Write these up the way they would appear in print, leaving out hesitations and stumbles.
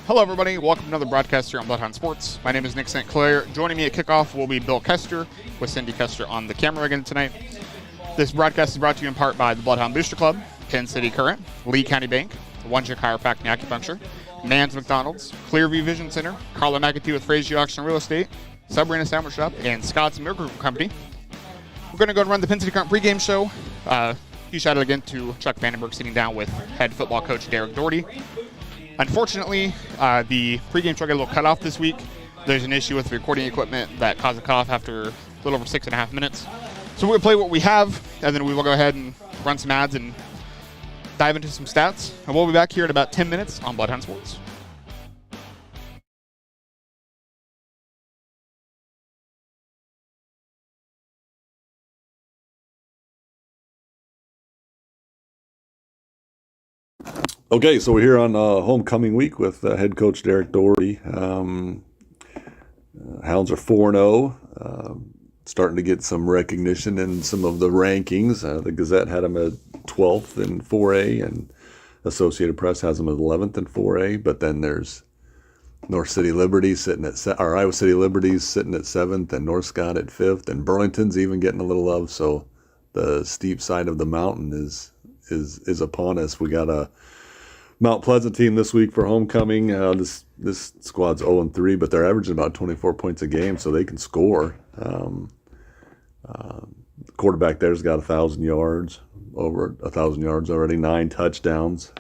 Hello, everybody. Welcome to another broadcast here on Bloodhound Sports. My name is Nick St. Clair. Joining me at kickoff will be Bill Kester, with Cindy Kester on the camera again tonight. This broadcast is brought to you in part by the Bloodhound Booster Club, Pen City Current, Lee County Bank, Wondra Chiropractic and Acupuncture, Mann's McDonalds, Clearview Vision Center, Carla McEntee with Fraise Auction Real Estate, Submarina Sandwich Shop, and Scott's Miracle-Gro Company. We're going to go and run the Pen City Current Pregame show. Huge shout out again to Chuck Vandenberg sitting down with head football coach Derek Doherty. Unfortunately, the pregame show got a little cut off this week. There's an issue with the recording equipment that caused a cutoff after a little over 6.5 minutes. So we're going to play what we have, and then we will go ahead and run some ads and dive into some stats. And we'll be back here in about 10 minutes on Bloodhound Sports. Okay, so we're here on homecoming week with head coach Derek Doherty. Hounds are 4-0, starting to get some recognition in some of the rankings. The Gazette had them at 12th in 4A, and Associated Press has them at 11th in 4A. But then there's North City Liberties sitting at Iowa City Liberties sitting at 7th, and North Scott at 5th, and Burlington's even getting a little love. So the steep side of the mountain is upon us. We got a Mount Pleasant team this week for homecoming. This squad's 0-3, but they're averaging about 24 points a game, so they can score. The quarterback there's got 1,000 yards, over 1,000 yards already, 9 touchdowns.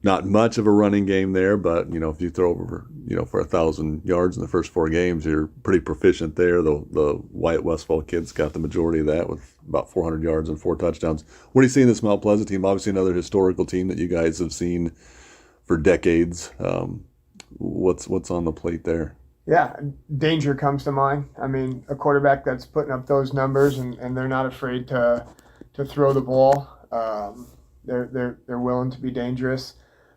Not much of a running game there, but if you throw over for 1,000 yards in the first 4 games, you're pretty proficient there. The Wyatt Westfall kids got the majority of that with about 400 yards and 4 touchdowns. What do you see in this Mount Pleasant team? Obviously another historical team that you guys have seen for decades. What's on the plate there? Yeah, danger comes to mind. I mean, a quarterback that's putting up those numbers and they're not afraid to throw the ball. They're willing to be dangerous.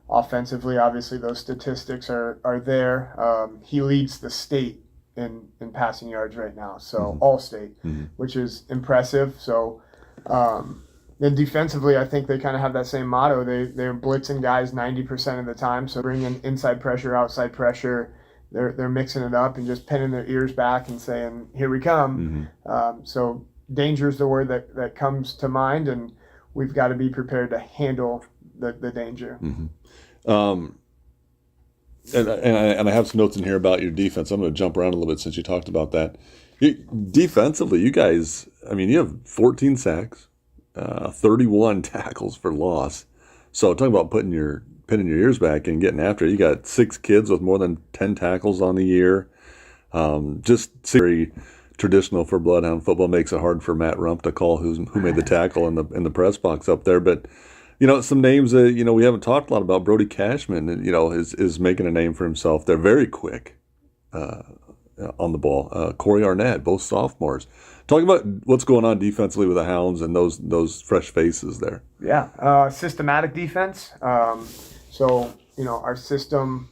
Offensively, obviously, those statistics are there. He leads the state in passing yards right now, so all state, which is impressive. So then defensively, I think they kind of have that same motto. They're blitzing guys 90% of the time, so bringing inside pressure, outside pressure. They're mixing it up and just pinning their ears back and saying, "Here we come." So danger is the word that comes to mind, and we've got to be prepared to handle the danger. And I have some notes in here about your defense. I'm going to jump around a little bit since you talked about that. Defensively, you guys, you have 14 sacks, 31 tackles for loss. So talking about pinning your ears back and getting after it. You got 6 kids with more than 10 tackles on the year. Just very traditional for Bloodhound football. Makes it hard for Matt Rump to call who made the tackle in the press box up there. But some names that we haven't talked a lot about. Brody Cashman, is making a name for himself. They're very quick on the ball. Corey Arnett, both sophomores. Talk about what's going on defensively with the Hounds and those fresh faces there. Yeah, systematic defense. So our system.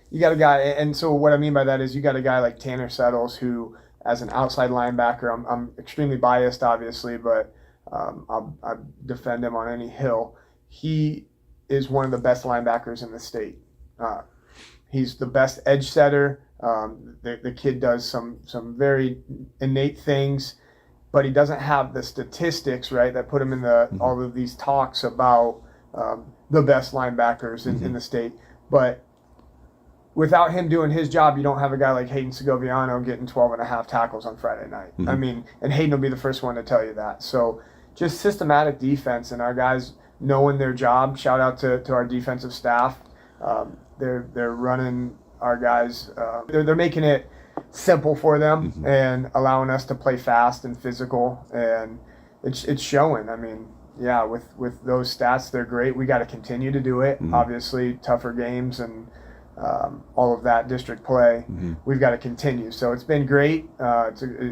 You got a guy, and so what I mean by that is you got a guy like Tanner Settles who, as an outside linebacker, I'm extremely biased, obviously, but I'll defend him on any hill. He is one of the best linebackers in the state. He's the best edge setter. The kid does some very innate things, but he doesn't have the statistics, right, that put him in all of these talks about the best linebackers in the state. But without him doing his job, you don't have a guy like Hayden Segoviano getting 12.5 tackles on Friday night. And Hayden will be the first one to tell you that. So just systematic defense and our guys knowing their job. Shout out to our defensive staff. They're running our guys. They're making it simple for them and allowing us to play fast and physical. And it's showing. With those stats, they're great. We got to continue to do it. Obviously, tougher games and all of that district play, we've got to continue. So it's been great.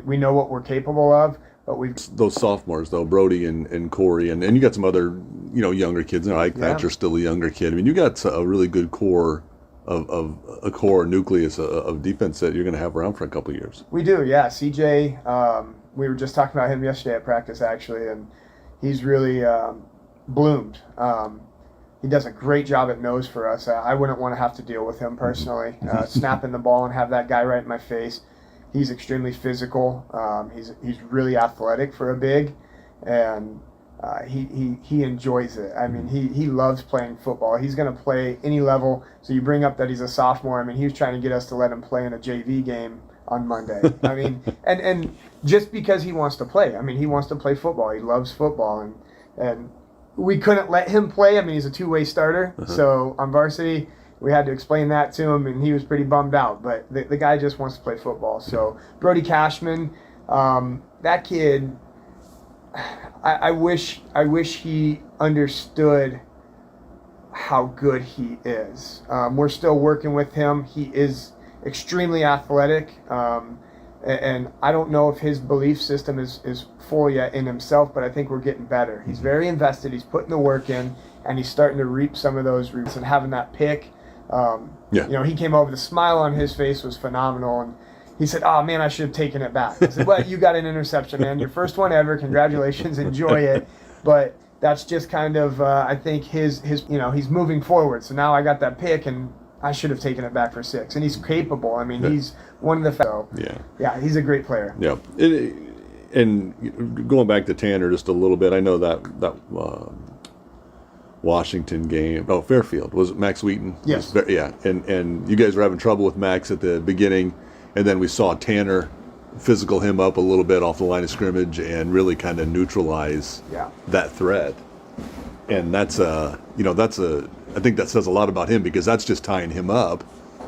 We know what we're capable of, but those sophomores though, Brody and Corey, and you got some other younger kids. Ike Thatcher's still a younger kid. You got a really good core of a core nucleus of defense that you're going to have around for a couple of years. We do, yeah. CJ, we were just talking about him yesterday at practice actually, and he's really bloomed. He does a great job at nose for us. I wouldn't want to have to deal with him personally. Snapping the ball and have that guy right in my face. He's extremely physical. He's really athletic for a big, and he enjoys it. I mean, he loves playing football. He's going to play any level. So you bring up that he's a sophomore. I mean, he was trying to get us to let him play in a JV game on Monday. I mean, and just because he wants to play. I mean, he wants to play football. He loves football, and we couldn't let him play. I mean, he's a two-way starter. So on varsity, we had to explain that to him, and he was pretty bummed out. But the guy just wants to play football. So Brody Cashman, that kid, I wish he understood how good he is. We're still working with him. He is extremely athletic, and I don't know if his belief system is full yet in himself, but I think we're getting better. He's very invested. He's putting the work in, and he's starting to reap some of those roots. And having that pick, you know, he came over. The smile on his face was phenomenal, and he said, "Oh man, I should have taken it back." I said, "Well, you got an interception, man. Your first one ever. Congratulations. Enjoy it." But that's just kind of, I think his you know, he's moving forward. So now I got that pick, and I should have taken it back for 6. And he's capable. I mean, he's one of the yeah, he's a great player. Yeah. And going back to Tanner just a little bit, I know that Washington game, Fairfield, was it Max Wheaton? Yes. Yeah. And you guys were having trouble with Max at the beginning, and then we saw Tanner physical him up a little bit off the line of scrimmage and really kind of neutralize that threat. And that's I think that says a lot about him, because that's just tying him up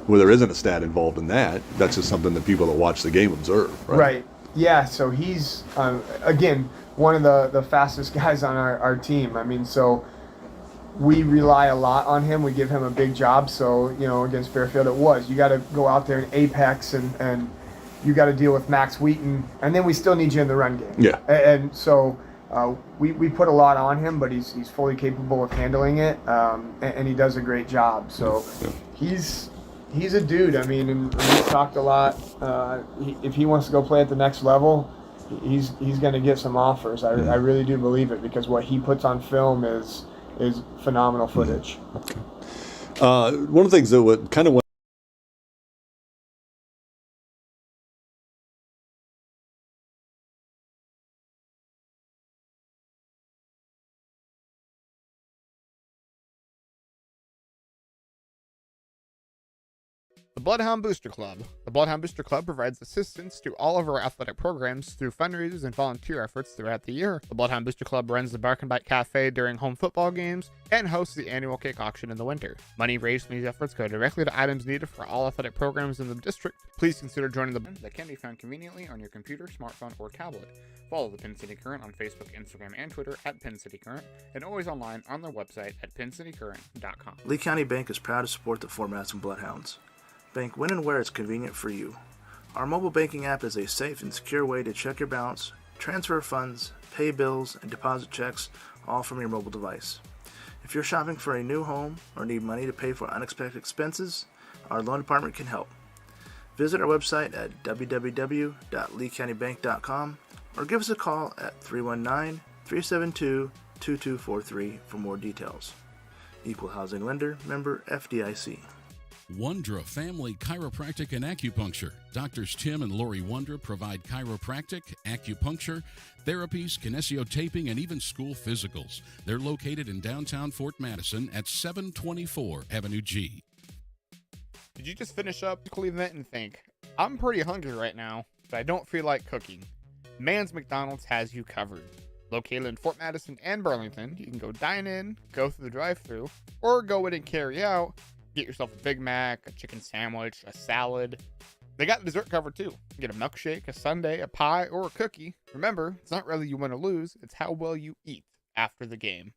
where there isn't a stat involved in that. That's just something that people that watch the game observe, right? Right. Yeah, so he's, again, one of the fastest guys on our team. I mean, so we rely a lot on him. We give him a big job. So, you know, against Fairfield you got to go out there and apex, and you got to deal with Max Wheaton, and then we still need you in the run game. Yeah. And so we put a lot on him, but he's fully capable of handling it, and he does a great job. So he's a dude. I mean, and we've talked a lot. If he wants to go play at the next level, he's going to get some offers. I really do believe it, because what he puts on film is phenomenal footage. Okay. One of the things that would kind of The Bloodhound Booster Club. The Bloodhound Booster Club provides assistance to all of our athletic programs through fundraisers and volunteer efforts throughout the year. The Bloodhound Booster Club runs the Bark and Bite Cafe during home football games and hosts the annual cake auction in the winter. Money raised from these efforts go directly to items needed for all athletic programs in the district. Please consider joining the that can be found conveniently on your computer, smartphone, or tablet. Follow the Pen City Current on Facebook, Instagram, and Twitter at Pen City Current, and always online on their website at pencitycurrent.com. Lee County Bank is proud to support the Fort Madison Bloodhounds. Bank when and where it's convenient for you. Our mobile banking app is a safe and secure way to check your balance, transfer funds, pay bills, and deposit checks, all from your mobile device. If you're shopping for a new home or need money to pay for unexpected expenses, our loan department can help. Visit our website at www.leecountybank.com or give us a call at 319-372-2243 for more details. Equal Housing Lender, member FDIC. Wondra Family Chiropractic and Acupuncture. Doctors Tim and Lori Wondra provide chiropractic, acupuncture, therapies, kinesiotaping, and even school physicals. They're located in downtown Fort Madison at 724 Avenue G. Did you just finish up a school event and think, I'm pretty hungry right now, but I don't feel like cooking? Mann's McDonald's has you covered. Located in Fort Madison and Burlington, you can go dine in, go through the drive-thru, or go in and carry out. Get yourself a Big Mac, a chicken sandwich, a salad. They got dessert covered too. Get a milkshake, a sundae, a pie, or a cookie. Remember, it's not whether you win or lose, it's how well you eat after the game.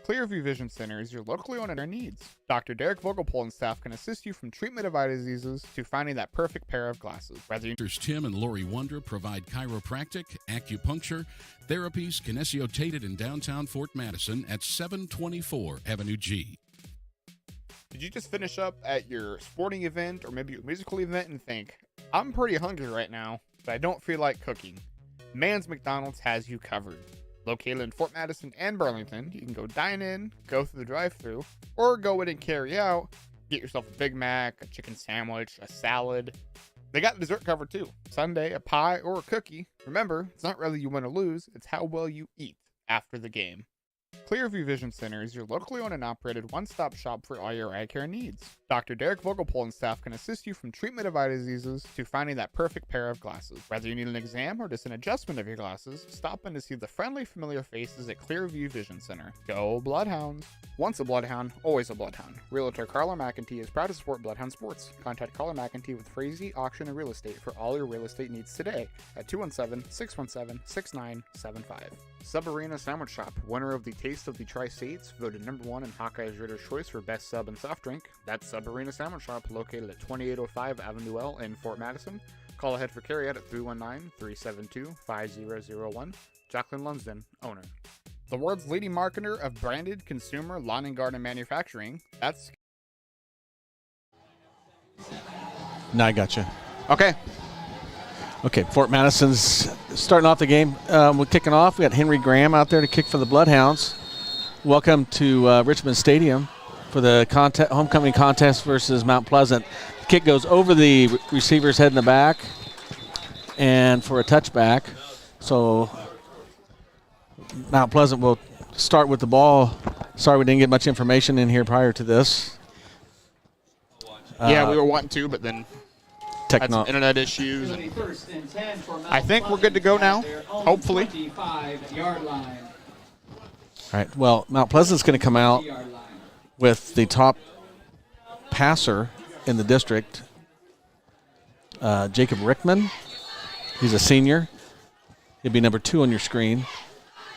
Clearview Vision Center is your locally owned and needs. Dr. Derek Vogelpol and staff can assist you from treatment of eye diseases to finding that perfect pair of glasses. Doctors Tim and Lori Wondra provide chiropractic, acupuncture, therapies, kinesiotaping in downtown Fort Madison at 724 Avenue G. Did you just finish up at your sporting event or maybe your musical event and think, I'm pretty hungry right now, but I don't feel like cooking? Mann's McDonald's has you covered. Located in Fort Madison and Burlington, you can go dine in, go through the drive-thru, or go in and carry out. Get yourself a Big Mac, a chicken sandwich, a salad. They got dessert covered too. Sundae, a pie, or a cookie. Remember, it's not whether you win or lose, it's how well you eat after the game. Clearview Vision Center is your locally owned and operated one-stop shop for all your eye care needs. Dr. Derek Vogelpol and staff can assist you from treatment of eye diseases to finding that perfect pair of glasses. Whether you need an exam or just an adjustment of your glasses, stop in to see the friendly, familiar faces at Clearview Vision Center. Go Bloodhounds! Once a Bloodhound, always a Bloodhound. Realtor Carla McEntee is proud to support Bloodhound Sports. Contact Carla McEntee with Fraise Auction and Real Estate for all your real estate needs today at 217-617-6975. Sub-Arena Sandwich Shop, winner of the Taste of the Tri-States, voted #1 in Hawkeye's Reader's Choice for Best Sub and Soft Drink. That's Sub-Arena Sandwich Shop, located at 2805 Avenue L in Fort Madison. Call ahead for carryout at 319-372-5001. Jacqueline Lunsden, owner. The world's leading marketer of branded consumer lawn and garden manufacturing. That's... Now I got you. Okay. Okay, Fort Madison's starting off the game. We're kicking off. We got Henry Graham out there to kick for the Bloodhounds. Welcome to Richmond Stadium for the homecoming contest versus Mount Pleasant. The kick goes over the receiver's head in the back and for a touchback. So Mount Pleasant will start with the ball. Sorry we didn't get much information in here prior to this. Yeah, we were wanting to, but then had some internet issues. I think we're good to go now, hopefully. All right, well, Mount Pleasant's going to come out with the top passer in the district, Jacob Rickman. He's a senior. He'll be number 2 on your screen.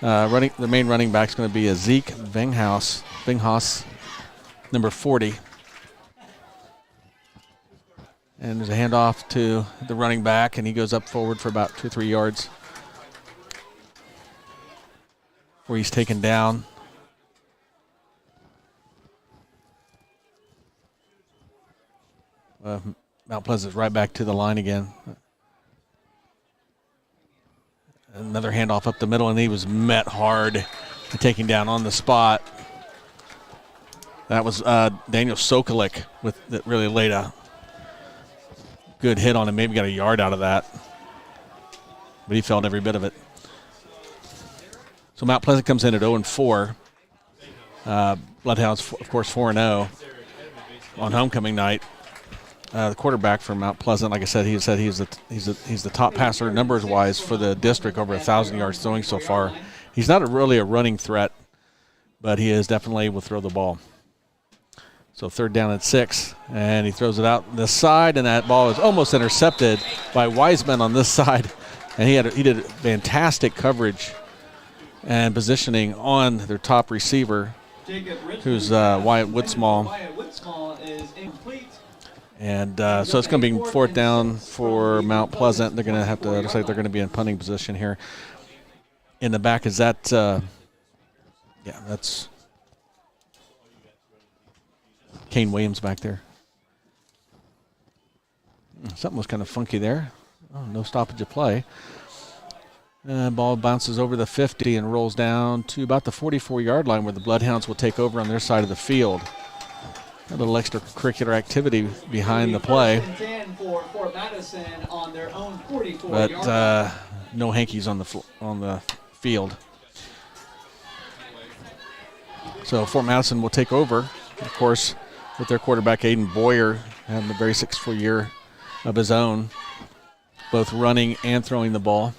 The main running back is going to be a Zeke Vinghaus, number 40. And there's a handoff to the running back, and he goes up forward for about 2 or 3 yards where he's taken down. Mount Pleasant's right back to the line again. Another handoff up the middle, and he was met hard and taken down on the spot. That was Daniel Sokolik that really laid a good hit on him. Maybe got a yard out of that, but he felt every bit of it. So Mount Pleasant comes in at 0-4. Bloodhounds, of course, 4-0 on homecoming night. The quarterback for Mount Pleasant, like I said, he's the top passer numbers wise for the district, over 1,000 yards throwing so far. He's not really a running threat, but he is definitely able to throw the ball. So 3rd down and 6, and he throws it out this side, and that ball is almost intercepted by Wiseman on this side. And he did fantastic coverage and positioning on their top receiver, who's Wyatt Woodsmall. Is incomplete. And so it's going to be 4th down for Mount Pleasant. They're going to have to, looks like they're going to be in punting position here. In the back, is that, that's Kane Williams back there. Something was kind of funky there. Oh, no stoppage of play. Ball bounces over the 50 and rolls down to about the 44-yard line, where the Bloodhounds will take over on their side of the field. A little extracurricular activity behind the play. For Fort Madison on their own 44 but no hankies on the field. So Fort Madison will take over, of course, with their quarterback Aiden Boyer having a very successful year of his own, both running and throwing the ball,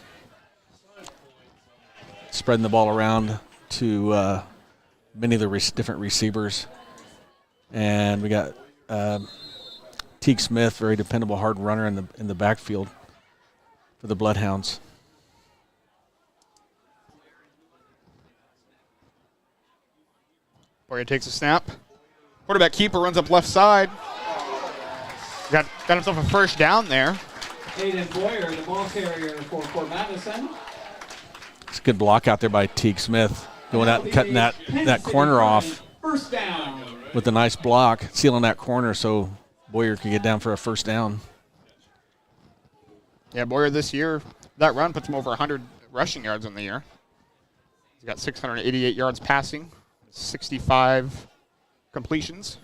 spreading the ball around to many of the different receivers. And we got Teague Smith, very dependable, hard runner in the backfield for the Bloodhounds. Boyer takes a snap. Quarterback keeper runs up left side. Got himself a 1st down there. Aiden Boyer, the ball carrier for Fort Madison. It's a good block out there by Teague Smith, going out and cutting that corner off. 1st down. With a nice block, sealing that corner so Boyer can get down for a 1st down. Yeah, Boyer this year, that run puts him over 100 rushing yards in the year. He's got 688 yards passing, 65 completions.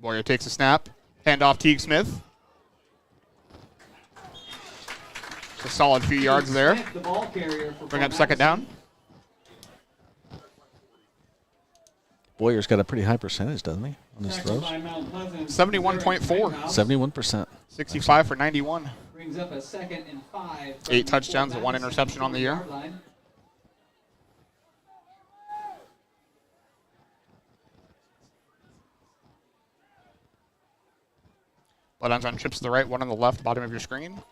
Boyer takes a snap. Handoff Teague Smith. A solid few yards there. Smith, the ball carrier for Bring up Fort second Madison. down. Boyer's got a pretty high percentage, doesn't he, on his Tackled throws? by Mount Pleasant. 71.4. 71%. 65 for 91. Brings up a 2nd and 5. 8 touchdowns and 1 interception on the year. Line. Bloodhounds on trips to the right, 1 on the left, bottom of your screen.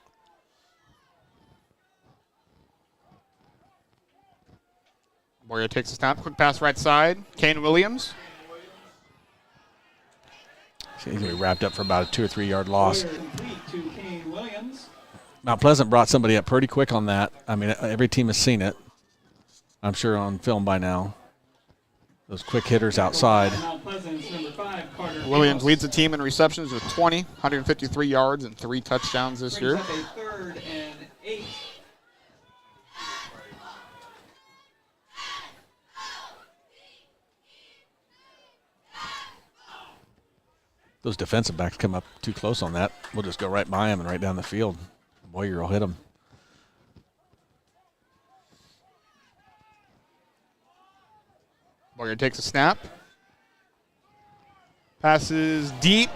Boyer takes a snap. Quick pass right side. Kane Williams. So he's going to be wrapped up for about a 2 or 3 yard loss. Boyer complete to Kane Williams. Mount Pleasant brought somebody up pretty quick on that. I mean, every team has seen it, I'm sure, on film by now. Those quick hitters outside. Mount Pleasant's number 5, Carter Williams Amos. leads the team in receptions with 20, 153 yards, and 3 touchdowns this Brings year. up a 3rd and 8. Those defensive backs come up too close on that. We'll just go right by him and right down the field. Boyer will hit him. Boyer takes a snap. Passes deep.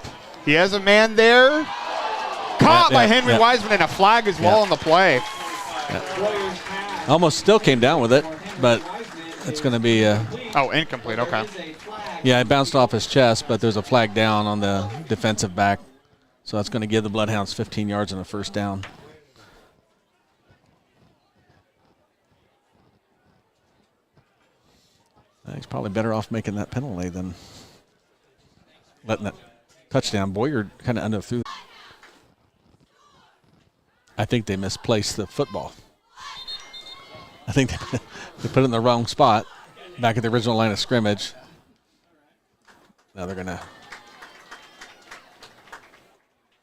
He has a man there. Caught by Henry Wiseman, and a flag as well on the play. Boyer's pass. Almost still came down with it, but it's going to be Oh, incomplete. Okay. Is a flag. yeah, it bounced off his chest, but there's a flag down on the defensive back. So that's going to give the Bloodhounds 15 yards and a first down. He's probably better off making that penalty than letting that touchdown. Boyer kind of underthrew. I think they misplaced the football. I think they put it in the wrong spot, back at the original line of scrimmage. Now they're going to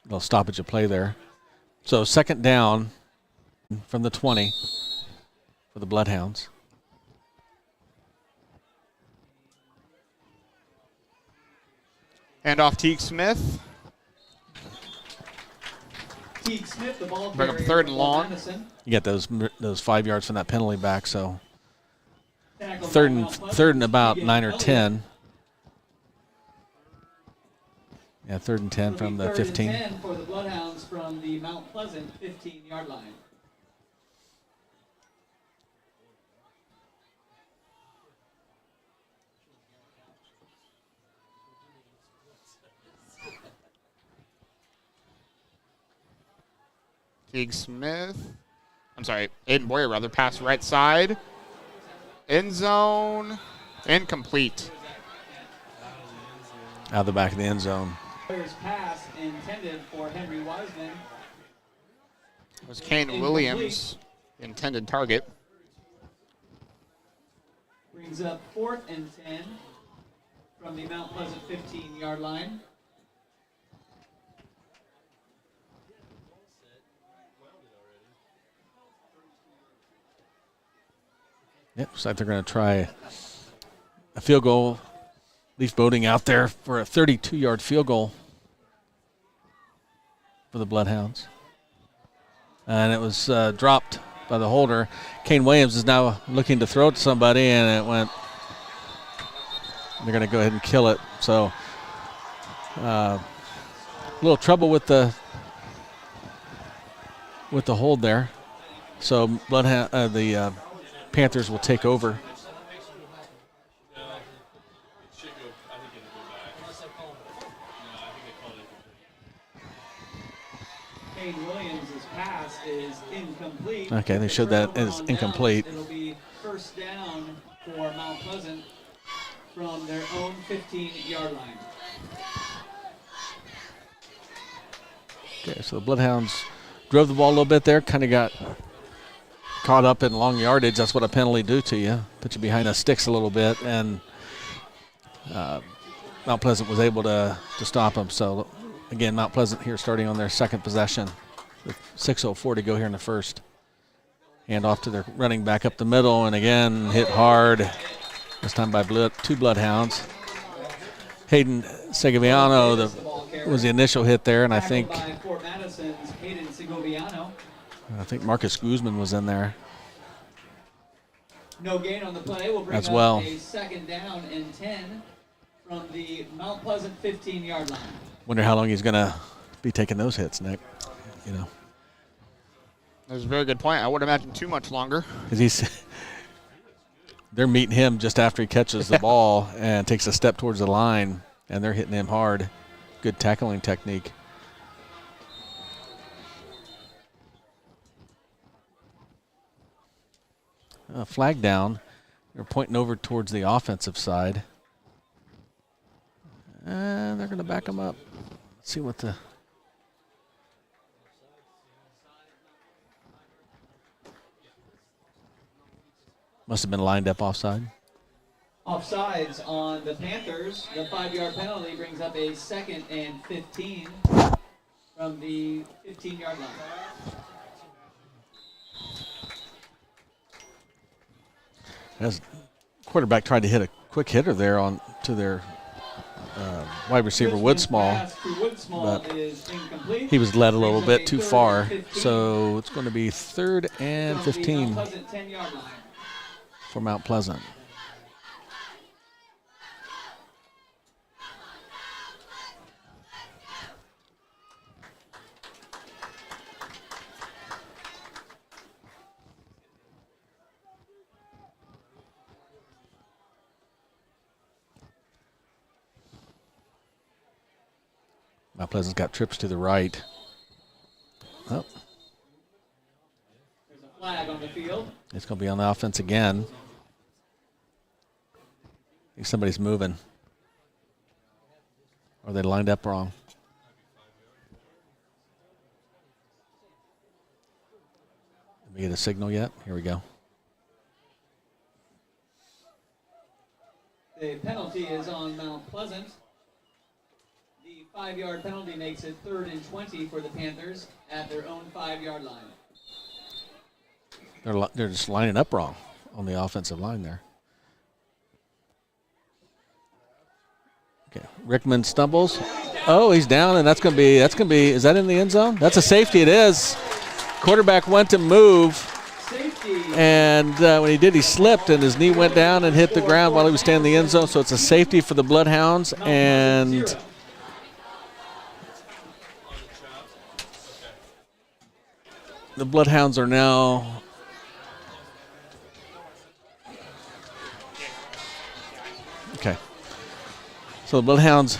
they'll stoppage of play there. So second down from the 20 for the Bloodhounds. Handoff Teague Smith. Teague Smith, the ball Bring up carrier 3rd and for long. Madison. You get those 5 yards from that penalty back, so Tackled by third Mount and Pleasant. about Keegan 9 or Elliott. 10. Yeah, 3rd and 10 It'll from be the 3rd and 15. 10 for the Bloodhounds from the Mount Pleasant 15-yard line. Teague Smith. I'm sorry, Aiden Boyer rather. Pass right side. End zone. Incomplete. Out of the back of the end zone. Boyer's pass intended for Henry Wiseman. It was Kane Williams, intended target. Brings up 4th and 10 from the Mount Pleasant 15-yard line. Yep, looks like they're going to try a field goal. Leaf Boating out there for a 32-yard field goal for the Bloodhounds. And it was dropped by the holder. Kane Williams is now looking to throw it to somebody, and it went. They're going to go ahead and kill it. So a little trouble with the hold there. So the Panthers will take over. Kane Williams' pass is incomplete. Okay, they showed that as incomplete. It'll be first down for Mount Pleasant from their own 15-yard line. Okay, so the Bloodhounds drove the ball a little bit there, kind of got caught up in long yardage. That's what a penalty do to you. Put you behind the sticks a little bit, and Mount Pleasant was able to stop them. So, again, Mount Pleasant here starting on their second possession. with 6:04 to go here in the first. Hand off to their running back up the middle, and again hit hard. This time by two Bloodhounds. Hayden Segoviano was the initial hit there, and I think Marcus Guzman was in there. No gain on the play. Will bring as well. Up a second down and 10 from the Mount Pleasant 15-yard line. Wonder how long he's going to be taking those hits, Nick. You know. That's a very good point. I would imagine too much longer. Because they're meeting him just after he catches the ball and takes a step towards the line, and they're hitting him hard. Good tackling technique. Flag down. They're pointing over towards the offensive side. And they're going to back him up. Let's see what the... Must have been lined up offside. Offsides on the Panthers. The 5-yard penalty brings up a 2nd and 15 from the 15-yard line. As quarterback tried to hit a quick hitter there to their wide receiver Woodsmall, but he was led a little bit too far. So it's going to be 3rd and 15 for Mount Pleasant. Mount Pleasant's got trips to the right. Oh. There's a flag on the field. It's going to be on the offense again. I think somebody's moving. Or they lined up wrong. Did we get a signal yet? Here we go. The penalty is on Mount Pleasant. The 5-yard penalty makes it 3rd and 20 for the Panthers at their own 5-yard line. They're just lining up wrong on the offensive line there. Okay, Rickman stumbles. Oh, he's down, and that's gonna be. Is that in the end zone? That's a safety. It is. Quarterback went to move, Safety. and when he did, he slipped, and his knee went down and hit the ground while he was standing in the end zone. So it's a safety for the Bloodhounds, and the Bloodhounds are now okay. So the Bloodhounds,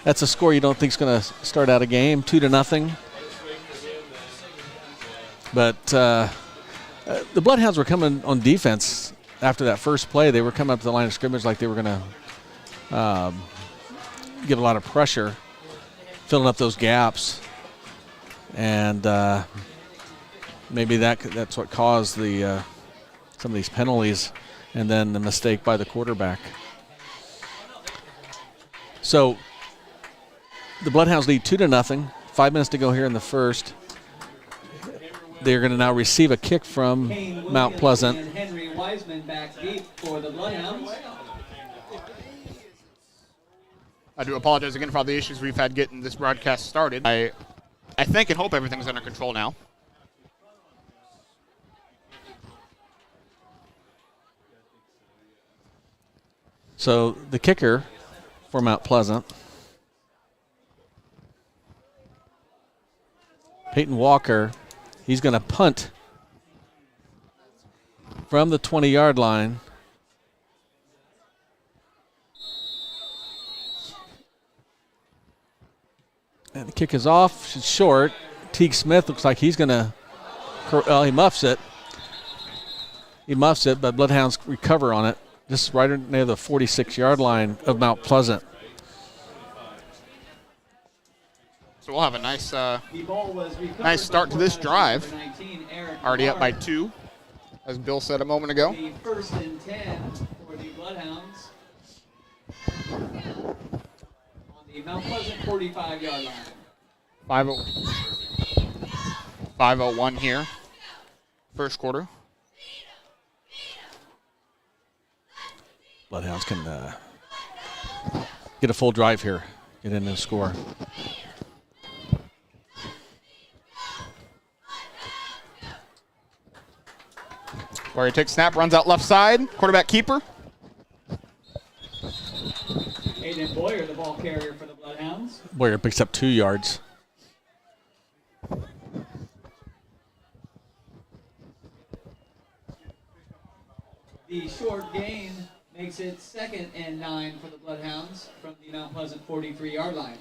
that's a score you don't think is going to start out a game, 2-0. But the Bloodhounds were coming on defense after that first play. They were coming up to the line of scrimmage like they were going to give a lot of pressure, filling up those gaps, and maybe that's what caused the some of these penalties, and then the mistake by the quarterback. So the Bloodhounds lead 2-0. 5 minutes to go here in the first. They're going to now receive a kick from Mount Pleasant. And Henry Wiseman back deep for the Bloodhounds. I do apologize again for all the issues we've had getting this broadcast started. I think and hope everything's under control now. So the kicker for Mount Pleasant, Peyton Walker, he's going to punt from the 20-yard line. And the kick is off. It's short. Teague Smith looks like he's going to, he muffs it. He muffs it, but Bloodhounds recover on it. This is right near the 46-yard line of Mount Pleasant. So we'll have a nice start to this drive. Already up by 2, as Bill said a moment ago. The 1st and 10 for the Bloodhounds on the Mount Pleasant 45-yard line. 5:01 here, first quarter. Bloodhounds can get a full drive here, get in and score. Where he takes snap, runs out left side, quarterback keeper. Aiden Boyer, the ball carrier for the Bloodhounds. Boyer picks up 2 yards. The short gain makes it 2nd and 9 for the Bloodhounds from the Mount Pleasant 43-yard line.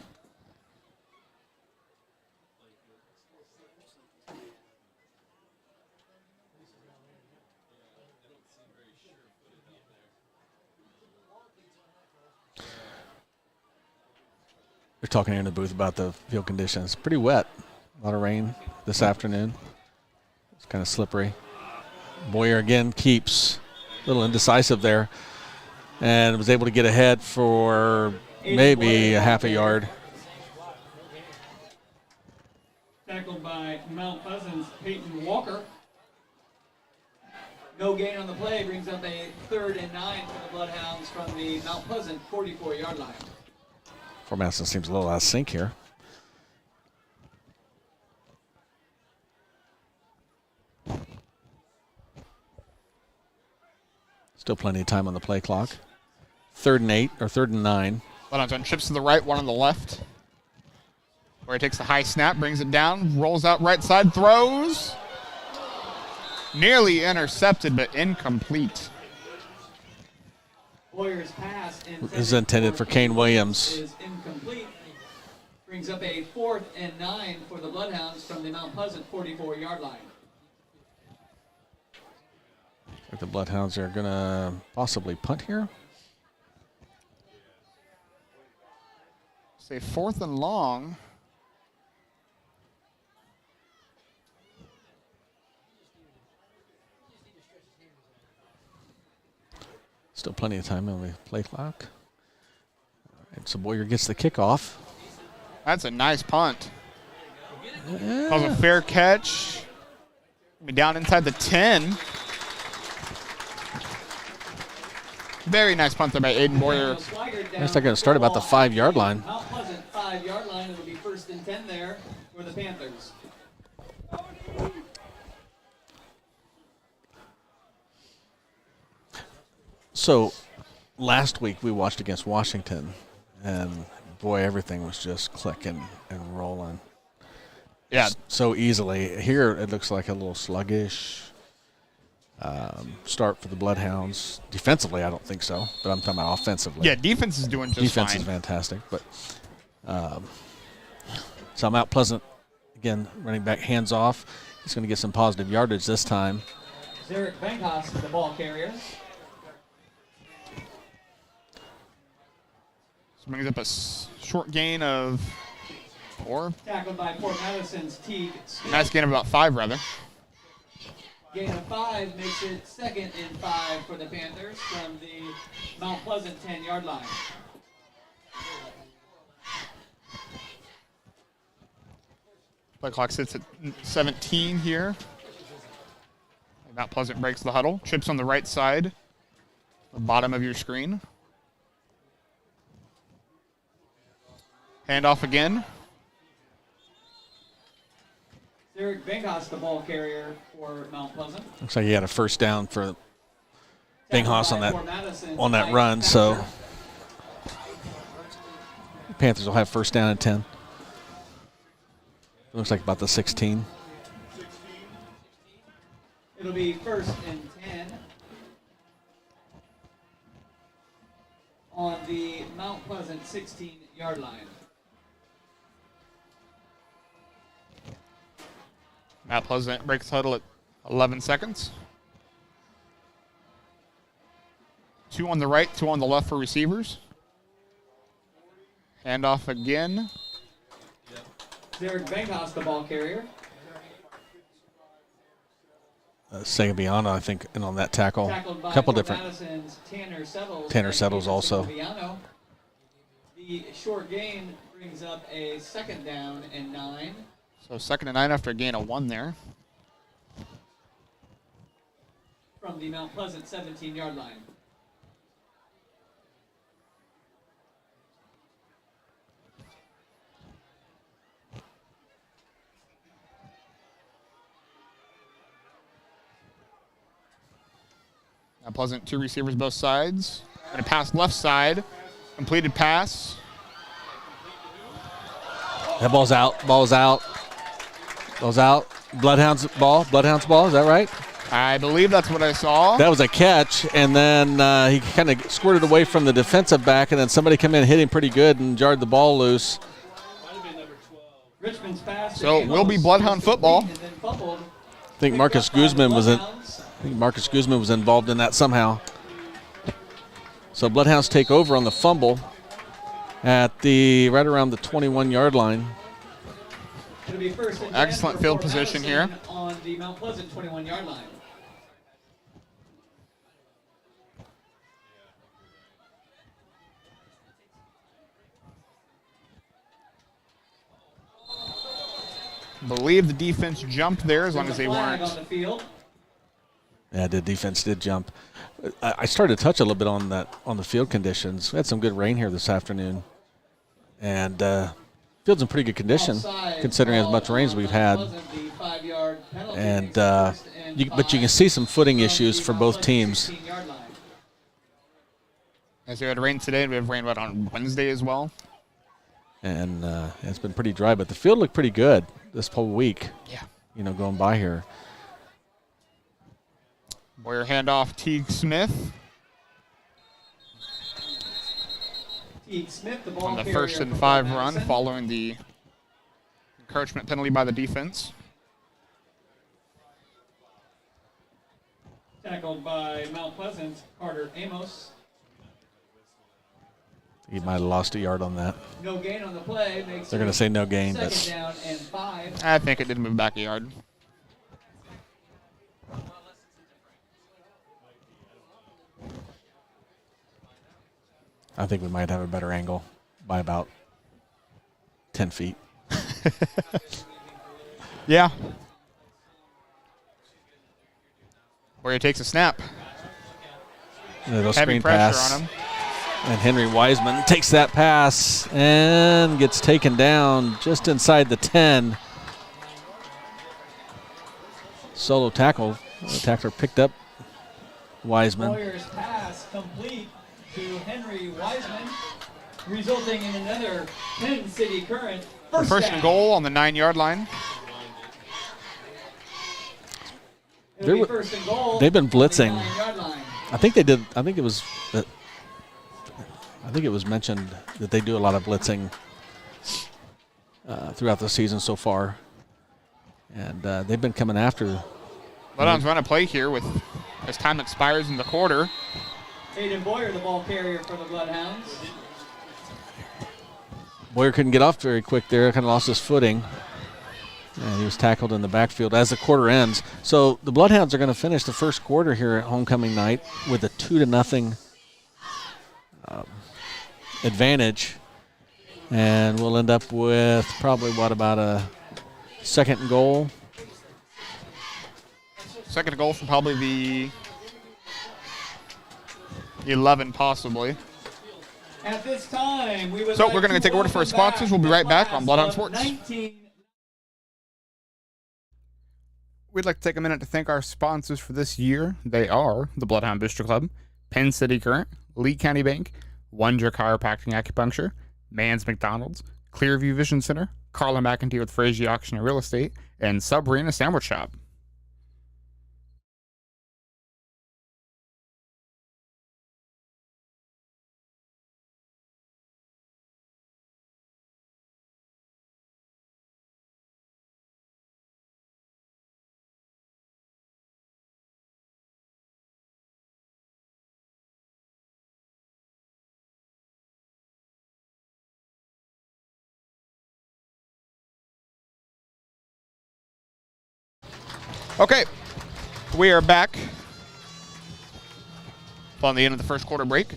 They're talking here in the booth about the field conditions. Pretty wet. A lot of rain this afternoon. It's kind of slippery. Boyer again keeps a little indecisive there and was able to get ahead for maybe a half a yard. Tackled by Mount Pleasant's Peyton Walker. No gain on the play brings up a 3rd and 9 for the Bloodhounds from the Mount Pleasant 44-yard line. For Madison seems a little out of sync here. Still plenty of time on the play clock. 3rd and 8 or 3rd and 9. Bloodhounds on chips to the right, one on the left. Where he takes the high snap, brings it down, rolls out right side, throws. Nearly intercepted, but incomplete. Boyer's pass Is intended for Kane Williams. is incomplete. Brings up a 4th and 9 for the Bloodhounds from the Mount Pleasant 44-yard line. Looks like the Bloodhounds are going to possibly punt here. Say 4th and long. Still plenty of time on the play clock. All right, so Boyer gets the kickoff. That's a nice punt. Calls a fair catch. Down inside the 10. Very nice punt there by Aiden Boyer. I guess they're going to start about the 5-yard line. Mount Pleasant 5-yard line. It'll be 1st and 10 there for the Panthers. So last week we watched against Washington, and boy, everything was just clicking and rolling. Yeah. So easily. Here it looks like a little sluggish start for the Bloodhounds. Defensively, I don't think so, but I'm talking about offensively. Yeah, defense is doing just Defense fine. is fantastic, but so Mount Pleasant again running back hands off. He's going to get some positive yardage this time. Zarek Benghas, the ball carrier. So brings up a short gain of 4. Tackled by Port Madison's Teague. Nice gain of about 5, rather. Gain of 5 makes it 2nd and 5 for the Panthers from the Mount Pleasant 10-yard line. Play clock sits at 17 here. Mount Pleasant breaks the huddle. Chips on the right side, the bottom of your screen. Handoff again. Zarek Benghas, the ball carrier for Mount Pleasant. Looks like he had a first down for Benghas on Port Madison's that Mike run, so Thatcher. Panthers will have first down and 10. Looks like about the 16. It'll be 1st and 10 on the Mount Pleasant 16-yard line. Mount Pleasant breaks the huddle at 11 seconds. 2 on the right, 2 on the left for receivers. Handoff again. Zarek Benghas, the ball carrier. Segabiano, I think, and on that tackle. Tackled by A couple Port different. Tanner Settles. Tanner Settles also. Segoviano. The short gain brings up a 2nd down and 9 So 2nd and 9 after a gain of 1 there. From the Mount Pleasant 17-yard line. Mount Pleasant, 2 receivers both sides. And a pass left side. Completed pass. That ball's out. Ball's out. Ball's out. Bloodhound's ball. Bloodhound's ball. Is that right? I believe that's what I saw. That was a catch, and then he kind of squirted away from the defensive back, and then somebody came in and hit him pretty good and jarred the ball loose. Richmond's pass. So it will be Bloodhound football. I think Marcus Guzman was involved in that somehow. So Bloodhounds take over on the fumble at right around the 21-yard line. It'll be first and 10 Excellent for field Fort position Madison here. On the Mount Pleasant 21-yard line. Believe the defense jumped there as long as they Flag weren't. on the field. Yeah, the defense did jump. I started to touch a little bit on the field conditions. We had some good rain here this afternoon, and field's in pretty good condition considering as much rain as we've had. And but you can see some footing issues for both teams. As we had rain today, we have rain on Wednesday as well. And it's been pretty dry, but the field looked pretty good this whole week. Yeah. Going by here. Boyer handoff, Teague Smith. Teague Smith, the ball On the carrier 1st and for 5 Fort run Madison. following the encouragement penalty by the defense. Tackled by Mount Pleasant, Carter Amos. He might have lost a yard on that. No gain on the play. Makes They're going to say no gain, second but down and 5. I think it did move back a yard. I think we might have a better angle by about 10 feet. Yeah. Boyer takes a snap. Little Heavy screen pressure pass. on him. And Henry Wiseman takes that pass and gets taken down just inside the 10. Solo tackle. The tackler picked up Wiseman. Boyer's pass complete to Henry Wiseman, resulting in another Pen City Current First and goal on the 9-yard line. It'll be first and goal They've been on the blitzing. 9-yard line. I think they did. I think it was mentioned that they do a lot of blitzing throughout the season so far, and they've been coming after. Bloodhounds run a play here as time expires in the quarter. Aiden Boyer, the ball carrier for the Bloodhounds. Boyer couldn't get off very quick there. Kind of lost his footing. And he was tackled in the backfield as the quarter ends. So the Bloodhounds are going to finish the first quarter here at homecoming night with a 2-0 advantage. And we'll end up with probably, about a second and goal? Second and goal from probably the 11 possibly. At this time, we would So like we're going to take a order for our welcome sponsors. We'll be right back on the Bloodhound class of Sports. 19 We'd like to take a minute to thank our sponsors for this year. They are the Bloodhound Booster Club, Pen City Current, Lee County Bank, Wondra Chiropractic and Acupuncture, Mann's McDonalds, Clearview Vision Center, Carla McEntee with Fraise Auction and Real Estate, and Sabrina Sandwich Shop. Okay, we are back on the end of the first quarter break.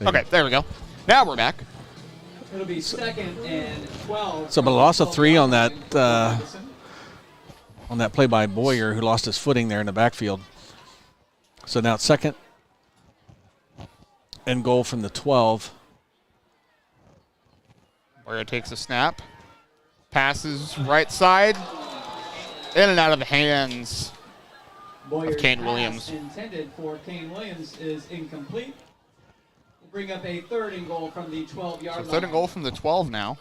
Okay, there we go. Now we're back. It'll be 2nd and 12. So, but a loss of 3 on that play by Boyer, who lost his footing there in the backfield. So now it's 2nd and goal from the 12. Boyer takes a snap. Passes right side. In and out of the hands Boyer's of Kane pass Williams. intended for Kane Williams is incomplete. We'll bring up a 3rd and goal from the 12-yard line. 3rd and goal from the 12 now.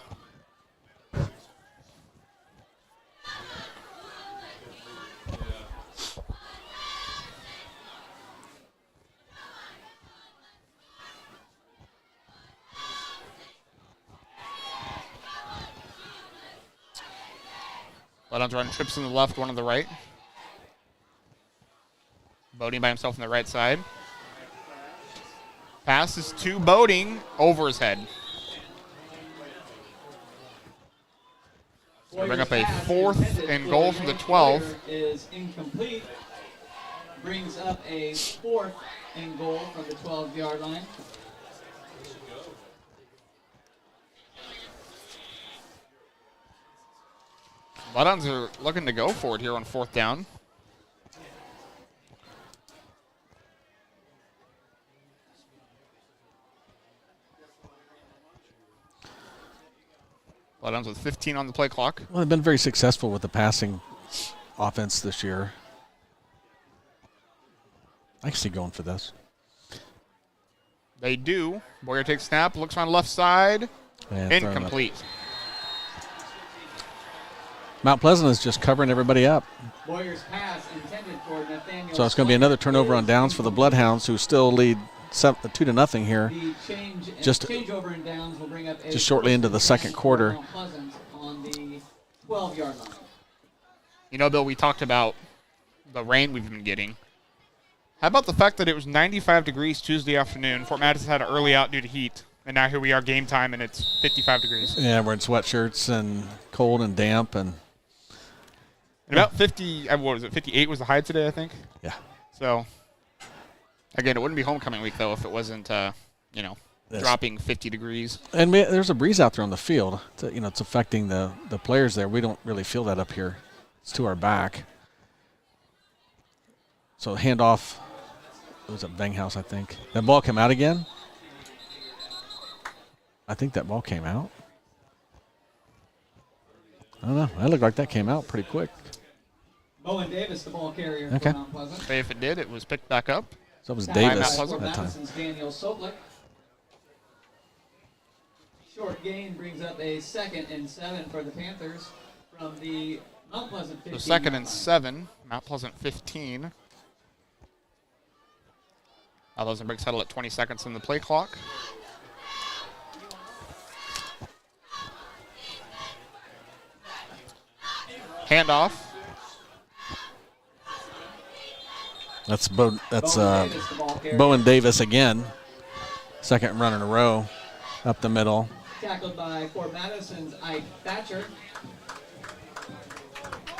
Bloodhound's running trips on the left, one on the right. Boating by himself on the right side. Passes to Boating over his head. So we bring up a 4th and goal from the 12. Is incomplete. Brings up a 4th and goal from the 12-yard line. Bloodhounds are looking to go for it here on 4th down. Bloodhounds with 15 on the play clock. Well, they've been very successful with the passing offense this year. I can see going for this. They do. Boyer takes snap, looks on left side. And Incomplete. Mount Pleasant is just covering everybody up. Boyer's pass intended for Nathaniel. So it's going to be another turnover on downs for the Bloodhounds, who still lead 2-0 here. The changeover in downs will bring up a just shortly into the second quarter. On the 12-yard line. You know, Bill, we talked about the rain we've been getting. How about the fact that it was 95 degrees Tuesday afternoon? Fort Madison had an early out due to heat. And now here we are, game time, and it's 55 degrees. Yeah, we're in sweatshirts and cold and damp. And about 50, what was it, 58 was the high today, I think? Yeah. So, again, it wouldn't be homecoming week, though, if it wasn't, dropping 50 degrees. And there's a breeze out there on the field. It's affecting the players there. We don't really feel that up here. It's to our back. So handoff. It was at Banghouse, I think. That ball came out again. I think that ball came out. I don't know. That looked like that came out pretty quick. Bowen Davis, the ball carrier Okay. for Mount Pleasant. Say if it did, it was picked back up. So it was Mount Davis Pleasant. that time. Madison's Daniel Soplick. Short gain brings up a 2nd and 7 for the Panthers from the Mount Pleasant 15. So 2nd and 7, Mount Pleasant 15. Outlaws break settle at 20 seconds on the play clock. Handoff. That's Bowen Davis, the ball carrier. Bowen Davis again. Second run in a row up the middle. Tackled by Fort Madison's Ike Thatcher.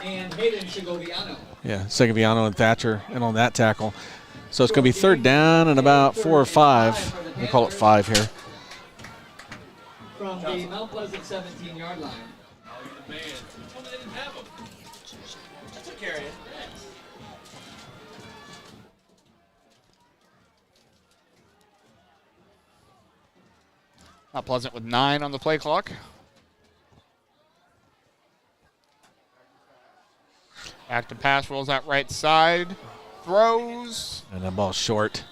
And Hayden Segoviano. Yeah, Segoviano and Thatcher and on that tackle. So it's going to be 3rd down and about 4 or 5. We'll call it 5 here. From the Mount Pleasant 17-yard line. Mount Pleasant with 9 on the play clock. Active pass rolls out right side. Throws. And that ball's short.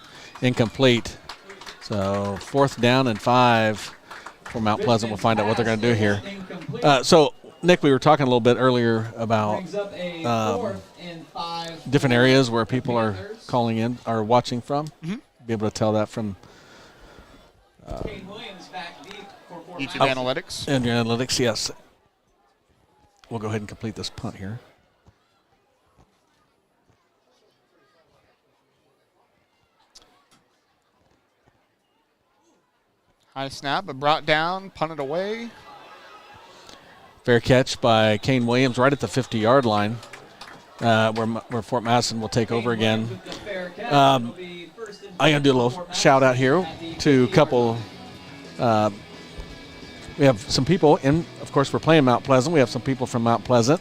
Incomplete. So 4th down and 5 for Mount Pleasant. We'll find out what they're going to do here. So, Nick, we were talking a little bit earlier about different areas where people are calling in, are watching from. Mm-hmm. Be able to tell that from YouTube Analytics. And your analytics, yes. We'll go ahead and complete this punt here. High snap, but brought down, punted away. Fair catch by Kane Williams right at the 50-yard line, where Fort Madison will take over again. I'm going to do a little shout out here to a couple. We have some people in, of course, we're playing Mount Pleasant. We have some people from Mount Pleasant.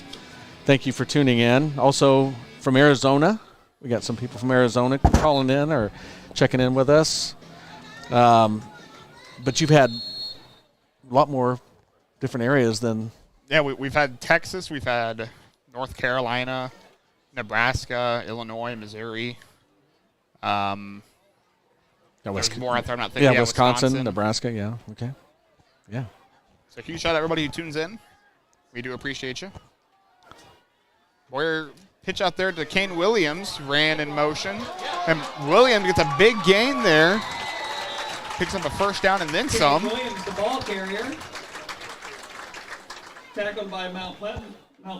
Thank you for tuning in. Also from Arizona. We got some people from Arizona calling in or checking in with us. But you've had a lot more different areas than. Yeah, we've had Texas, we've had North Carolina, Nebraska, Illinois, Missouri. There's more out there. I'm not thinking. Yeah, Wisconsin, Nebraska. Yeah. Okay. Yeah. So huge shout out to everybody who tunes in. We do appreciate you. Boyer pitch out there to Kane Williams, ran in motion. And Williams gets a big gain there. Picks up a first down and then some. Williams, the ball carrier. Tackled by Mount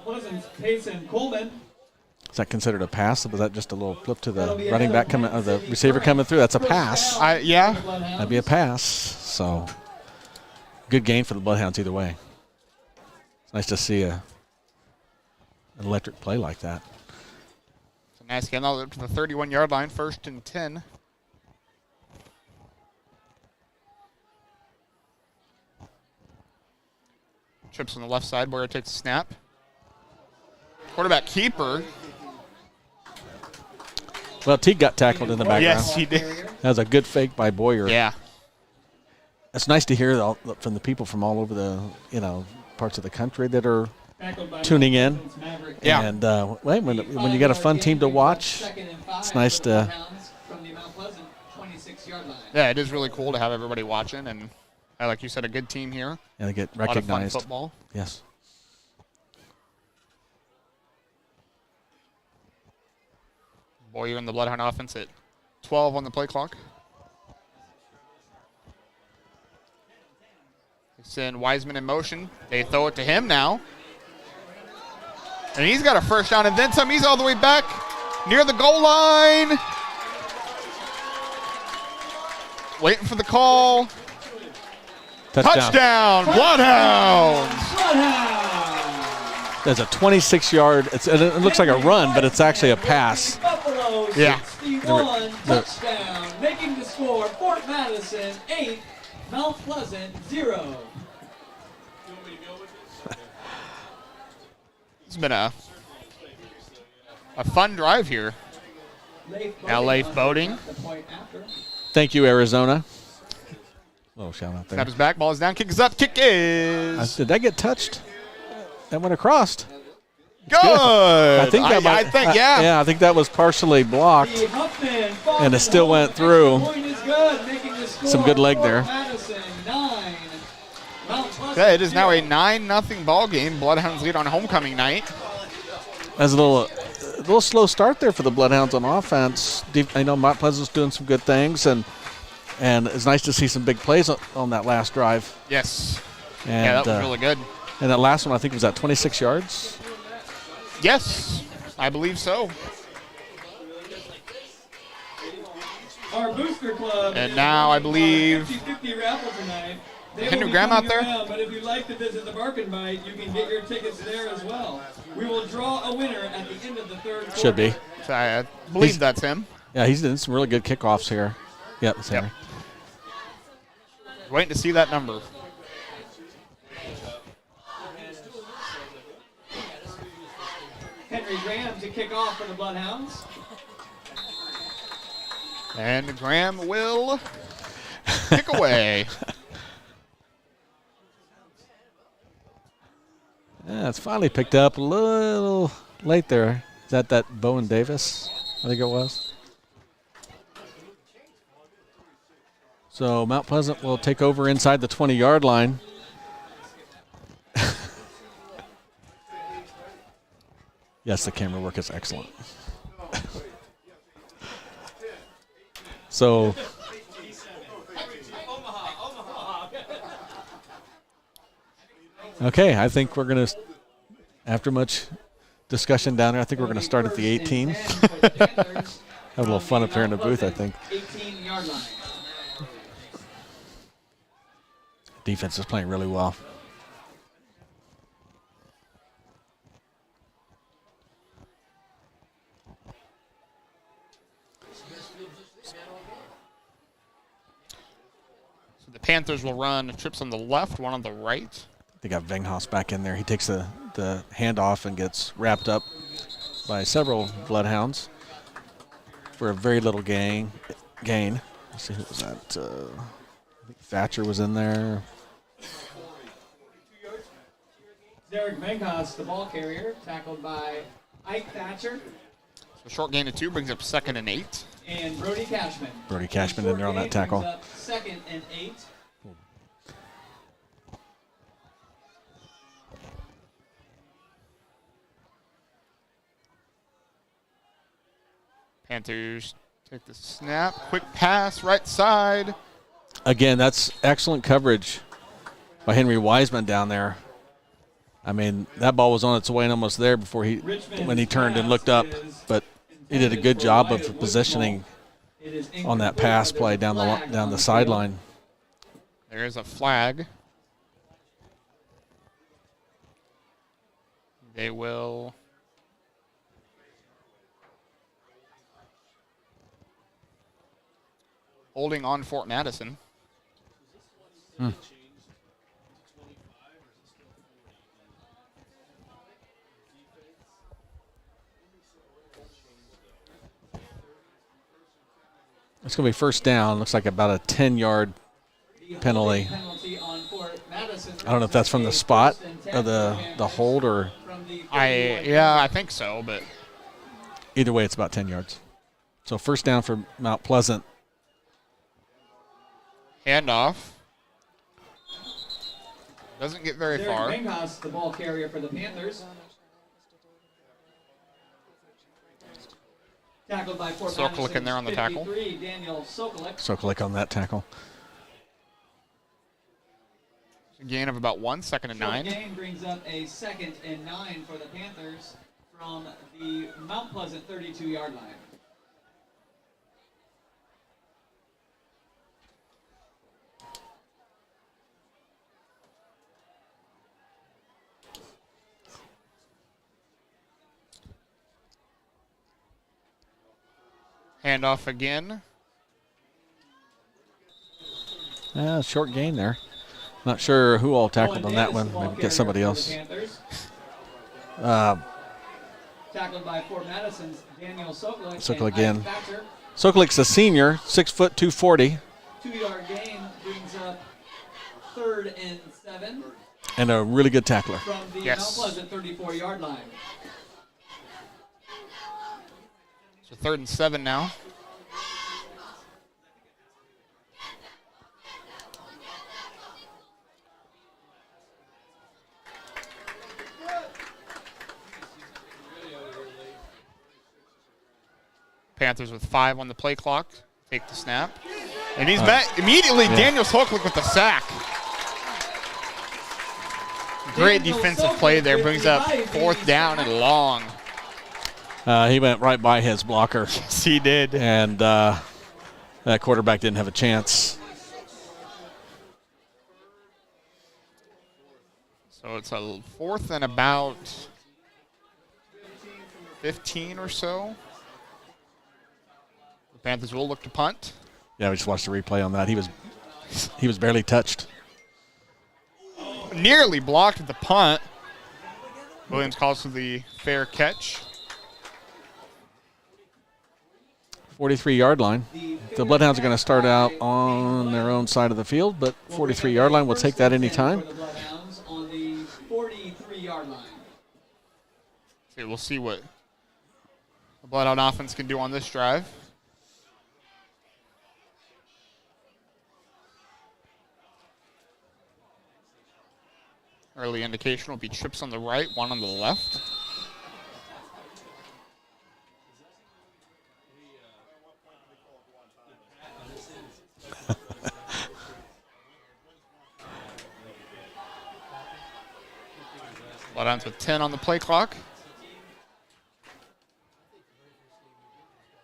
Pleasant's Payson Coleman. Is that considered a pass? Was that just a little flip to the running back coming, or the receiver coming through? That's a pass. Yeah. That'd be a pass. So good gain for the Bloodhounds either way. It's nice to see an electric play like that. It's a nice game all up to the 31-yard line, 1st and 10. Trips on the left side. Boyer takes a snap. Quarterback keeper. Well, Teague got tackled in the background. Yes, he did. That was a good fake by Boyer. Yeah. It's nice to hear from the people from all over the parts of the country that are tuning in. Yeah. And when you got a fun team to watch, it's nice to. Yeah, it is really cool to have everybody watching, and like you said, a good team here. And they get A lot of fun recognized. football. Yes. Boyer in the Bloodhound offense at 12 on the play clock. Send Wiseman in motion. They throw it to him now. And he's got a first down and then some. He's all the way back near the goal line. Waiting for the call. Touchdown, Bloodhounds. There's a 26-yard. It looks like a run, but it's actually a pass. Buffalo 61 touchdown, making the score Fort Madison 8, Mount Pleasant 0. It's been a fun drive here. Now Leif Boating. Thank you, Arizona. Little shout out there. Snap is back, ball is down, kick is up, kick is. Did that get touched? That went across. Good. I think that I think, yeah. Yeah, I think that was partially blocked, and it still went through. Some good leg there. Yeah, it is now a 9-0 ball game. Bloodhounds lead on homecoming night. That's a little slow start there for the Bloodhounds on offense. I know Mount Pleasant's doing some good things, and it's nice to see some big plays on that last drive. Yes. And, yeah, that was really good. And that last one, I think, was at 26 yards. Yes, I believe so. Our booster club. And now I believe 50-50 raffle tonight. Henry Graham out there. Around, but if you'd like to visit the Bark and Bite, you can get your tickets there as well. We will draw a winner at the end of the third quarter. Should be. So I believe that's him. Yeah, he's doing some really good kickoffs here. Yep, it's Henry. Waiting to see that number. Henry Graham to kick off for the Bloodhounds. And Graham will kick away. Yeah, it's finally picked up a little late there. Is that Bowen Davis? I think it was. So Mount Pleasant will take over inside the 20-yard line. Yes, the camera work is excellent. So okay, I think we're going to, after much discussion down there, I think we're going to start at the 18. Have a little fun up here in the booth, I think. 18-yard line. Defense is playing really well. So the Panthers will run trips on the left, one on the right. They got Venghaus back in there. He takes the handoff and gets wrapped up by several Bloodhounds for a very little gain. Let's see, who was that? I think Thatcher was in there. Derek Venghaus, the ball carrier, tackled by Ike Thatcher. So short gain of 2 brings up 2nd and 8. And Brody Cashman. Brody Cashman in there on that tackle. 2nd and 8. Panthers take the snap. Quick pass, right side. Again, that's excellent coverage by Henry Wiseman down there. I mean, that ball was on its way and almost there before when he turned and looked up. But he did a good job of positioning on that pass play down the sideline. There's a flag. They will holding on Fort Madison. It's going to be first down. Looks like about a 10-yard penalty. I don't know if that's from the spot of the hold or. I think so, but either way, it's about 10 yards. So first down for Mount Pleasant. Handoff. Doesn't get very far. Venghaus, the ball carrier for the Panthers. Tackled by Fort Sokolik in there on the tackle. Daniel Sokolik. Sokolik on that tackle. A gain of about 1, 2nd and 9. Gain brings up a 2nd and 9 for the Panthers from the Mount Pleasant 32-yard line. Handoff again. Short gain there. Not sure who all tackled on that one. Maybe get somebody else. Tackled by Fort Madison's Daniel Sokolik. Sokolik again. Sokolik's a senior, 6 foot 240. 2-yard gain brings up 3rd and 7. And a really good tackler. From the Mount Pleasant 34-yard line. So 3rd and 7 now. Panthers with 5 on the play clock. Take the snap. And he's back immediately. Yeah. Daniel Sokolik with the sack. Great defensive play there. Brings up 4th down and long. He went right by his blocker. Yes, he did. And that quarterback didn't have a chance. So it's a 4th and about 15 or so. The Panthers will look to punt. Yeah, we just watched the replay on that. He was barely touched. Nearly blocked at the punt. Williams calls for the fair catch. 43-yard line. The Bloodhounds are going to start out on their own side of the field, but 43-yard line, we'll take that anytime. On the 43-yard line. So we'll see what the Bloodhound offense can do on this drive. Early indication will be trips on the right, 1 on the left. Bloodhounds with 10 on the play clock.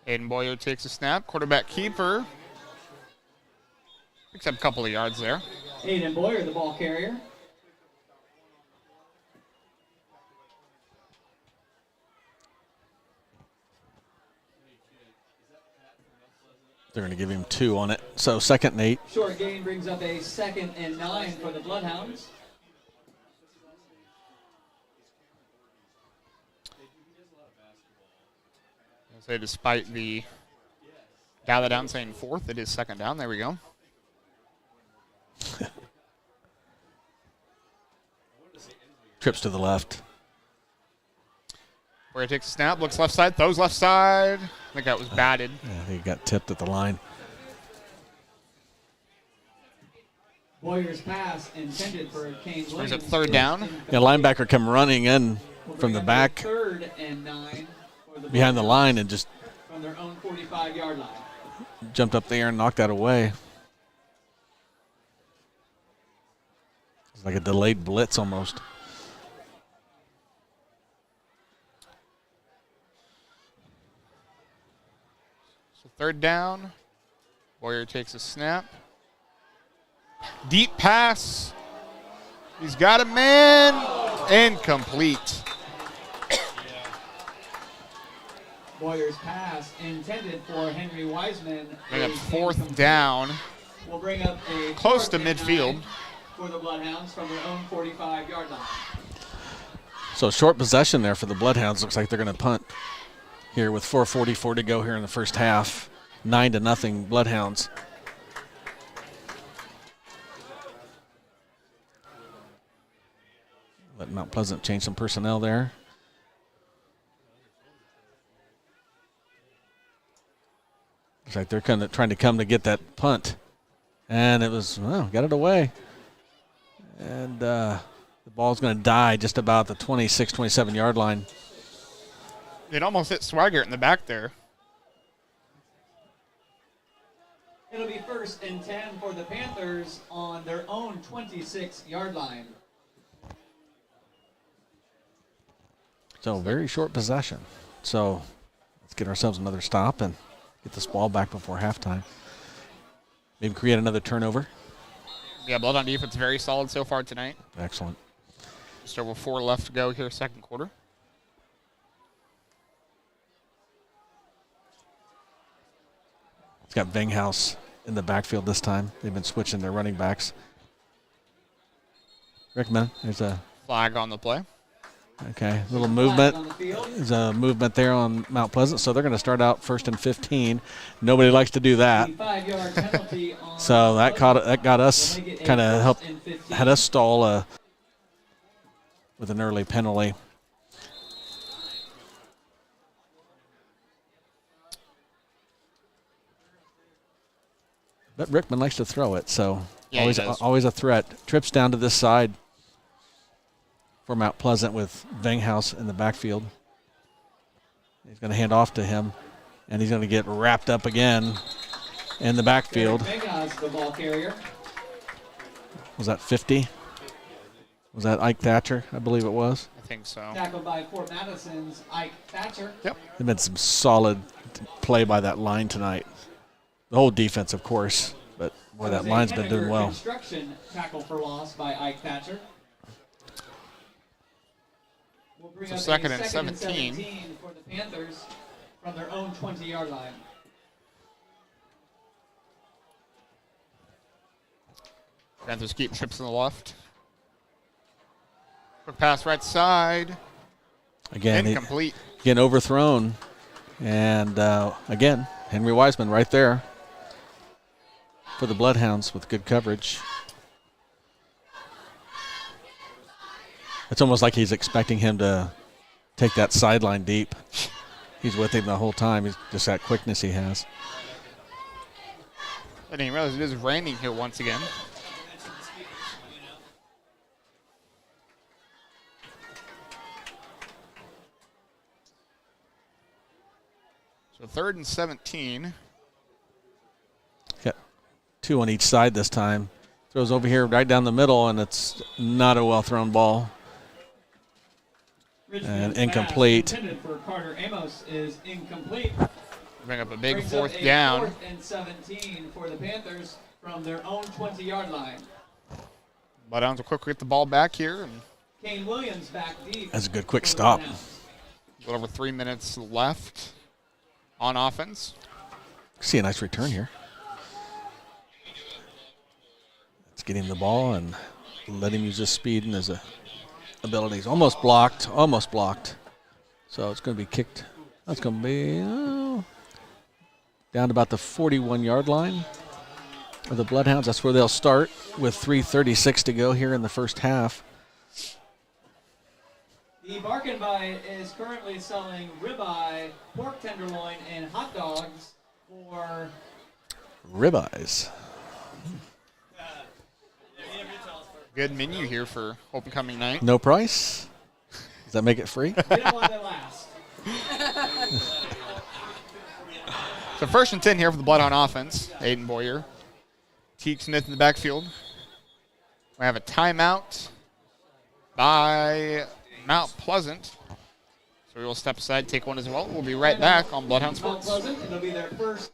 Aiden Boyer takes a snap. Quarterback keeper. Picks up a couple of yards there. Aiden Boyer, the ball carrier. They're going to give him 2 on it. So 2nd and 8. Short gain brings up a 2nd and 9 for the Bloodhounds. I'll say despite the gather down saying 4th, it is 2nd down. There we go. Trips to the left. Where he takes a snap, looks left side, throws left side. I think that was batted. Yeah, he got tipped at the line. Warriors pass intended for Kane Brings Williams. up 3rd down. Yeah, linebacker come running in from the back 3rd and 9 for the behind the Bloodhounds line and just from their own 45-yard line. jumped up there and knocked that away. It's like a delayed blitz almost. So 3rd down. Warrior takes a snap. Deep pass. He's got a man. Incomplete. Warriors pass intended for Henry Wiseman. Bring up is 4th incomplete. down. We'll bring up a Close to 4th and midfield. 9 for the Bloodhounds from their own 45-yard line. So short possession there for the Bloodhounds. Looks like they're going to punt here with 4:44 to go here in the first half. 9-0 Bloodhounds. Let Mount Pleasant change some personnel there. Looks like they're kind of trying to come to get that punt. And it was, well, got it away. And the ball's going to die just about the 26, 27-yard line. It almost hit Swigert in the back there. It'll be 1st and 10 for the Panthers on their own 26-yard line. So very short possession. So let's get ourselves another stop and get this ball back before halftime. Maybe create another turnover. Yeah, Bloodhound defense very solid so far tonight. Excellent. Just over 4 left to go here, 2nd quarter. It's got Vinghouse in the backfield this time. They've been switching their running backs. Rickman, there's a Flag on the play. okay little Flag movement. on the field. There's a movement there on Mount Pleasant, so they're going to start out 1st and 15. Nobody likes to do that. The 5-yard penalty on So that got us We'll make it a kind of 1st helped and 15. had us stall with an early penalty. But Rickman likes to throw it, so Yeah, he does. always a threat. Trips down to this side for Mount Pleasant with Vinghouse in the backfield. He's going to hand off to him, and he's going to get wrapped up again in the backfield. Vegas, the ball carrier. Was that 50? Was that Ike Thatcher? I believe it was. I think so. Tackled by Fort Madison's Ike Thatcher. Yep. There's been some solid play by that line tonight. The whole defense, of course, but boy, that line's been doing well. Construction tackle for loss by Ike Thatcher. We'll bring So up 2nd a and 17. for the Panthers from their own 20-yard line. Panthers keep trips on the left. Quick pass right side. Again, Incomplete. again overthrown, and again Henry Wiseman right there for the Bloodhounds with good coverage. It's almost like he's expecting him to take that sideline deep. He's with him the whole time. He's just that quickness he has. I didn't realize it is raining here once again. So 3rd and 17. Got 2 on each side this time. Throws over here right down the middle, and it's not a well-thrown ball. Richmond's And incomplete. pass intended for Carter Amos is incomplete. Bring up a big Brings up 4th a down. 4th and 17 for the Panthers from their own 20-yard line. Bloodhounds will quickly get the ball back here. And Kane Williams back deep. That's a good quick for the stop. Bloodhounds. a little over 3 minutes left on offense. See a nice return here. Let's get him the ball and let him use his speed and his abilities. Almost blocked. So it's going to be kicked. That's going to be down to about the 41-yard line of the Bloodhounds. That's where they'll start with 3:36 to go here in the first half. The Bark & Bite is currently selling ribeye, pork tenderloin, and hot dogs for Ribeyes. Good menu here for homecoming night. No price? Does that make it free? We don't want that last. So 1st and 10 here for the Bloodhound offense. Aiden Boyer. Teague Smith in the backfield. We have a timeout by Mount Pleasant. So we will step aside, take one as well. We'll be right back on Bloodhound Mount Sports. Pleasant, it'll be their first.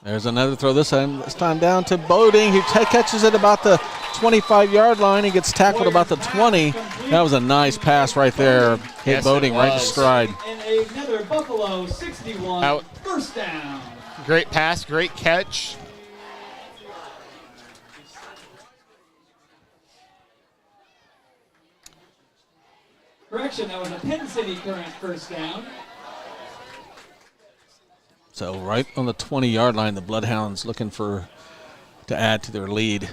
There's another throw this time down to Boding. He catches it about the 25-yard line. He gets tackled about the 20. That was a nice pass right there. Hit Yes, Boding it right in was. stride. And another Buffalo 61 Out. first down. Great pass, great catch. Correction, that was a Pen City Current first down. So right on the 20-yard line, the Bloodhounds looking to add to their lead.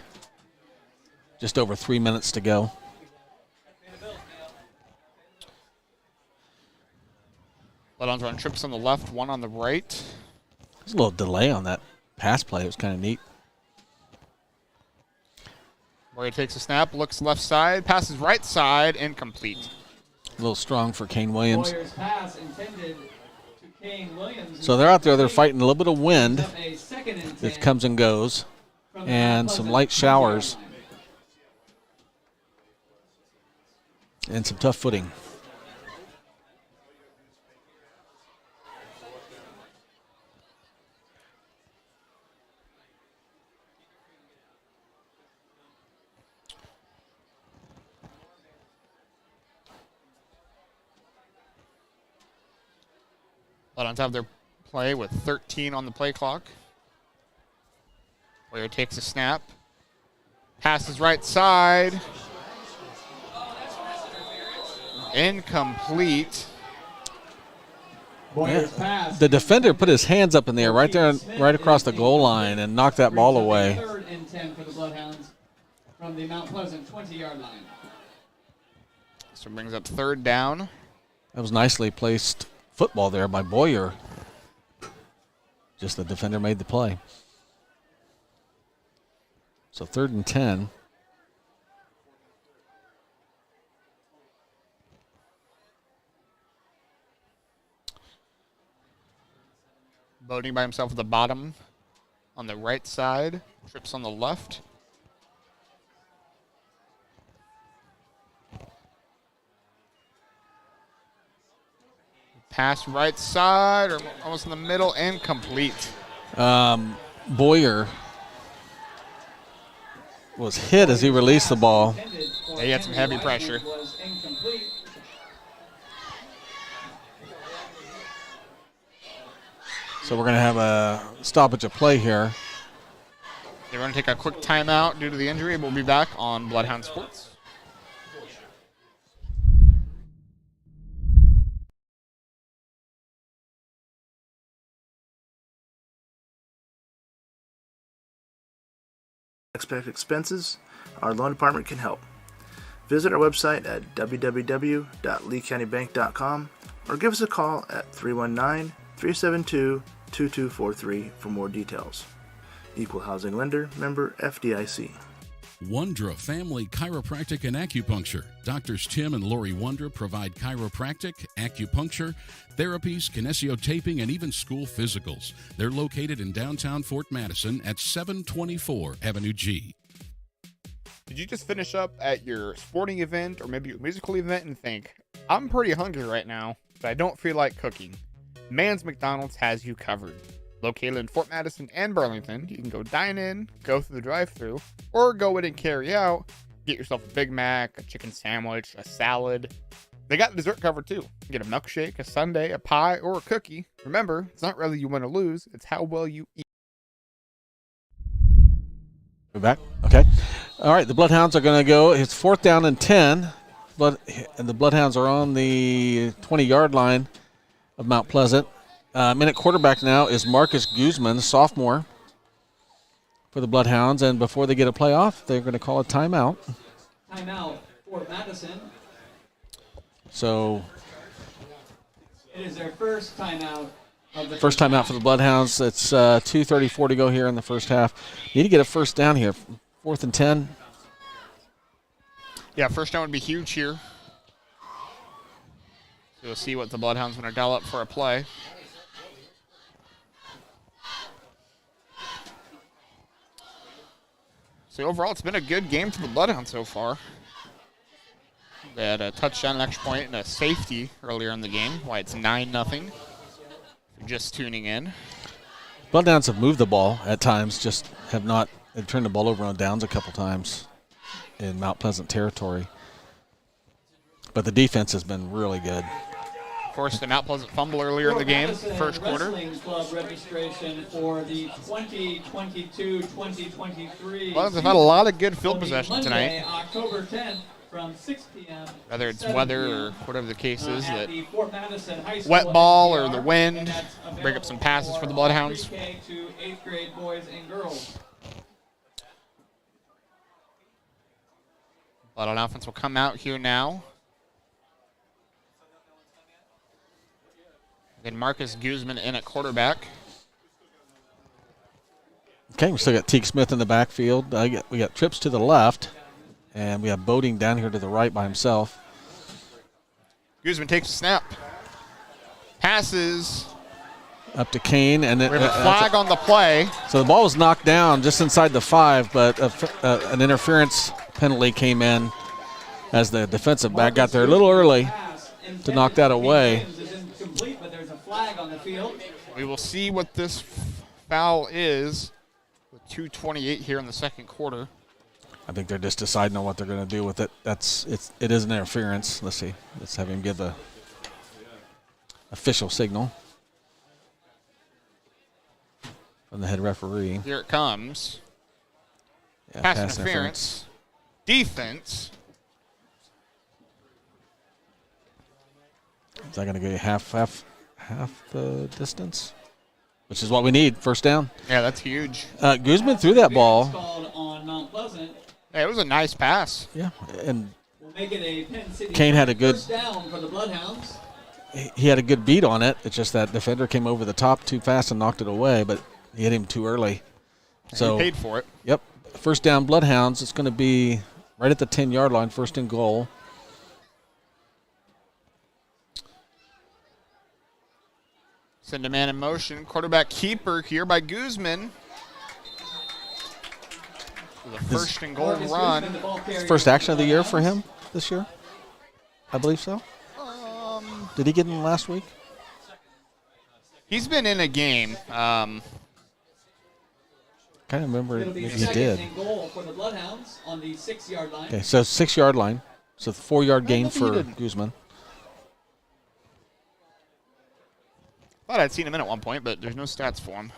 Just over 3 minutes to go. Bloodhounds run trips on the left, one on the right. There's a little delay on that pass play. It was kind of neat. Boyer takes a snap, looks left side, passes right side, incomplete. A little strong for Kane Williams. Boyer's pass intended to Kane Williams. So they're out there. They're fighting a little bit of wind. A second and 10 It comes and goes. from the And Mount some Pleasant light 20-yard showers. line. And some tough footing. Bloodhounds have their play with 13 on the play clock. Boyer takes a snap. Passes right side. Incomplete. Boyer's pass. The defender put his hands up in the air right there, right across the goal line, and knocked that ball away. Third and 10 for the Bloodhounds from the Mount Pleasant 20-yard line. So it brings up third down. That was nicely placed football there by Boyer. Just the defender made the play. So 3rd and 10. Bodie by himself at the bottom on the right side. Trips on the left. Pass right side, or almost in the middle, and complete. Boyer was hit as he released the ball. Yeah, he had some heavy pressure. Was incomplete. So we're going to have a stoppage of play here. They're going to take a quick timeout due to the injury. We'll be back on Bloodhound Sports. Expect expenses, our loan department can help. Visit our website at www.leecountybank.com or give us a call at 319-372-2243 for more details. Equal housing lender, member FDIC. Wondra Family Chiropractic and Acupuncture. Doctors Tim and Lori Wondra provide chiropractic, acupuncture, therapies, kinesiotaping, and even school physicals. They're located in downtown Fort Madison at 724 Avenue G. Did you just finish up at your sporting event or maybe your musical event and think, I'm pretty hungry right now, but I don't feel like cooking? Mann's McDonald's has you covered. Located in Fort Madison and Burlington, you can go dine in, go through the drive-thru, or go in and carry out. Get yourself a Big Mac, a chicken sandwich, a salad. They got dessert covered too. You can get a milkshake, a sundae, a pie, or a cookie. Remember, it's not really you win or lose, it's how well you eat. We're back. Okay. All right, the Bloodhounds are going to go. It's 4th down and 10. And the Bloodhounds are on the 20-yard line of Mount Pleasant. Minute quarterback now is Marcus Guzman, sophomore, for the Bloodhounds. And before they get a playoff, they're going to call a timeout. Timeout for Madison. So it is their first timeout of the first timeout for the Bloodhounds. It's 2:34 to go here in the first half. Need to get a first down here. 4th and 10. Yeah, first down would be huge here. So we'll see what the Bloodhounds want to dial up for a play. So overall, it's been a good game for the Bloodhounds so far. They had a touchdown, an extra point, and a safety earlier in the game. Why it's 9-0. If you're just tuning in. Bloodhounds have moved the ball at times, just have not. They've turned the ball over on downs a couple times in Mount Pleasant territory. But the defense has been really good. Forced a Mount Pleasant fumble earlier in the game, first quarter. Wrestling Club registration for the 2022-2023. Well, they've had a lot of good field possession Monday, tonight. October 10th from 6 p.m. Whether it's 7 weather p.m. or whatever the case is, at that the Fort Madison High School wet ball or NPR, the wind and that's break up some passes for the Bloodhounds. Pre-K to 8th grade boys and girls. Bloodhound offense will come out here now. Then Marcus Guzman in at quarterback. Okay, we still got Teague Smith in the backfield. We got trips to the left, and we have Boding down here to the right by himself. Guzman takes a snap. Passes. Up to Kane, and then We have a flag on the play. so the ball was knocked down just inside the 5, but an interference penalty came in as the defensive back got there a little early to knock that away. But there's a flag on the field. We will see what this foul is with 2:28 here in the second quarter. I think they're just deciding on what they're going to do with it. It is an interference. Let's see. Let's have him give the official signal from the head referee. Here it comes. Yeah, Pass interference. Defense. Is that going to give you half half the distance, which is what we need. First down. Yeah, that's huge. Guzman threw that ball. Called on Mount Pleasant. Hey, it was a nice pass. Yeah, and We'll make it a Pen City Kane had a good. first down for the Bloodhounds. He had a good beat on it. It's just that defender came over the top too fast and knocked it away, but he hit him too early. So he paid for it. Yep. First down, Bloodhounds. It's going to be right at the 10-yard line, first and goal. Send a man in motion. Quarterback keeper here by Guzman. The first and goal Marcus run. Guzman, the ball carrier First action of the year for Bloodhounds. him this year? I believe so. Did he get in last week? He's been in a game. Kind of remember It'll be if he second did. and goal for the Bloodhounds on the 6-yard line. Okay, so 6-yard line. So 4-yard gain don't think he for did. Guzman. Thought I'd seen him in at one point, but there's no stats for him.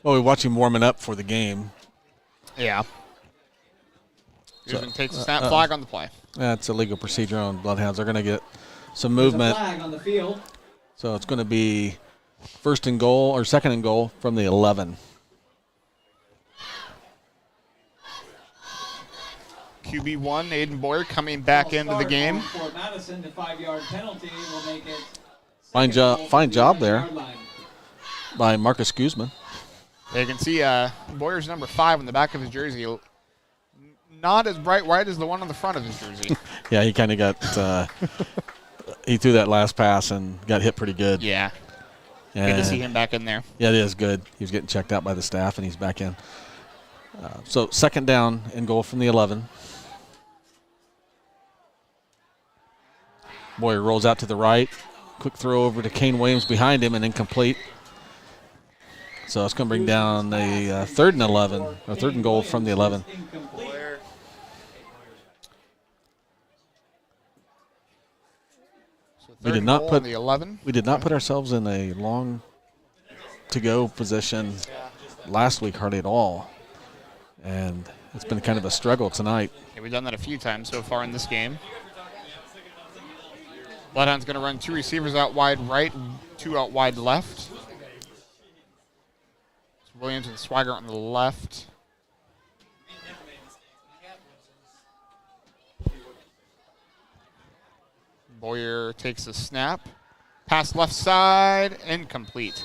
Well, we watch him warming up for the game. Yeah. So, Guzman takes a snap flag on the play. That's a legal procedure on Bloodhounds. They're going to get some There's a movement. flag on the field. So it's going to be first and goal or second and goal from the 11. QB1, Aiden Boyer coming back Ball into the start game. on For Madison, the 5-yard penalty will make it. Fine second job- goal fine from the job there. 11-yard line. By Marcus Guzman. You can see Boyer's number 5 on the back of his jersey. Not as bright white as the one on the front of his jersey. Yeah, he kind of got he threw that last pass and got hit pretty good. Yeah. Good to And- see him back in there. Yeah, it is good. He was getting checked out by the staff, and he's back in. So second down and goal from the 11. Boyer rolls out to the right. Quick throw over to Kane Williams behind him and incomplete. So it's going to bring down the third and 11, or third and goal from the 11. Incomplete. So We third did and not goal put- on the 11. We did not put ourselves in a long to go position last week hardly at all. And it's been kind of a struggle tonight. Yeah, we've done that a few times so far in this game. Bloodhound's going to run 2 receivers out wide right, 2 out wide left. It's Williams and Swigert on the left. Boyer takes a snap. Pass left side, incomplete.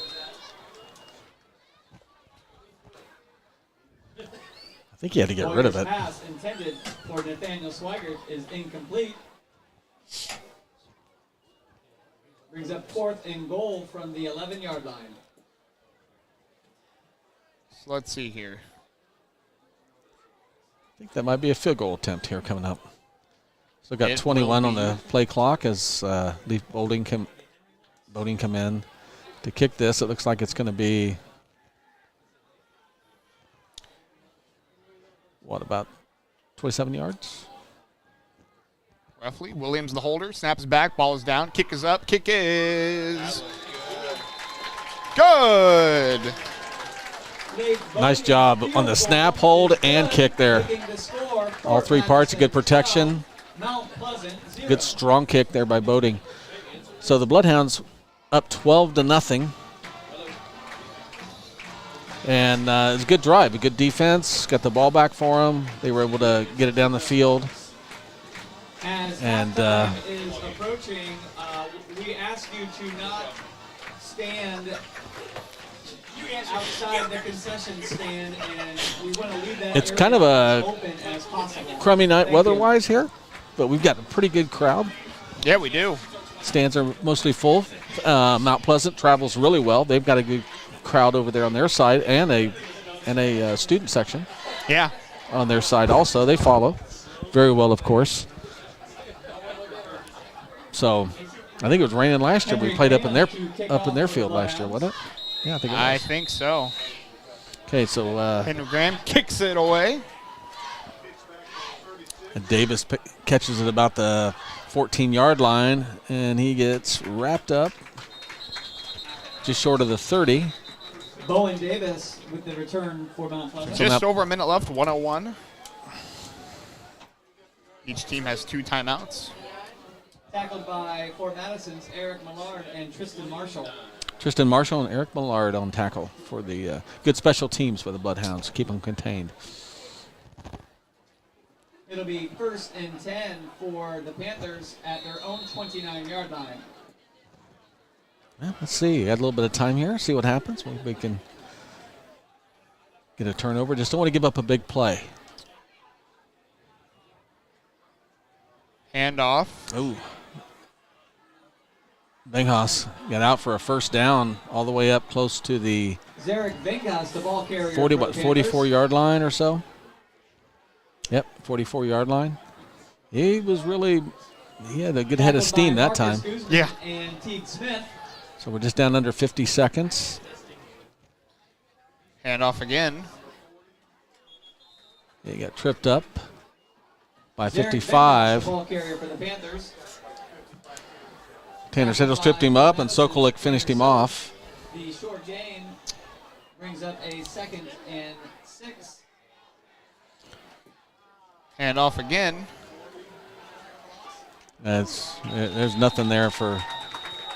I think he had to get rid of Boyer's it. pass intended for Nathaniel Swigert is incomplete. Brings up 4th and goal from the 11-yard line. So let's see here. I think that might be a field goal attempt here coming up. So got It 21 will on the play clock as Leaf Bolding come in to kick this. It looks like it's going to be, what, about 27 yards? Roughly. Williams the holder. Snaps back. Ball is down. Kick is up. Kick is good. Nice job on the snap, hold, and kick there. All 3 parts of good protection. Good strong kick there by Boating. So the Bloodhounds up 12-0. And it's a good drive, a good defense. Got the ball back for them. They were able to get it down the field. As And, halftime is approaching, we ask you to not stand outside the concession stand, and we want to leave that It's area kind of as a open as possible. crummy night Thank you. weather-wise here, but we've got a pretty good crowd. Yeah, we do. Stands are mostly full. Mount Pleasant travels really well. They've got a good crowd over there on their side, and a student section Yeah. on their side also. They follow very well, of course. So I think it was raining last year. We played up in their field last year, wasn't it? Yeah, I think it was. I think so. Okay, so Henry Graham kicks it away. Davis catches it about the 14-yard line, and he gets wrapped up just short of the 30. Bowen Davis with the return for Mount Pleasant. Just over a minute left, 1:01. Each team has 2 timeouts. Tackled by Fort Madison's Eric Millard and Tristan Marshall. Tristan Marshall and Eric Millard on tackle for the good special teams for the Bloodhounds. Keep them contained. It'll be 1st and 10 for the Panthers at their own 29-yard line. Well, let's see. Add a little bit of time here. See what happens. Maybe we can get a turnover. Just don't want to give up a big play. Handoff. Ooh. Benghas got out for a first down all the way up close to the Zarek Vengas, the ball carrier. 44-yard line or so. Yep, 44-yard line. He had a good head of steam that time. Yeah. And Teague Smith. So we're just down under 50 seconds. Handoff again. He got tripped up by Zarek 55. Vengas, the ball carrier for the Panthers. Tanner Settles tripped him up, and Sokolik finished him off. The short gain brings up a 2nd and 6. Handoff again. There's nothing there for, and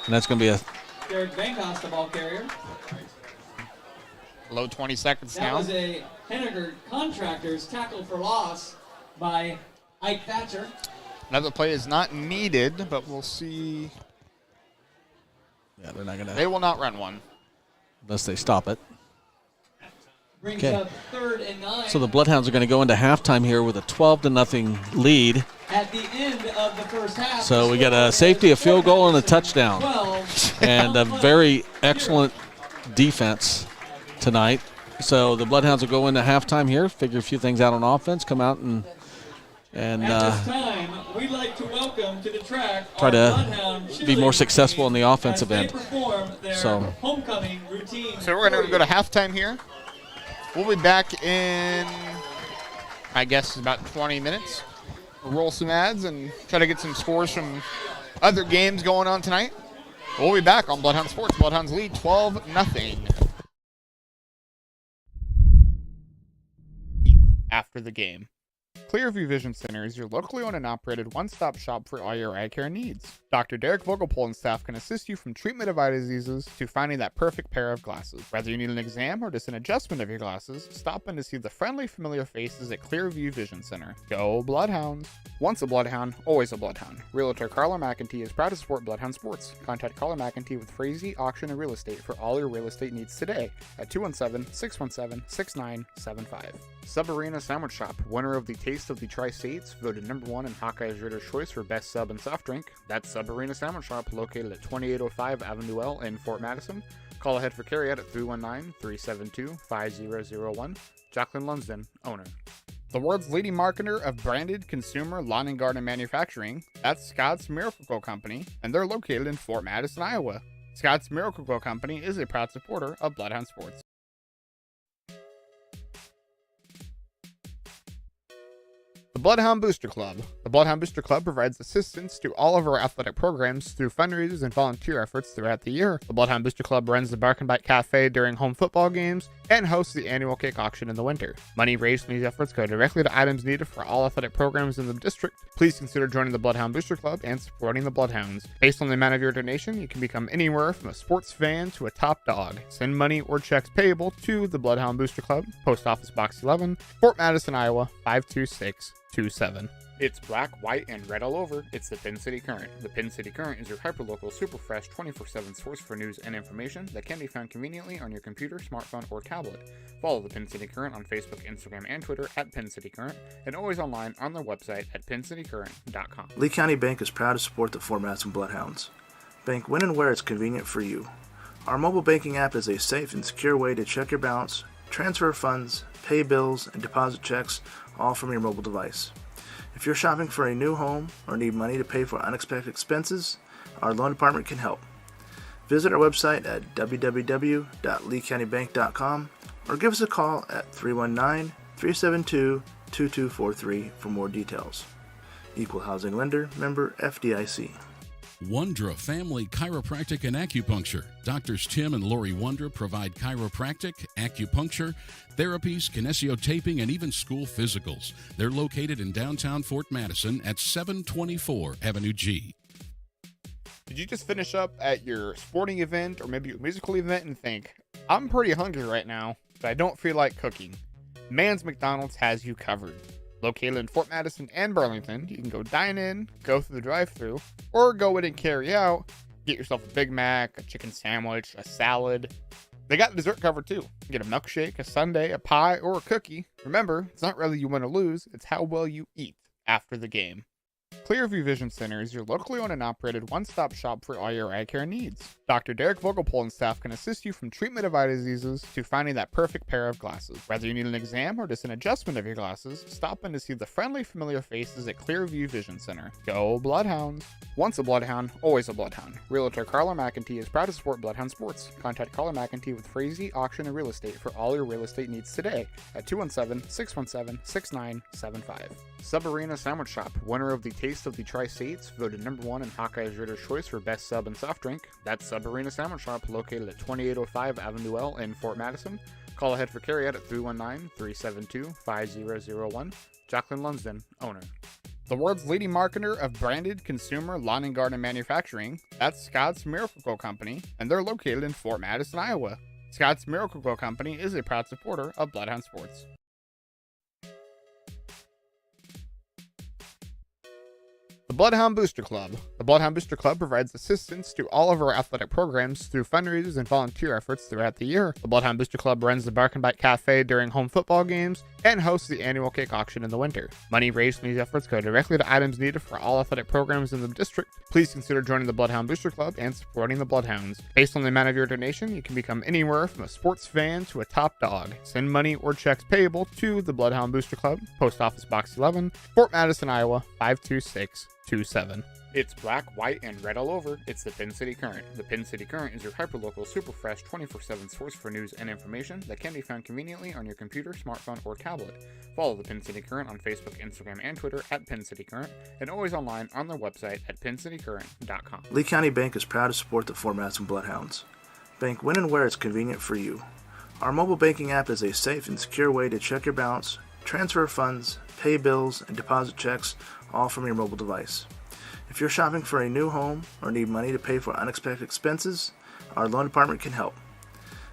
that's going to be a. Derek Vengas, the ball carrier. Low 20 seconds That now. was a Henniger Contractors tackle for loss by Ike Thatcher. Another play is not needed, but we'll see. Yeah, they're not going to. They will not run one. Unless they stop it. Brings Okay. up 3rd and 9. So the Bloodhounds are going to go into halftime here with a 12-0 lead. At the end of the first half. So we got a safety, a field goal, and a touchdown. 12. And a very excellent defense tonight. So the Bloodhounds will go into halftime here, figure a few things out on offense, come out and At this time, we'd like to welcome to the track try our to Bloodhound be cheerleading more successful team in the offensive as they end. perform their So- homecoming routine. So we're going to go to halftime here. We'll be back in, I guess, about 20 minutes. We'll roll some ads and try to get some scores from other games going on tonight. We'll be back on Bloodhound Sports. Bloodhounds lead 12-0. After the game. Clearview Vision Center is your locally owned and operated one-stop shop for all your eye care needs. Dr. Derek Vogelpol and staff can assist you from treatment of eye diseases to finding that perfect pair of glasses. Whether you need an exam or just an adjustment of your glasses, stop in to see the friendly, familiar faces at Clearview Vision Center. Go Bloodhounds! Once a Bloodhound, always a Bloodhound. Realtor Carla McEntee is proud to support Bloodhound Sports. Contact Carla McEntee with Fraise Auction and Real Estate for all your real estate needs today at 217-617-6975. Sub Arena Sandwich Shop, winner of the Taste of the Tri-States, voted #1 in Hawkeye's Reader's Choice for best sub and soft drink. That's Sub Arena Sandwich Shop, located at 2805 Avenue L in Fort Madison. Call ahead for carryout at 319-372-5001. Jacqueline Lunsden, owner. The world's leading marketer of branded consumer lawn and garden manufacturing, that's Scott's Miracle-Gro Company, and they're located in Fort Madison, Iowa. Scott's Miracle-Gro Company is a proud supporter of Bloodhound Sports. The Bloodhound Booster Club. The Bloodhound Booster Club provides assistance to all of our athletic programs through fundraisers and volunteer efforts throughout the year. The Bloodhound Booster Club runs the Bark and Bite Cafe during home football games and hosts the annual cake auction in the winter. Money raised from these efforts go directly to items needed for all athletic programs in the district. Please consider joining the Bloodhound Booster Club and supporting the Bloodhounds. Based on the amount of your donation, you can become anywhere from a sports fan to a top dog. Send money or checks payable to the Bloodhound Booster Club, Post Office Box 11, Fort Madison, Iowa 52627. It's black, white, and red all over. It's the Pen City Current. The Pen City Current is your hyperlocal, super fresh, 24/7 source for news and information that can be found conveniently on your computer, smartphone, or tablet. Follow the Pen City Current on Facebook, Instagram, and Twitter at Pen City Current, and always online on their website at pencitycurrent.com. Lee County Bank is proud to support the Fort Madison Bloodhounds. Bank when and where it's convenient for you. Our mobile banking app is a safe and secure way to check your balance, transfer funds, pay bills, and deposit checks, all from your mobile device. If you're shopping for a new home or need money to pay for unexpected expenses, our loan department can help. Visit our website at www.leecountybank.com or give us a call at 319-372-2243 for more details. Equal housing lender, member FDIC. Wondra Family Chiropractic and Acupuncture. Doctors Tim and Lori Wondra provide chiropractic, acupuncture, therapies, kinesiotaping, and even school physicals. They're located in downtown Fort Madison at 724 Avenue G. Did you just finish up at your sporting event or maybe your musical event and think, I'm pretty hungry right now, but I don't feel like cooking? Mann's McDonald's has you covered. Located in Fort Madison and Burlington, you can go dine in, go through the drive-thru, or go in and carry out. Get yourself a Big Mac, a chicken sandwich, a salad. They got dessert covered too. Get a milkshake, a sundae, a pie, or a cookie. Remember, it's not really you win or lose, it's how well you eat after the game. Clearview Vision Center is your locally owned and operated one-stop shop for all your eye care needs. Dr. Derek Vogelpol and staff can assist you from treatment of eye diseases to finding that perfect pair of glasses. Whether you need an exam or just an adjustment of your glasses, stop in to see the friendly, familiar faces at Clearview Vision Center. Go Bloodhounds! Once a Bloodhound, always a Bloodhound. Realtor Carla McEntee is proud to support Bloodhound Sports. Contact Carla McEntee with Fraise Auction and Real Estate for all your real estate needs today at 217-617-6975. Sub Arena Sandwich Shop, winner of the Taste of the Tri-States, voted #1 in Hawkeye's Reader's Choice for best sub and soft drink. That's Sub Arena Sandwich Shop, located at 2805 Avenue L in Fort Madison. Call ahead for carryout at 319-372-5001. Jacqueline Lunsden, owner. The world's leading marketer of branded consumer lawn and garden manufacturing, that's Scott's Miracle-Gro Company, and they're located in Fort Madison, Iowa. Scott's Miracle-Gro Company is a proud supporter of Bloodhound Sports. The Bloodhound Booster Club. The Bloodhound Booster Club provides assistance to all of our athletic programs through fundraisers and volunteer efforts throughout the year. The Bloodhound Booster Club runs the Bark and Bite Cafe during home football games and hosts the annual cake auction in the winter. Money raised from these efforts go directly to items needed for all athletic programs in the district. Please consider joining the Bloodhound Booster Club and supporting the Bloodhounds. Based on the amount of your donation, you can become anywhere from a sports fan to a top dog. Send money or checks payable to the Bloodhound Booster Club, Post Office Box 11, Fort Madison, Iowa 52627. It's black, white, and red all over. It's the Pen City Current. The Pen City Current is your hyperlocal, super fresh, 24/7 source for news and information that can be found conveniently on your computer, smartphone, or tablet. Follow the Pen City Current on Facebook, Instagram, and Twitter at Pen City Current, and always online on their website at PenCityCurrent.com. Lee County Bank is proud to support the Fort Madison Bloodhounds. Bank when and where it's convenient for you. Our mobile banking app is a safe and secure way to check your balance, transfer funds, pay bills, and deposit checks, all from your mobile device. If you're shopping for a new home or need money to pay for unexpected expenses, our loan department can help.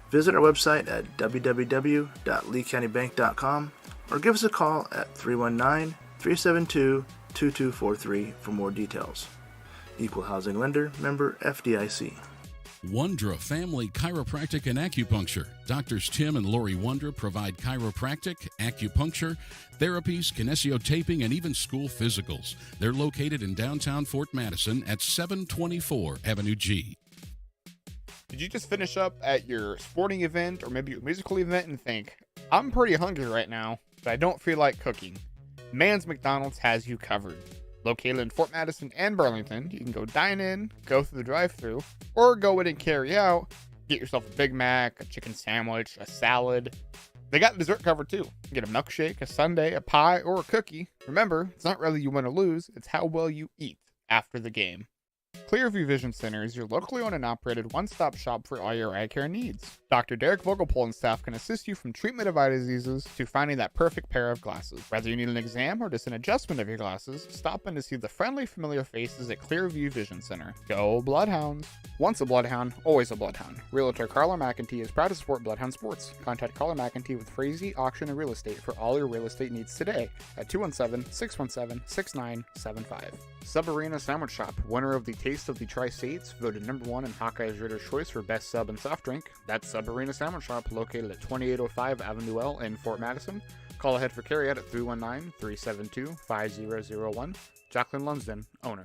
Visit our website at www.leecountybank.com or give us a call at 319-372-2243 for more details. Equal Housing Lender, member FDIC. Wondra Family Chiropractic and Acupuncture. Doctors Tim and Lori Wondra provide chiropractic, acupuncture, therapies, kinesiotaping, and even school physicals. They're located in downtown Fort Madison at 724 Avenue G. Did you just finish up at your sporting event or maybe your musical event and think, I'm pretty hungry right now, but I don't feel like cooking? Mann's McDonald's has you covered. Located in Fort Madison and Burlington, you can go dine in, go through the drive-thru, or go in and carry out. Get yourself a Big Mac, a chicken sandwich, a salad. They got dessert covered too. Get a milkshake, a sundae, a pie, or a cookie. Remember, it's not really you win or lose, it's how well you eat after the game. Clearview Vision Center is your locally owned and operated one-stop shop for all your eye care needs. Dr. Derek Vogelpol and staff can assist you from treatment of eye diseases to finding that perfect pair of glasses. Whether you need an exam or just an adjustment of your glasses, stop in to see the friendly, familiar faces at Clearview Vision Center. Go Bloodhounds! Once a Bloodhound, always a Bloodhound. Realtor Carla McEntee is proud to support Bloodhound Sports. Contact Carla McEntee with Fraise Auction and Real Estate for all your real estate needs today at 217-617-6975. Sub Arena Sandwich Shop, winner of the Taste of the Tri-States, voted #1 in Hawkeye's Reader's Choice for best sub and soft drink. That's Sub Arena Sandwich Shop, located at 2805 Avenue L in Fort Madison. Call ahead for carryout at 319-372-5001. Jacqueline Lunsden, owner.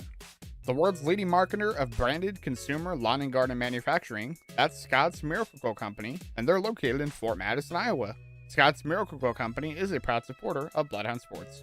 The world's leading marketer of branded consumer lawn and garden manufacturing, that's Scott's Miracle-Gro Company, and they're located in Fort Madison, Iowa. Scott's Miracle-Gro Company is a proud supporter of Bloodhound Sports.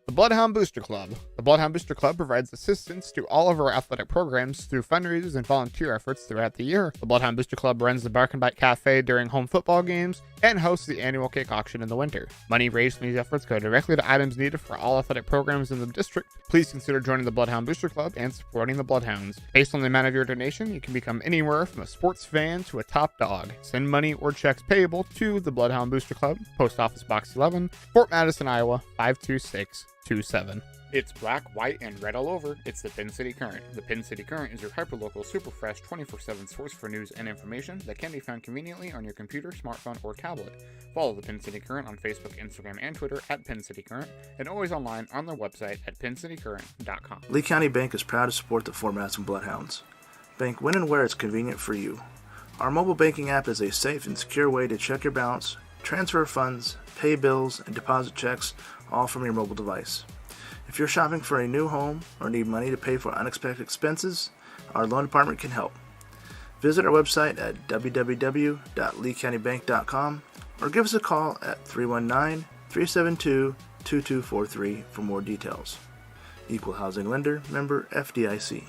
The Bloodhound Booster Club. The Bloodhound Booster Club provides assistance to all of our athletic programs through fundraisers and volunteer efforts throughout the year. The Bloodhound Booster Club runs the Bark and Bite Cafe during home football games and hosts the annual cake auction in the winter. Money raised from these efforts go directly to items needed for all athletic programs in the district. Please consider joining the Bloodhound Booster Club and supporting the Bloodhounds. Based on the amount of your donation, you can become anywhere from a sports fan to a top dog. Send money or checks payable to the Bloodhound Booster Club, Post Office Box 11, Fort Madison, Iowa 52627. 2627. It's black, white, and red all over. It's the Pen City Current. The Pen City Current is your hyperlocal, super fresh, 24/7 source for news and information that can be found conveniently on your computer, smartphone, or tablet. Follow the Pen City Current on Facebook, Instagram, and Twitter at Pen City Current, and always online on their website at pencitycurrent.com. Lee County Bank is proud to support the Fort Madison Bloodhounds. Bank when and where it's convenient for you. Our mobile banking app is a safe and secure way to check your balance, transfer funds, pay bills, and deposit checks, all from your mobile device. If you're shopping for a new home or need money to pay for unexpected expenses, our loan department can help. Visit our website at www.leecountybank.com or give us a call at 319-372-2243 for more details. Equal housing lender, member FDIC.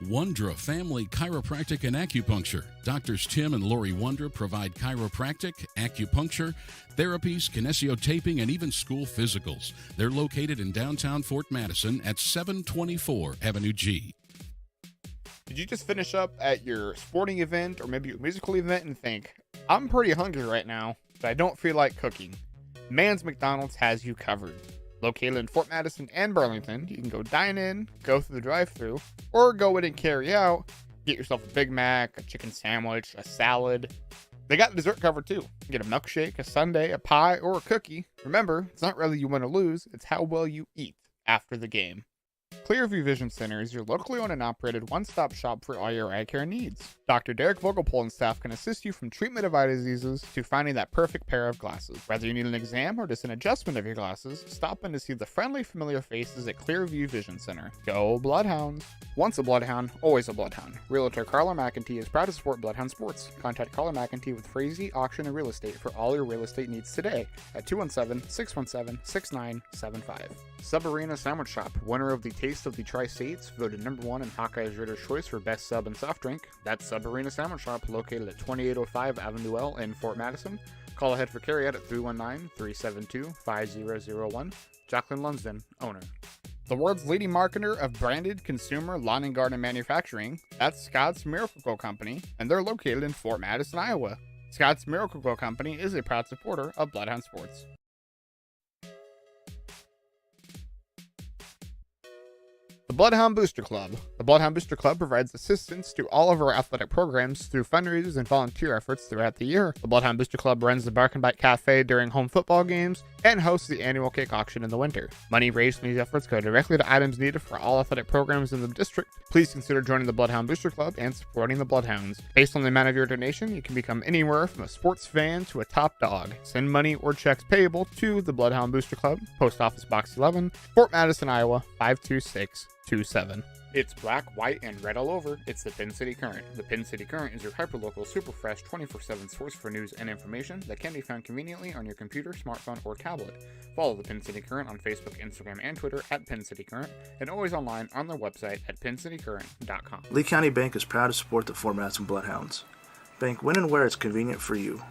Wondra Family Chiropractic and Acupuncture. Doctors Tim and Lori Wondra provide chiropractic, acupuncture, therapies, kinesiotaping, and even school physicals. They're located in downtown Fort Madison at 724 Avenue G. Did you just finish up at your sporting event or maybe your musical event and think, I'm pretty hungry right now, but I don't feel like cooking? Mann's McDonald's has you covered. Located in Fort Madison and Burlington, you can go dine in, go through the drive-thru, or go in and carry out. Get yourself a Big Mac, a chicken sandwich, a salad. They got dessert covered too. Get a milkshake, a sundae, a pie, or a cookie. Remember, it's not really you win or lose, it's how well you eat after the game. Clearview Vision Center is your locally owned and operated one-stop shop for all your eye care needs. Dr. Derek Vogelpohl and staff can assist you from treatment of eye diseases to finding that perfect pair of glasses. Whether you need an exam or just an adjustment of your glasses, stop in to see the friendly, familiar faces at Clearview Vision Center. Go Bloodhounds! Once a Bloodhound, always a Bloodhound. Realtor Carla McEntee is proud to support Bloodhound Sports. Contact Carla McEntee with Fraise Auction and Real Estate for all your real estate needs today at 217-617-6975. Sub Arena Sandwich Shop, winner of the Taste of the Tri-States, voted #1 in Hawkeye's Reader's Choice for Best Sub and Soft Drink. That's Sub Arena Sandwich Shop, located at 2805 Avenue L in Fort Madison. Call ahead for carryout at 319-372-5001. Jacqueline Lunsden, owner. The world's leading marketer of branded consumer lawn and garden manufacturing, that's Scott's Miracle-Gro Company, and they're located in Fort Madison, Iowa. Scott's Miracle-Gro Company is a proud supporter of Bloodhound Sports. The Bloodhound Booster Club. The Bloodhound Booster Club provides assistance to all of our athletic programs through fundraisers and volunteer efforts throughout the year. The Bloodhound Booster Club runs the Bark and Bite Cafe during home football games and hosts the annual cake auction in the winter. Money raised from these efforts go directly to items needed for all athletic programs in the district. Please consider joining the Bloodhound Booster Club and supporting the Bloodhounds. Based on the amount of your donation, you can become anywhere from a sports fan to a top dog. Send money or checks payable to the Bloodhound Booster Club, Post Office Box 11, Fort Madison, Iowa, 52627. It's black, white, and red all over. It's the Pen City Current. The Pen City Current is your hyperlocal, super fresh, 24/7 source for news and information that can be found conveniently on your computer, smartphone, or tablet. Follow the Pen City Current on Facebook, Instagram, and Twitter at Pen City Current, and always online on their website at pencitycurrent.com. Lee County Bank is proud to support the Fort Madison Bloodhounds. Bank when and where it's convenient for you.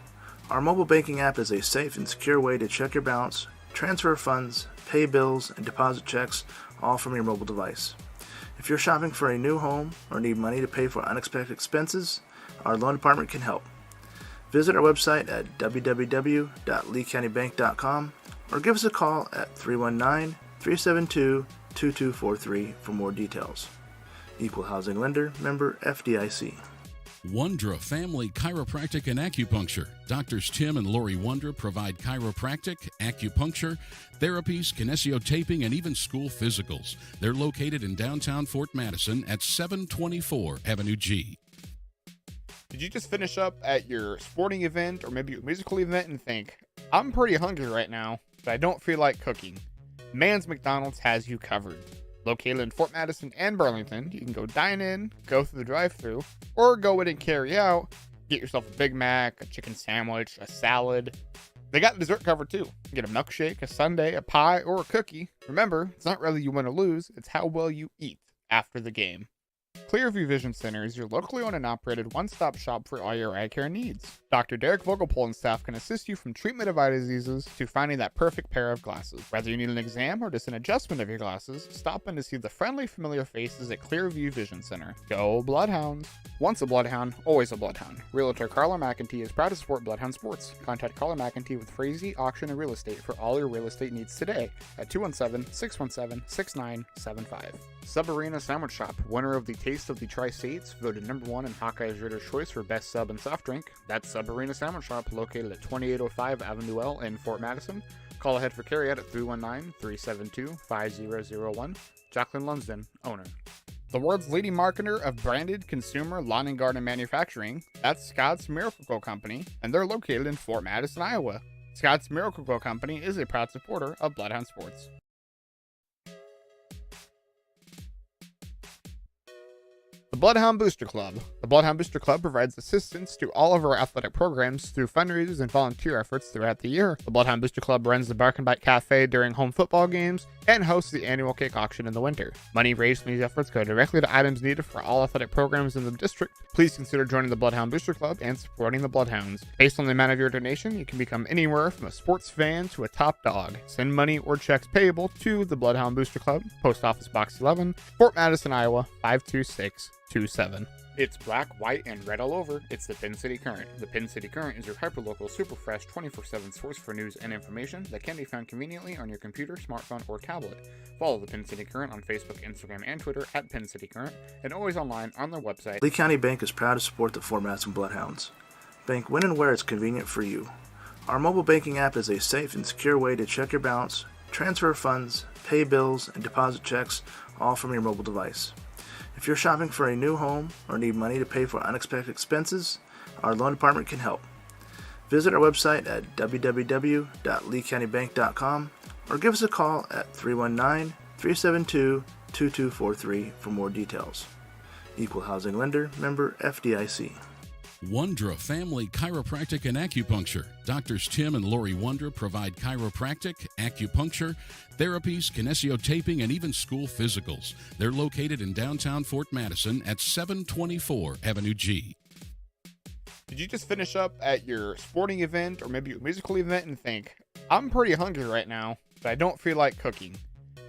Our mobile banking app is a safe and secure way to check your balance, transfer funds, pay bills, and deposit checks, all from your mobile device. If you're shopping for a new home or need money to pay for unexpected expenses, our loan department can help. Visit our website at www.leecountybank.com or give us a call at 319-372-2243 for more details. Equal housing lender, member FDIC. Wondra Family Chiropractic and Acupuncture. Doctors Tim and Lori Wondra provide chiropractic, acupuncture, therapies, kinesiotaping, and even school physicals. They're located in downtown Fort Madison at 724 Avenue G. Did you just finish up at your sporting event or maybe your musical event and think, I'm pretty hungry right now, but I don't feel like cooking? Mann's McDonald's has you covered. Located in Fort Madison and Burlington, you can go dine in, go through the drive-thru, or go in and carry out. Get yourself a Big Mac, a chicken sandwich, a salad. They got dessert covered too. Get a milkshake, a sundae, a pie, or a cookie. Remember, it's not really you win or lose, it's how well you eat after the game. Clearview Vision Center is your locally owned and operated one-stop shop for all your eye care needs. Dr. Derek Vogelpohl and staff can assist you from treatment of eye diseases to finding that perfect pair of glasses. Whether you need an exam or just an adjustment of your glasses, stop in to see the friendly, familiar faces at Clearview Vision Center. Go Bloodhounds! Once a Bloodhound, always a Bloodhound. Realtor Carla McEntee is proud to support Bloodhound Sports. Contact Carla McEntee with Fraise Auction and Real Estate for all your real estate needs today at 217-617-6975. Sub Arena Sandwich Shop, winner of the Taste of the Tri-States, voted #1 in Hawkeye's Reader's Choice for best sub and soft drink. That's Sub Arena Sandwich Shop, located at 2805 Avenue L in Fort Madison. Call ahead for carryout at 319-372-5001. Jacqueline Lunsden, owner. The world's leading marketer of branded consumer lawn and garden manufacturing, that's Scott's Miracle-Gro Company, and they're located in Fort Madison, Iowa. Scott's Miracle-Gro Company is a proud supporter of Bloodhound Sports. The Bloodhound Booster Club. The Bloodhound Booster Club provides assistance to all of our athletic programs through fundraisers and volunteer efforts throughout the year. The Bloodhound Booster Club runs the Bark and Bite Cafe during home football games and hosts the annual cake auction in the winter. Money raised from these efforts go directly to items needed for all athletic programs in the district. Please consider joining the Bloodhound Booster Club and supporting the Bloodhounds. Based on the amount of your donation, you can become anywhere from a sports fan to a top dog. Send money or checks payable to the Bloodhound Booster Club, Post Office Box 11, Fort Madison, Iowa 52627. It's black, white, and red all over. It's the Pen City Current. The Pen City Current is your hyperlocal, super fresh, 24/7 source for news and information that can be found conveniently on your computer, smartphone, or tablet. Follow the Pen City Current on Facebook, Instagram, and Twitter at Pen City Current, and always online on their website. Lee County Bank is proud to support the Fort Madison Bloodhounds. Bank when and where it's convenient for you. Our mobile banking app is a safe and secure way to check your balance, transfer funds, pay bills, and deposit checks, all from your mobile device. If you're shopping for a new home or need money to pay for unexpected expenses, our loan department can help. Visit our website at www.leecountybank.com or give us a call at 319-372-2243 for more details. Equal Housing Lender, member FDIC. Wondra Family Chiropractic and Acupuncture. Doctors Tim and Lori Wondra provide chiropractic, acupuncture, therapies, kinesiotaping, and even school physicals. They're located in downtown Fort Madison at 724 Avenue G. Did you just finish up at your sporting event or maybe your musical event and think, I'm pretty hungry right now, but I don't feel like cooking?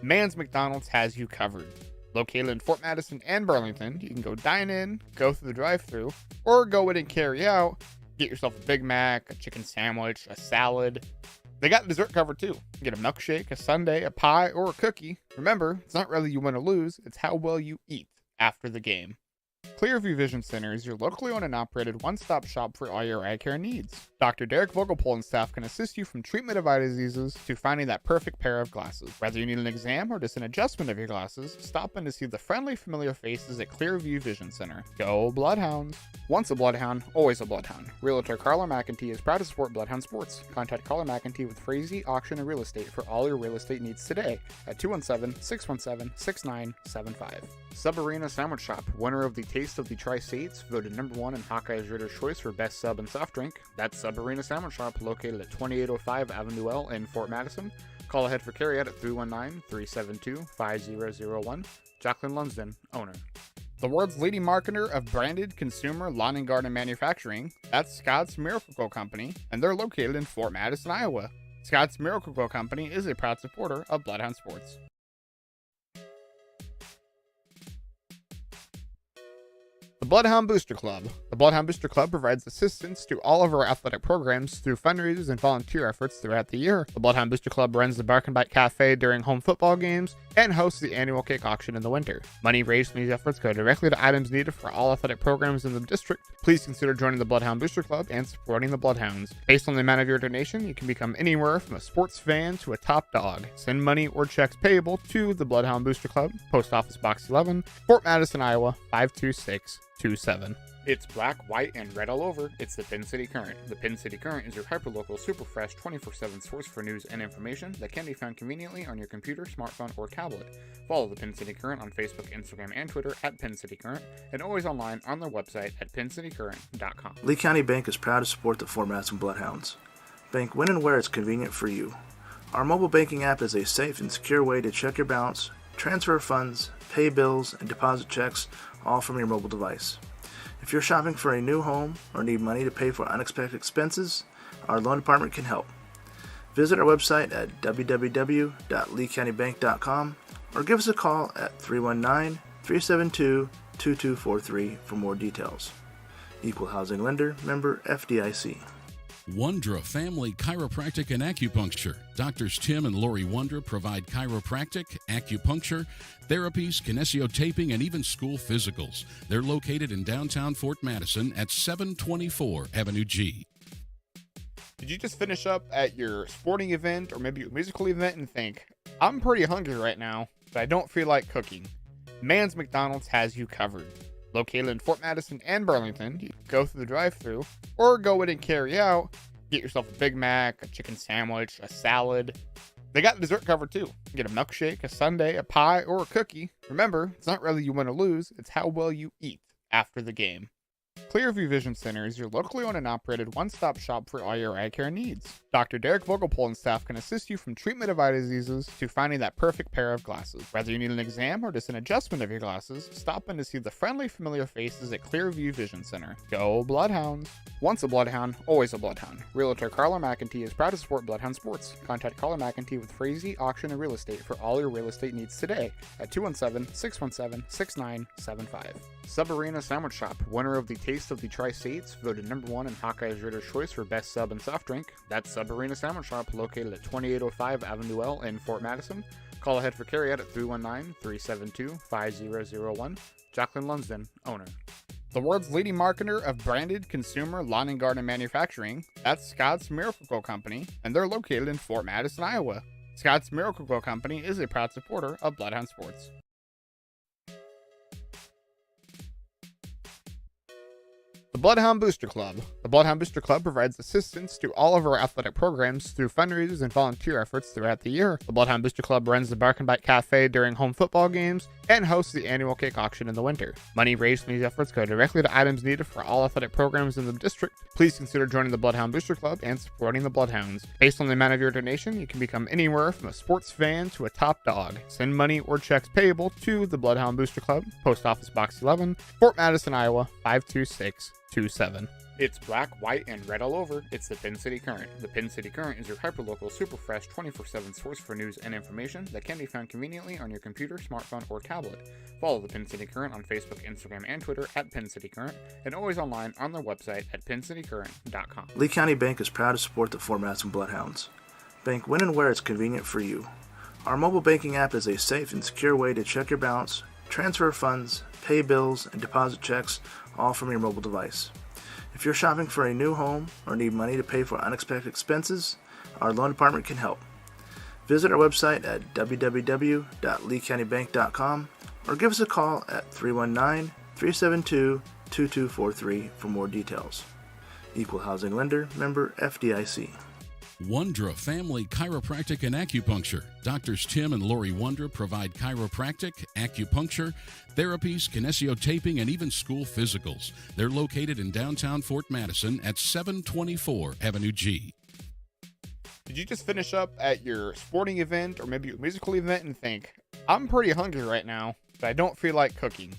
Mann's McDonald's has you covered. Located in Fort Madison and Burlington, you can go dine in, go through the drive-thru, or go in and carry out. Get yourself a Big Mac, a chicken sandwich, a salad. They got dessert covered too. You get a milkshake, a sundae, a pie, or a cookie. Remember, it's not whether you win or lose, it's how well you eat after the game. Clearview Vision Center is your locally owned and operated one-stop shop for all your eye care needs. Dr. Derek Vogelpohl and staff can assist you from treatment of eye diseases to finding that perfect pair of glasses. Whether you need an exam or just an adjustment of your glasses, stop in to see the friendly, familiar faces at Clearview Vision Center. Go Bloodhounds! Once a Bloodhound, always a Bloodhound. Realtor Carla McEntee is proud to support Bloodhound Sports. Contact Carla McEntee with Fraise Auction and Real Estate for all your real estate needs today at 217-617-6975. Sub Arena Sandwich Shop, winner of the Taste of the Tri-States, voted #1 in Hawkeye's Reader's Choice for best sub and soft drink. That's Sub Arena Sandwich Shop, located at 2805 Avenue L in Fort Madison. Call ahead for carryout at 319-372-5001. Jacqueline Lunsden, owner. The world's leading marketer of branded consumer lawn and garden manufacturing, that's Scott's Miracle-Gro Company, and they're located in Fort Madison, Iowa. Scott's Miracle-Gro Company is a proud supporter of Bloodhound Sports. The Bloodhound Booster Club. The Bloodhound Booster Club provides assistance to all of our athletic programs through fundraisers and volunteer efforts throughout the year. The Bloodhound Booster Club runs the Bark and Bite Cafe during home football games and hosts the annual cake auction in the winter. Money raised from these efforts go directly to items needed for all athletic programs in the district. Please consider joining the Bloodhound Booster Club and supporting the Bloodhounds. Based on the amount of your donation, you can become anywhere from a sports fan to a top dog. Send money or checks payable to the Bloodhound Booster Club, Post Office Box 11, Fort Madison, Iowa 52627. It's black, white, and red all over. It's the Pen City Current. The Pen City Current is your hyperlocal, super fresh, 24/7 source for news and information that can be found conveniently on your computer, smartphone, or tablet. Follow the Pen City Current on Facebook, Instagram, and Twitter at Pen City Current, and always online on their website at pencitycurrent.com. Lee County Bank is proud to support the Fort Madison Bloodhounds. Bank when and where it's convenient for you. Our mobile banking app is a safe and secure way to check your balance, transfer funds, pay bills, and deposit checks, all from your mobile device. If you're shopping for a new home or need money to pay for unexpected expenses, our loan department can help. Visit our website at www.leecountybank.com or give us a call at 319-372-2243 for more details. Equal Housing Lender, member FDIC. Wondra Family Chiropractic and Acupuncture. Doctors Tim and Lori Wondra provide chiropractic, acupuncture, therapies, kinesiotaping, and even school physicals. They're located in downtown Fort Madison at 724 Avenue G. Did you just finish up at your sporting event or maybe your musical event and think, I'm pretty hungry right now, but I don't feel like cooking? Mann's McDonald's has you covered. Located in Fort Madison and Burlington, you can go through the drive-thru or go in and carry out. Get yourself a Big Mac, a chicken sandwich, a salad. They got dessert covered too. You get a milkshake, a sundae, a pie, or a cookie. Remember, it's not really you win or lose, it's how well you eat after the game. Clearview Vision Center is your locally owned and operated one-stop shop for all your eye care needs. Dr. Derek Vogelpohl and staff can assist you from treatment of eye diseases to finding that perfect pair of glasses. Whether you need an exam or just an adjustment of your glasses, stop in to see the friendly, familiar faces at Clearview Vision Center. Go Bloodhounds! Once a Bloodhound, always a Bloodhound. Realtor Carla McEntee is proud to support Bloodhound Sports. Contact Carla McEntee with Fraise Auction and Real Estate for all your real estate needs today at 217-617-6975. Sub Arena Sandwich Shop, winner of the Taste of the Tri-States, voted #1 in Hawkeye's Reader's Choice for Best Sub and Soft Drink. That's Sub Arena Sandwich Shop, located at 2805 Avenue L in Fort Madison. Call ahead for carryout at 319-372-5001. Jacqueline Lunsden, owner. The world's leading marketer of branded consumer lawn and garden manufacturing, that's Scott's Miracle-Gro Company, and they're located in Fort Madison, Iowa. Scott's Miracle-Gro Company is a proud supporter of Bloodhound Sports. The Bloodhound Booster Club. The Bloodhound Booster Club provides assistance to all of our athletic programs through fundraisers and volunteer efforts throughout the year. The Bloodhound Booster Club runs the Bark and Bite Cafe during home football games and hosts the annual cake auction in the winter. Money raised from these efforts go directly to items needed for all athletic programs in the district. Please consider joining the Bloodhound Booster Club and supporting the Bloodhounds. Based on the amount of your donation, you can become anywhere from a sports fan to a top dog. Send money or checks payable to the Bloodhound Booster Club, Post Office Box 11, Fort Madison, Iowa 52627. It's black, white, and red all over. It's the Pen City Current. The Pen City Current is your hyperlocal, super fresh, 24/7 source for news and information that can be found conveniently on your computer, smartphone, or tablet. Follow the Pen City Current on Facebook, Instagram, and Twitter at Pen City Current, and always online on their website at pencitycurrent.com. Lee County Bank is proud to support the Fort Madison Bloodhounds. Bank when and where it's convenient for you. Our mobile banking app is a safe and secure way to check your balance, transfer funds, pay bills, and deposit checks, all from your mobile device. If you're shopping for a new home or need money to pay for unexpected expenses, our loan department can help. Visit our website at www.leecountybank.com or give us a call at 319-372-2243 for more details. Equal Housing Lender, member FDIC. Wondra Family Chiropractic and Acupuncture. Doctors Tim and Lori Wondra provide chiropractic, acupuncture, therapies, kinesiotaping, and even school physicals. They're located in downtown Fort Madison at 724 Avenue G. Did you just finish up at your sporting event or maybe your musical event and think, I'm pretty hungry right now, but I don't feel like cooking?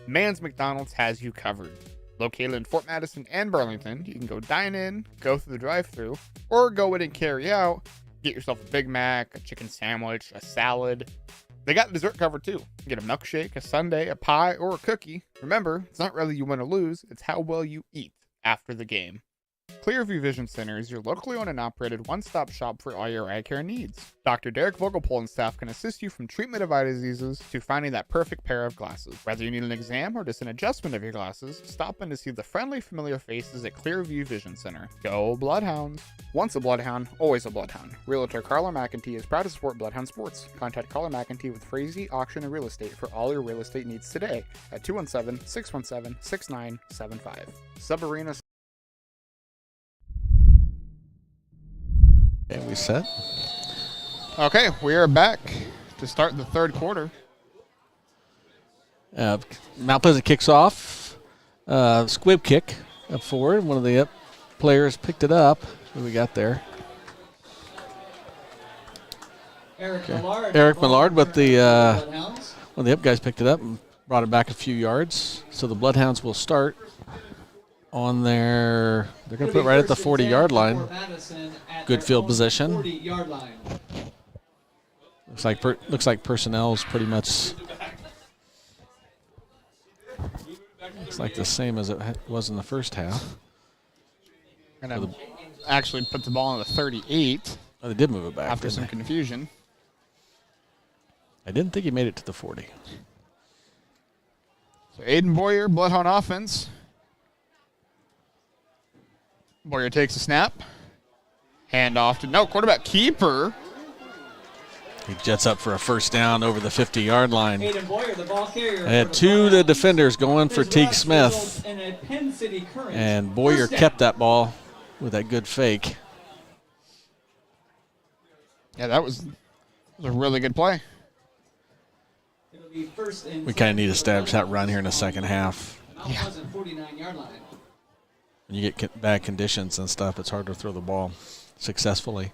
Mann's McDonald's has you covered. Located in Fort Madison and Burlington, you can go dine in, go through the drive-thru, or go in and carry out. Get yourself a Big Mac, a chicken sandwich, a salad. They got dessert covered too. You get a milkshake, a sundae, a pie, or a cookie. Remember, it's not really you win or lose, it's how well you eat after the game. Clearview Vision Center is your locally owned and operated one-stop shop for all your eye care needs. Dr. Derek Vogelpohl and staff can assist you from treatment of eye diseases to finding that perfect pair of glasses. Whether you need an exam or just an adjustment of your glasses, stop in to see the friendly, familiar faces at Clearview Vision Center. Go Bloodhounds! Once a Bloodhound, always a Bloodhound. Realtor Carla McEntee is proud to support Bloodhound Sports. Contact Carla McEntee with Fraise Auction and Real Estate for all your real estate needs today at 217-617-6975. Sub Arena. And we set. Okay, we are back to start the third quarter. Mount Pleasant kicks off. Squib kick up forward. One of the players picked it up. Who we got there? Eric Millard. Eric Millard with the Bloodhounds. well, the up guys picked it up and brought it back a few yards. So the Bloodhounds will start on their. They're going to put it right at the 40-yard line. Good field position. 40-yard line. Looks like personnel's pretty much. Looks like the same as it was in the first half. Gonna actually put the ball on the 38. Oh, they did move it back after some they? confusion. I didn't think he made it to the 40. So Aiden Boyer, Bloodhound offense. Boyer takes a snap. Hand off to quarterback keeper. He jets up for a first down over the 50-yard line. Aiden Boyer, the ball carrier. They had two of the defenders going for Teague Smith. In a Pen City Current And Boyer kept that ball with that good fake. Yeah, that was a really good play. It'll be first and We kind of need to establish that run here in the second half. Mount Pleasant 49-yard line. When you get bad conditions and stuff, it's hard to throw the ball successfully.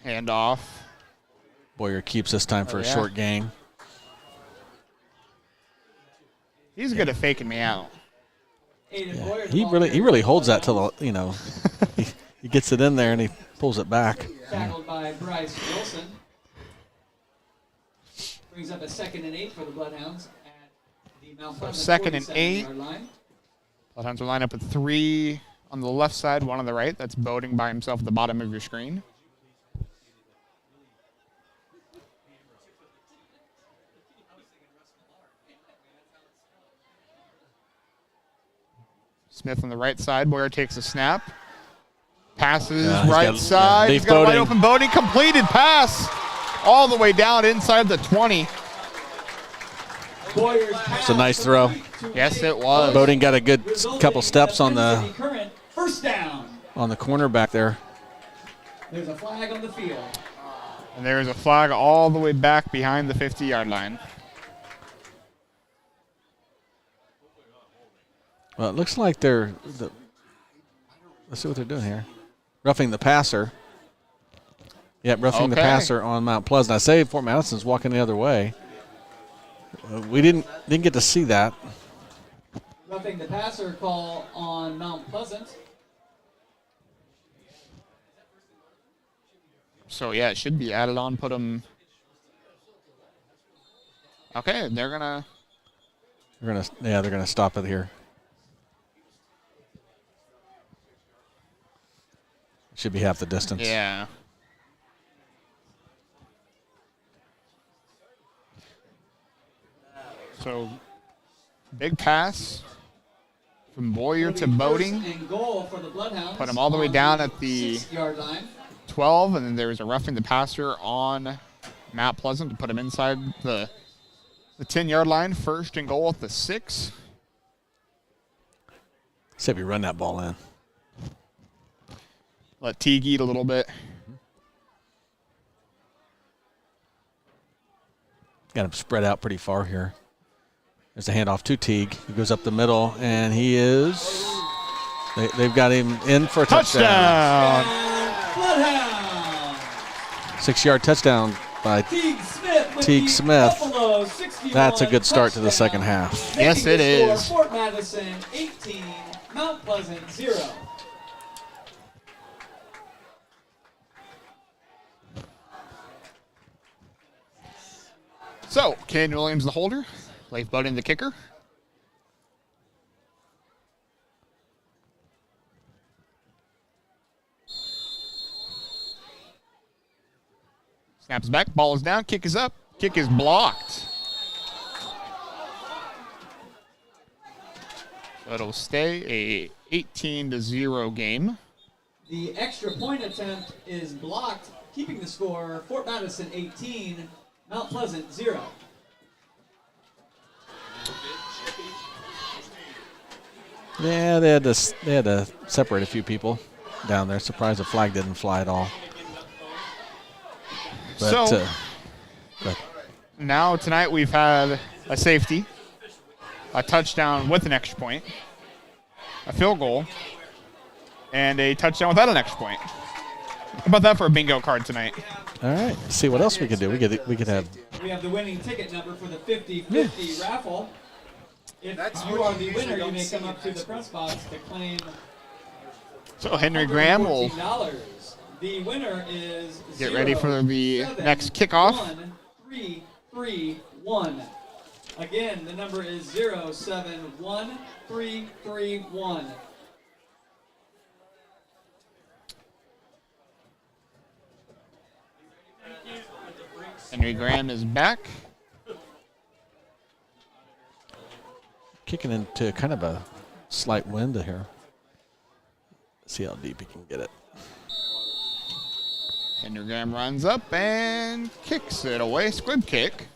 Hand off. Boyer keeps this time for a short gain. He's good at faking me out. Aiden Boyer, the He ball really carrier. holds that till he gets it in there and he pulls it back. Tackled by Bryce Wilson. Brings up a 2nd and 8 for the Bloodhounds at the Mount Pleasant 2nd and 8. 47-yard line. Bloodhounds will line up with 3 on the left side, 1 on the right. That's Boating by himself at the bottom of your screen. Smith on the right side. Boyer takes a snap. Passes right side. Dave He's got a wide Boating. open Boating. Completed pass all the way down inside the 20. Boyer's It's a nice throw. Yes, it was. Boating got a good couple steps on Pen the City Current, first down. corner back there. There's a flag on the field. And there's a flag all the way back behind the 50-yard line. Well, it looks like let's see what they're doing here. Roughing the passer. Yeah, roughing the Okay. passer on Mount Pleasant. I say Fort Madison's walking the other way. We didn't get to see that. Roughing the passer call on Mount Pleasant. So, yeah, it should be added on. Put them. Okay, they're going to. They're gonna stop it here. Should be half the distance. Yeah. So, big pass from Boyer to Boating. First and goal for the Bloodhounds. Put him all the way on down at the 6-yard line. 12, and then there's a roughing the passer on Mount Pleasant to put him inside the 10-yard line. First and goal at the 6. See if we run that ball in. Let Teague eat a little bit. Got him spread out pretty far here. There's a handoff to Teague. He goes up the middle, and they've got him in for a touchdown. Bloodhound. 6-yard touchdown by Teague Smith. with Teague the Smith. Buffalo 61 That's a good start to the touchdown. second half. Yes, Making it the is. score, Fort Madison 18, Mount Pleasant 0. So, Ken Williams the holder. Leif Boating the kicker. Snaps back, ball is down, kick is up, kick is blocked. So it'll stay a 18-0 game. The extra point attempt is blocked, keeping the score Fort Madison 18, Mount Pleasant 0. Yeah, they had to separate a few people down there. Surprised the flag didn't fly at all. But, So- Now tonight we've had a safety, a touchdown with an extra point. a field goal, and a touchdown without an extra point. How about that for a bingo card tonight? All right. Let's see what else we could do. We could have. We have the winning ticket number for the 50-50 raffle. If you are the winner, you may come up to the press box to claim. So Henry Graham will $14. The winner is get ready for the next kickoff. 1-3-3-1. Again, the number is 071331. Henry Graham is back. Kicking into kind of a slight wind here. See how deep he can get it. Henry Graham runs up and kicks it away. Squib kick.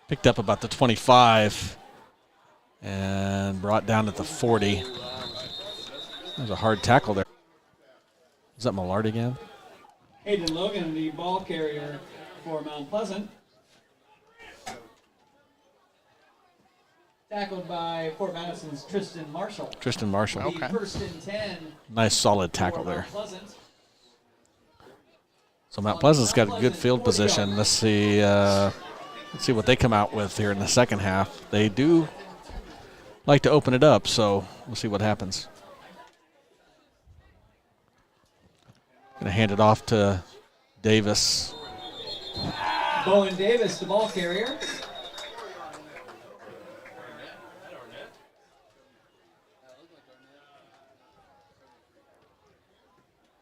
Picked up about the 25 and brought down at the 40. There's a hard tackle there. Is that Millard again? Hayden Logan, the ball carrier for Mount Pleasant. Tackled by Fort Madison's Tristan Marshall. Tristan Marshall. Okay. The first and 10. Nice solid tackle for there. Mount Pleasant. So Mount Pleasant's got a good field position. Let's see what they come out with here in the second half. They do like to open it up, so we'll see what happens. Gonna hand it off to Davis. Bowen Davis, the ball carrier.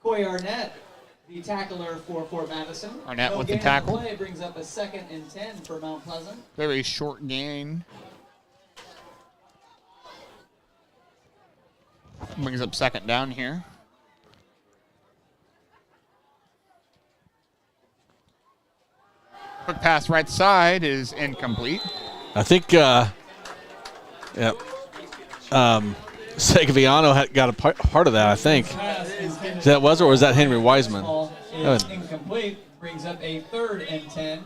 Coy Arnett, the tackler for Fort Madison. Arnett No with the gain on tackle. Play brings up a 2nd and 10 for Mount Pleasant. Very short gain. Brings up 2nd down here. Quick pass right side is incomplete. I think, Segoviano got a part of that, I think. Pass That was, or was that Henry Wiseman? ball Go is ahead. incomplete. Brings up a 3rd and 10.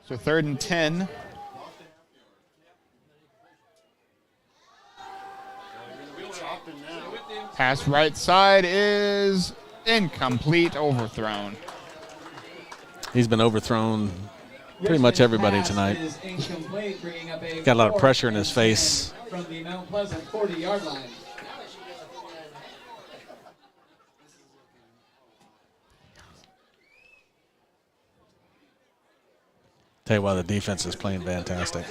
So 3rd and 10. Pass right side is incomplete, overthrown. He's been overthrown pretty much everybody Pass tonight. is incomplete, bringing up a Got a lot of 4th pressure in his and face. 10 from the Mount Pleasant 40-yard line. Tell you why the defense is playing fantastic.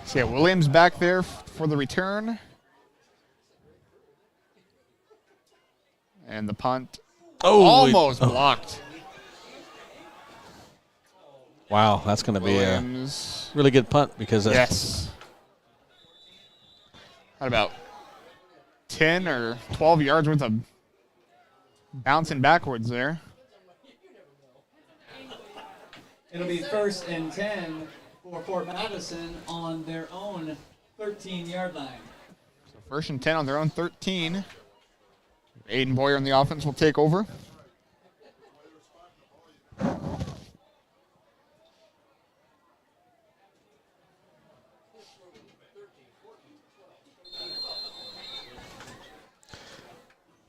So yeah, Williams back there for the return. And the punt almost blocked. Wow, that's going to be a Williams. really good punt because Yes. Had about 10 or 12 yards worth of bouncing backwards there. It'll be 1st and 10 for Fort Madison on their own 13-yard line. So 1st and 10 on their own 13. Aiden Boyer in the offense will take over.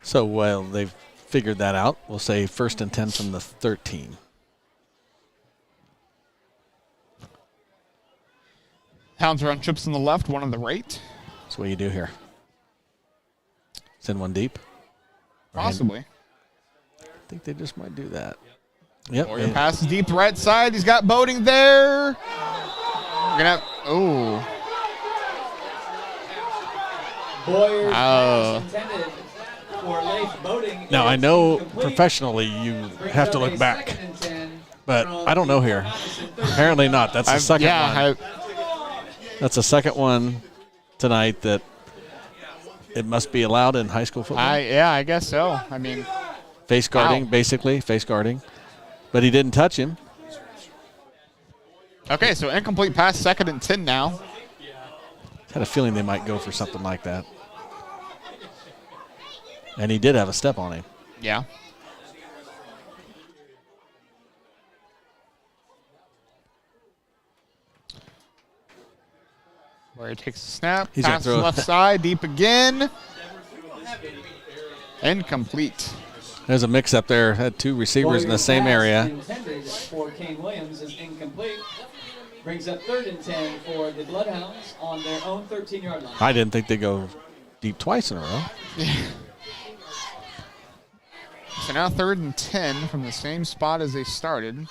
So while they've figured that out, we'll say 1st and 10 from the 13. Hounds are on trips on the left, one on the right. That's what you do here. Send one deep. Possibly. I think they just might do that. Yep. Boyer passes deep to right side. He's got Boating there. We're gonna have, Boyer's Oh. pass intended for Leif Boating. Now, I is know incomplete. professionally you Brings have to up look a back, 2nd and 10 but from I don't know the here. Madison Apparently not. That's the second one. That's the second one tonight that it must be allowed in high school football. I guess so. I mean, Face guarding, Wow. basically, face guarding. But he didn't touch him. okay, so incomplete pass, 2nd and 10 now. Had a feeling they might go for something like that. And he did have a step on him. Yeah. Where he takes a snap, He's gonna pass throw it. left side, deep again. Incomplete. There's a mix-up there. Had two receivers in the same area. Intended for Kane Williams is incomplete. Brings up 3rd and 10 for the Bloodhounds on their own 13-yard line. I didn't think they'd go deep twice in a row. So now 3rd and 10 from the same spot as they started.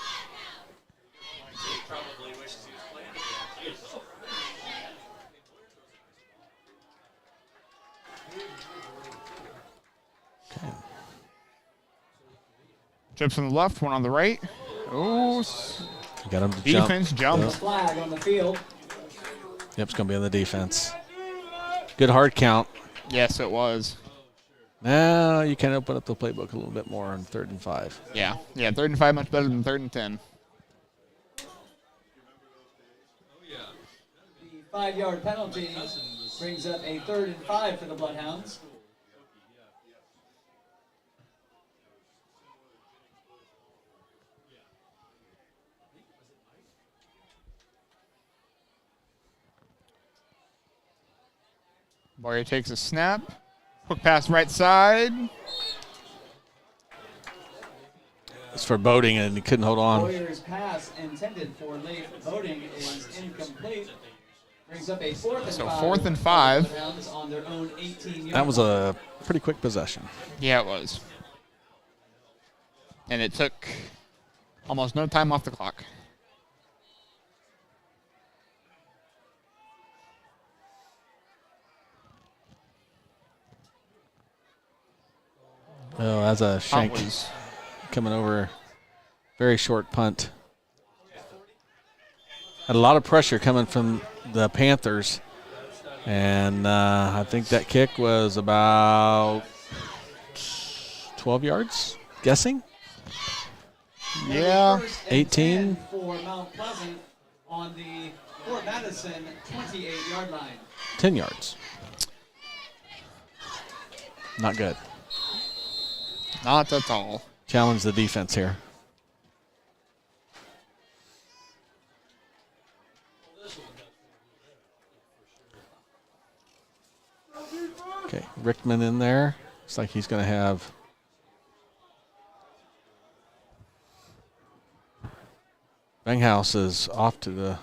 Trips on the left, one on the right. Oh, Got him to defense jump. Flag on the field. Yep, it's going to be on the defense. Good hard count. Yes, it was. Now you can open up the playbook a little bit more on 3rd and 5. Yeah, 3rd and 5 much better than 3rd and 10. The 5-yard penalty brings up a 3rd and 5 for the Bloodhounds. Boyer takes a snap. Quick pass right side. It's for Boating, and he couldn't hold on. Boyer's pass intended for Leif Voting is incomplete. Brings up a 4th and 5. So 4th and 5. Bloodhounds on their own 18-yard That was line. a pretty quick possession. Yeah, it was. And it took almost no time off the clock. Oh, that's a shank Was coming over. Very short punt. Had a lot of pressure coming from the Panthers. And I think that kick was about 12 yards, guessing? Yeah. 18. For Mount Pleasant on the Fort Madison 28-yard line. 10 yards. Not good. Not at all. Challenge the defense here. Okay, Rickman in there. Looks like he's going to have Banghouse is off to the.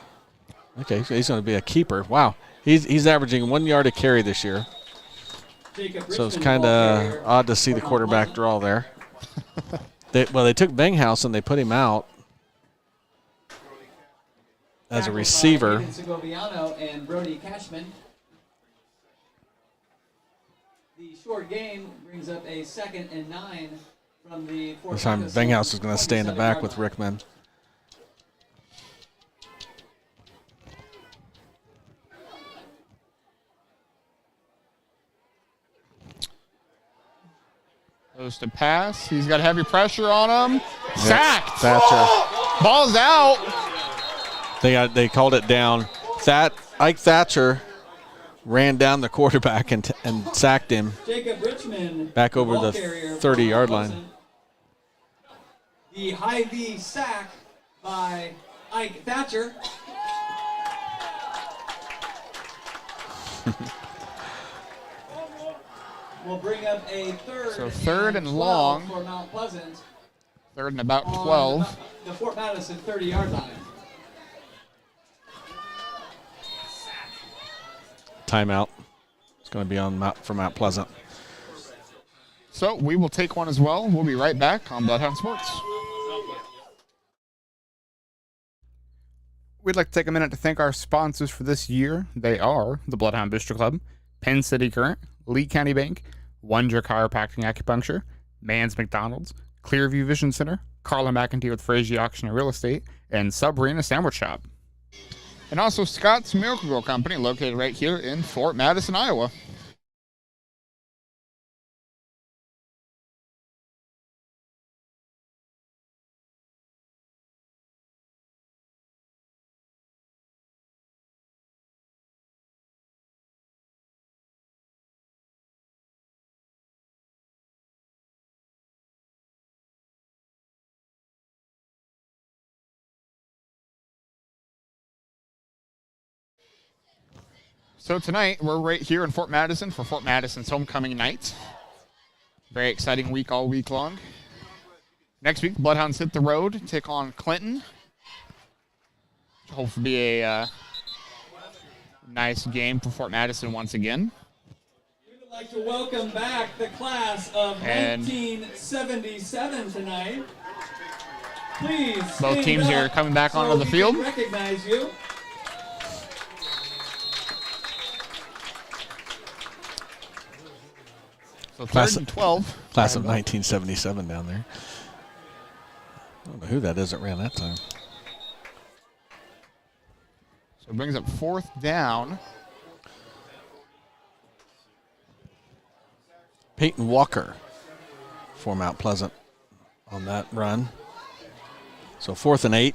Okay, so he's going to be a keeper. Wow, he's averaging 1 yard a carry this year. So it's kind of odd to see the quarterback draw there. They took Banghouse and they put him out as a receiver. And Brody Cashman. The short game brings up a 2nd and 9 from the Fort This time Madison Banghouse is going to stay in the back 27-yard with line. Rickman. Goes to pass. He's got heavy pressure on him. Sacked. Thatcher. Ball's out. They called it down. Ike Thatcher ran down the quarterback and sacked him Jacob Richmond, back over ball the carrier 30-yard for line. Pleasant. The high V sack by Ike Thatcher. Will bring up a 3rd. So 3rd and 12 long. for Mount Pleasant. 3rd and about on 12. The Fort Madison 30-yard line. Timeout. It's going to be on for Mount Pleasant. So we will take one as well. We'll be right back on Bloodhound Sports. We'd like to take a minute to thank our sponsors for this year. They are the Bloodhound Booster Club, Pen City Current, Lee County Bank, Wondra Chiropractic Acupuncture, Mann's McDonalds, Clearview Vision Center, Carla McEntee with Fraise Auction and Real Estate, and Sabrina Sandwich Shop. And also Scott's Miracle-Gro Company, located right here in Fort Madison, Iowa. So tonight, we're right here in Fort Madison for Fort Madison's homecoming night. Very exciting week all week long. Next week, Bloodhounds hit the road, take on Clinton. Hopefully be a nice game for Fort Madison once again. We would like to welcome back the class of 1977 tonight. Please. Both teams are coming back onto the field. Recognize you. So third and 12. Class of 1977 down there. I don't know who that is that ran that time. So it brings up 4th down. Peyton Walker for Mount Pleasant on that run. So 4th and 8.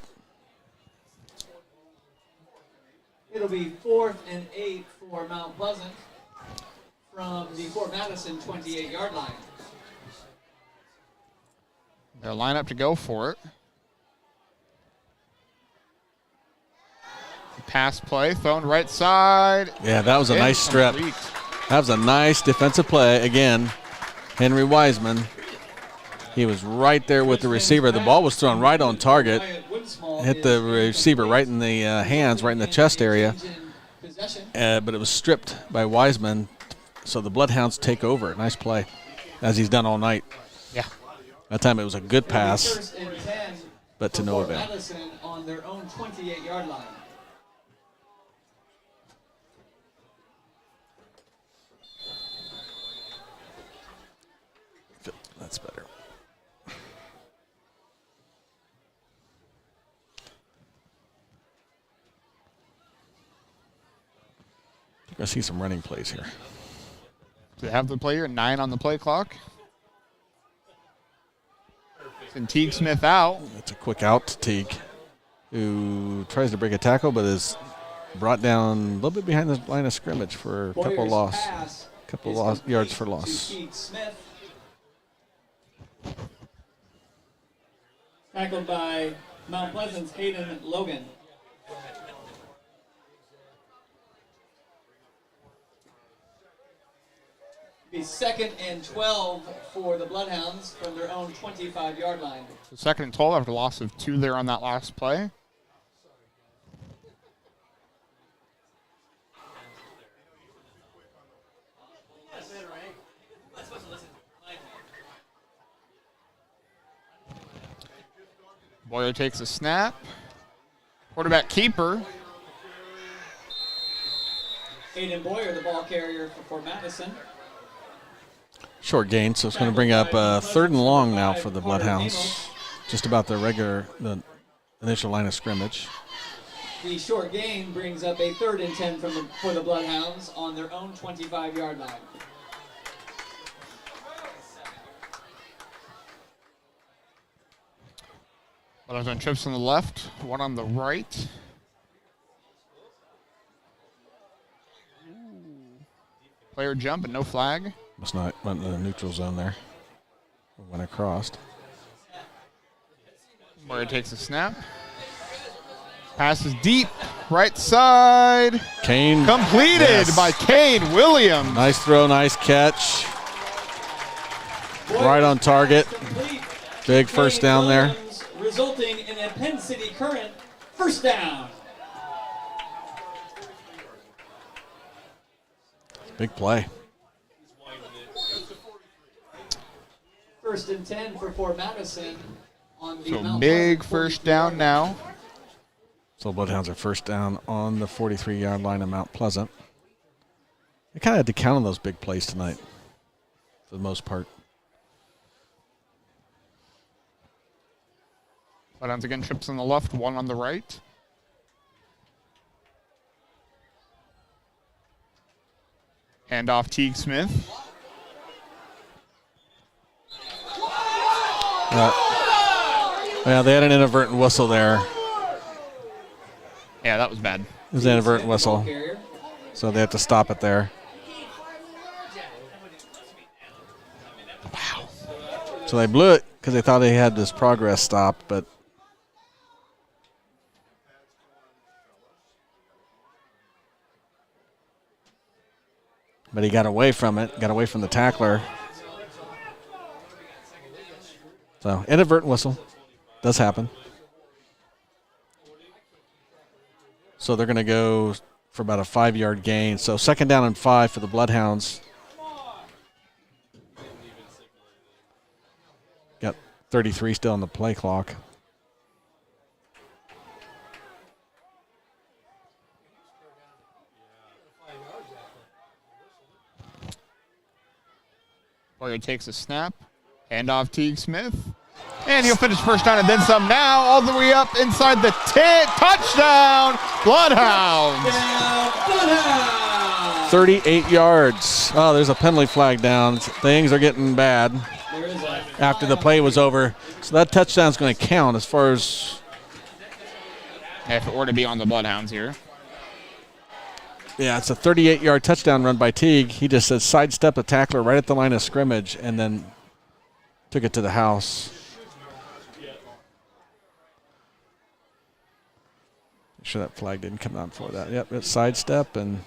It'll be 4th and 8 for Mount Pleasant from the Fort Madison 28-yard line. They'll line up to go for it. Pass play, thrown right side. Yeah, that was a nice strip. That was a nice defensive play. Again, Henry Wiseman. He was right there with the receiver. The ball was thrown right on target. Hit the receiver right in the hands, right in the chest area. But it was stripped by Wiseman. So the Bloodhounds take over. Nice play, as he's done all night. Yeah. That time it was a good pass, but to no avail. Madison on their own 28-yard line. That's better. I see some running plays here. They have the player, 9 on the play clock. And Teague Smith out. It's a quick out to Teague, who tries to break a tackle, but is brought down a little bit behind the line of scrimmage for a couple yards for loss. Tackled by Mount Pleasant's Hayden Logan. Be 2nd and 12 for the Bloodhounds from their own 25-yard line. So 2nd and 12 after a loss of 2 there on that last play. Boyer takes a snap. Quarterback keeper. Aiden Boyer, the ball carrier for Fort Madison. Short gain, so it's going to bring up 3rd and long now for the Bloodhounds. Just about the initial line of scrimmage. The short gain brings up a 3rd and 10 for the Bloodhounds on their own 25-yard line. Bloodhounds on trips on the left, 1 on the right. Player jump and no flag. Must not went in the neutral zone there. Went across. Boyer takes a snap. Passes deep, right side. Kane. Completed by Kane Williams. Nice throw, nice catch. Right on target. Big first down there. Resulting in a Pen City Current first down. Big play. 1st and 10 for Fort Madison on the So Mount big Pleasant first 43 down now. So Bloodhounds are first down on the 43-yard line of Mount Pleasant. They kind of had to count on those big plays tonight, for the most part. Bloodhounds again, trips on the left, 1 on the right. Hand off Teague Smith. Well, they had an inadvertent whistle there. Yeah, that was bad. It was an inadvertent whistle, so they had to stop it there. Wow. So they blew it because they thought they had this progress stopped, but but he got away from it, got away from the tackler. So inadvertent whistle. Does happen. So they're going to go for about a 5-yard gain. So 2nd down and 5 for the Bloodhounds. Got 33 still on the play clock. Boyer takes a snap. Hand off Teague Smith. And he'll finish first down and then some now, all the way up inside the 10. Touchdown, Bloodhounds. 38 yards. Oh, there's a penalty flag down. Things are getting bad after the play was over. So that touchdown's going to count as far as... If it were to be on the Bloodhounds here. Yeah, it's a 38-yard touchdown run by Teague. He just said sidestep a tackler right at the line of scrimmage and then took it to the house. Make sure that flag didn't come down for that. Yep, it's sidestep, and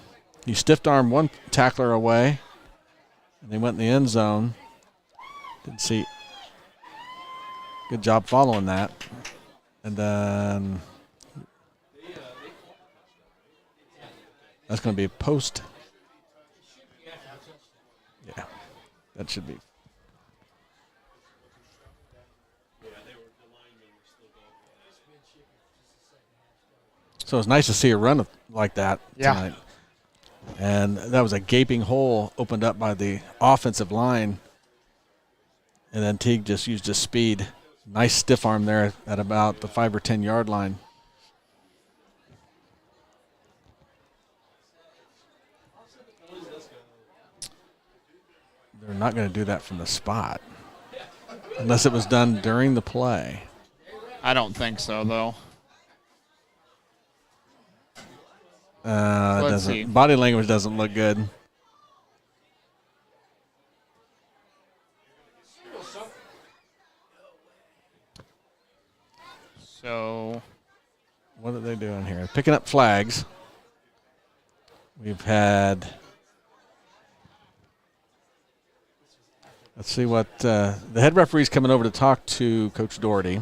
he stiffed arm one tackler away, and they went in the end zone. Didn't see. Good job following that. And then that's going to be a post. Yeah, that should be. So it's nice to see a run like that tonight. And that was a gaping hole opened up by the offensive line. And then Teague just used his speed. Nice stiff arm there at about the 5 or 10 yard line. They're not going to do that from the spot. Unless it was done during the play. I don't think so, though. Let's see. Body language doesn't look good. So, what are they doing here? Picking up flags. We've had. Let's see what the head referee's coming over to talk to Coach Doherty.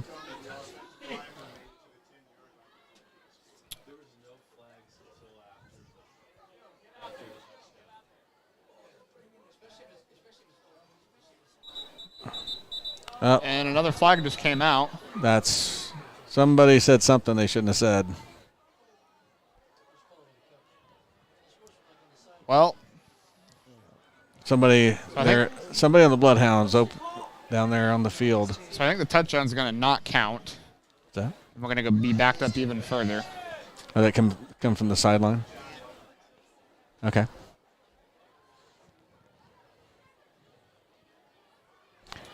And another flag just came out. That's somebody said something they shouldn't have said. Well, somebody there, somebody on the Bloodhounds down there on the field. So I think the touchdown's going to not count. What's that? We're going to be backed up even further. Oh, that come from the sideline. Okay.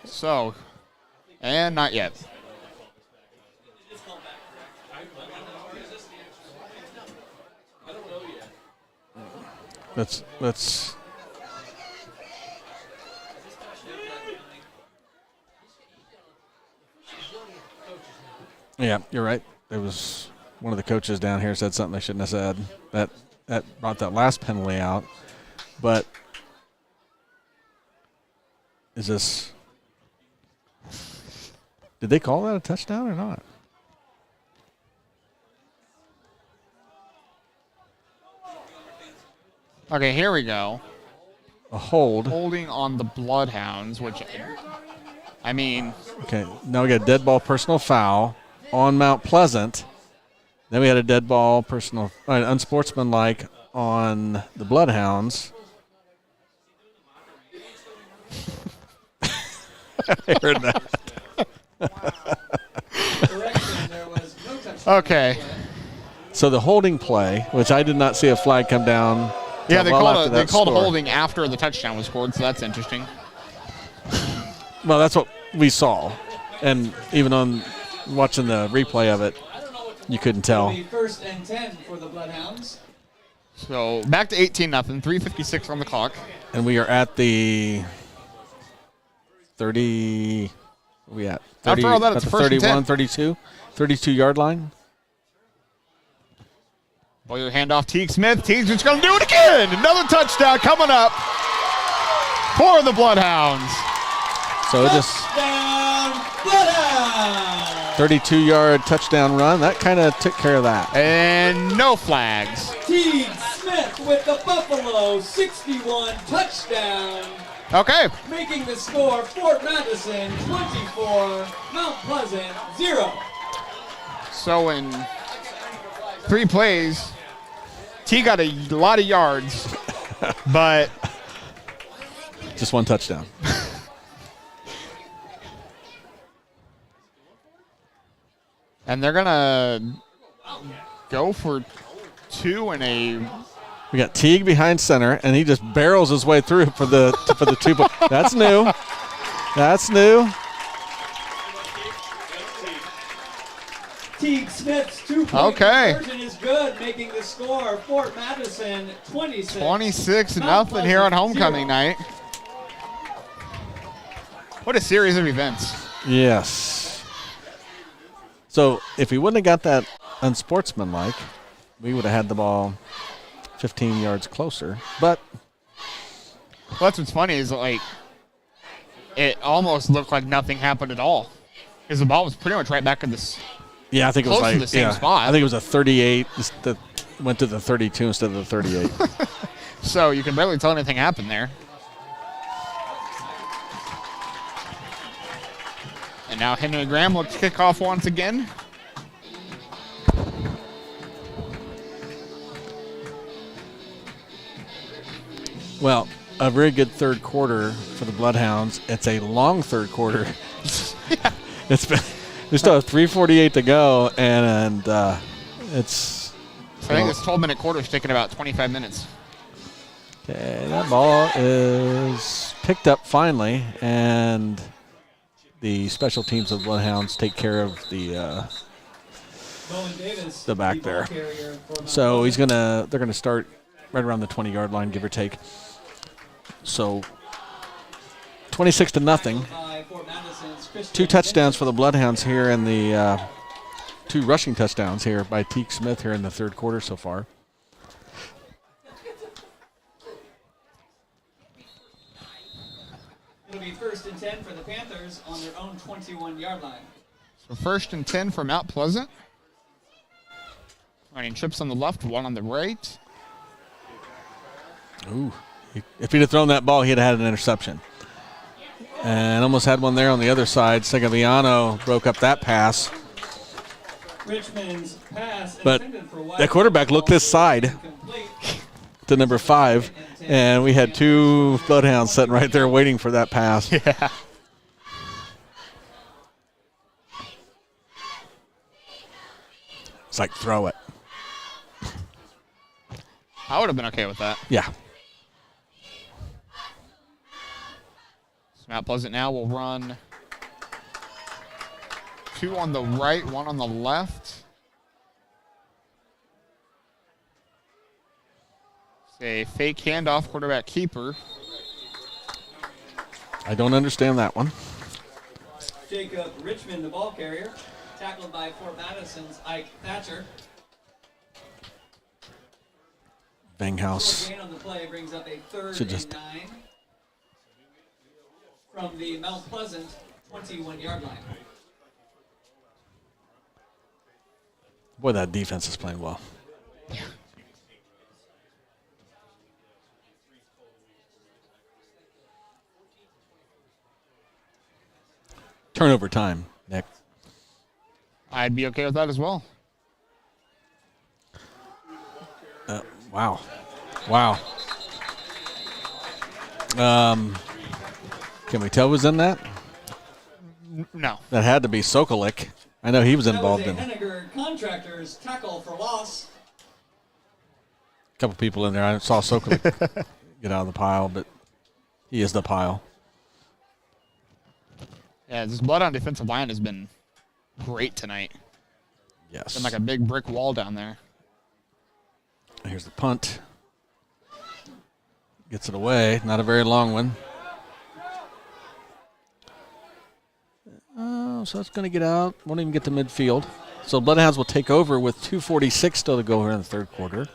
So, and not yet. Let's. Yeah, you're right. There was one of the coaches down here said something they shouldn't have said. That brought that last penalty out. But is this? Did they call that a touchdown or not? Okay, here we go. A hold. Holding on the Bloodhounds, which, I mean. Okay, now we got a dead ball personal foul on Mount Pleasant. Then we had a dead ball personal, unsportsmanlike on the Bloodhounds. I heard that. Okay. So the holding play, which I did not see a flag come down. Yeah, they well called holding after the touchdown was scored, so that's interesting. Well, that's what we saw. And even on watching the replay of it, you couldn't tell. First and 10 for the Bloodhounds. So back to 18-0, 3:56 on the clock. And we are at the 30. Where are we at? 30, After all that, it's at the first and 31, 10. 32 yard line. Pull your hand off Teague Smith. Teague's just going to do it again. Another touchdown coming up for the Bloodhounds. So just Touchdown, Bloodhound! 32-yard touchdown run. That kind of took care of that. And no flags. Teague Smith with the Buffalo 61 touchdown. Okay. Making the score Fort Madison 24, Mount Pleasant 0. So in 3 plays, T got a lot of yards, but just 1 touchdown. and they're gonna go for 2 in a. We got Teague behind center, and he just barrels his way through for the 2. That's new. That's new. Teague Smith's 2-point Okay. conversion is good, making the score Fort Madison 26. 26-0 here on homecoming night. What a series of events. Yes. So if we wouldn't have got that unsportsmanlike, we would have had the ball 15 yards closer. But Well, that's what's funny is like it almost looked like nothing happened at all because the ball was pretty much right back in this. yeah, I think it was Close to like the same spot. I think it was a 38 that went to the 32 instead of the 38. So you can barely tell anything happened there. And now Henry Graham looks kick off once again. Well, a very good third quarter for the Bloodhounds. It's a long third quarter. It's been we still have 3:48 to go, and it's. I think this 12-minute quarter is taking about 25 minutes. Okay, that ball is picked up finally, and the special teams of the Bloodhounds take care of the back there. So they're gonna start right around the 20-yard line, give or take. So 26-0. 2 touchdowns for the Bloodhounds here, and the 2 rushing touchdowns here by Teague Smith here in the third quarter so far. It'll be 1st and 10 for the Panthers on their own 21-yard line. So 1st and 10 for Mount Pleasant. Running trips on the left, 1 on the right. Ooh. If he'd have thrown that ball, he'd have had an interception. And almost had one there on the other side. Segaviano broke up that pass. Richmond's pass But intended for wide that quarterback looked this side complete. to number 5, and we had 2 Bloodhounds sitting right there waiting for that pass. Yeah. It's like, throw it. I would have been okay with that. Yeah. So Mount Pleasant now will run 2 on the right, 1 on the left. It's a fake handoff, quarterback keeper. I don't understand that one. Jacob Richmond, the ball carrier, tackled by Fort Madison's Ike Thatcher. Banghouse. Gain on the play brings up a 3rd Should just- and 9 from the Mount Pleasant 21-yard line. Boy, that defense is playing well. Turnover time, Nick. I'd be okay with that as well. Wow. Wow. Can we tell who's in that? No. That had to be Sokolik. I know he was involved in That it. was a Henniger Contractors tackle for loss. A couple people in there. I saw Sokolik get out of the pile, but he is the pile. Yeah, this Bloodhound defensive line has been great tonight. Yes. Been like a big brick wall down there. Here's the punt. Gets it away. Not a very long one. Oh, so it's going to get out. Won't even get to midfield. So Bloodhounds will take over with 2:46 still to go here in the third quarter.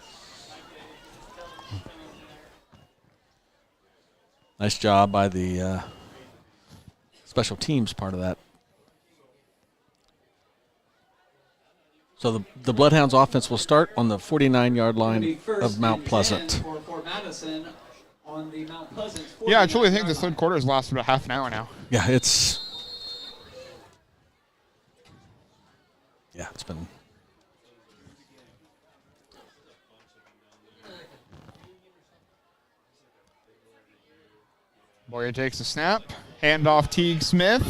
Nice job by the special teams part of that. So the Bloodhounds offense will start on the 49-yard line of Mount Pleasant. For Fort Madison on the Mount Pleasant. Yeah, I truly think this third quarter has lasted about half an hour now. Yeah, it's been. Boyer takes a snap. Handoff Teague Smith.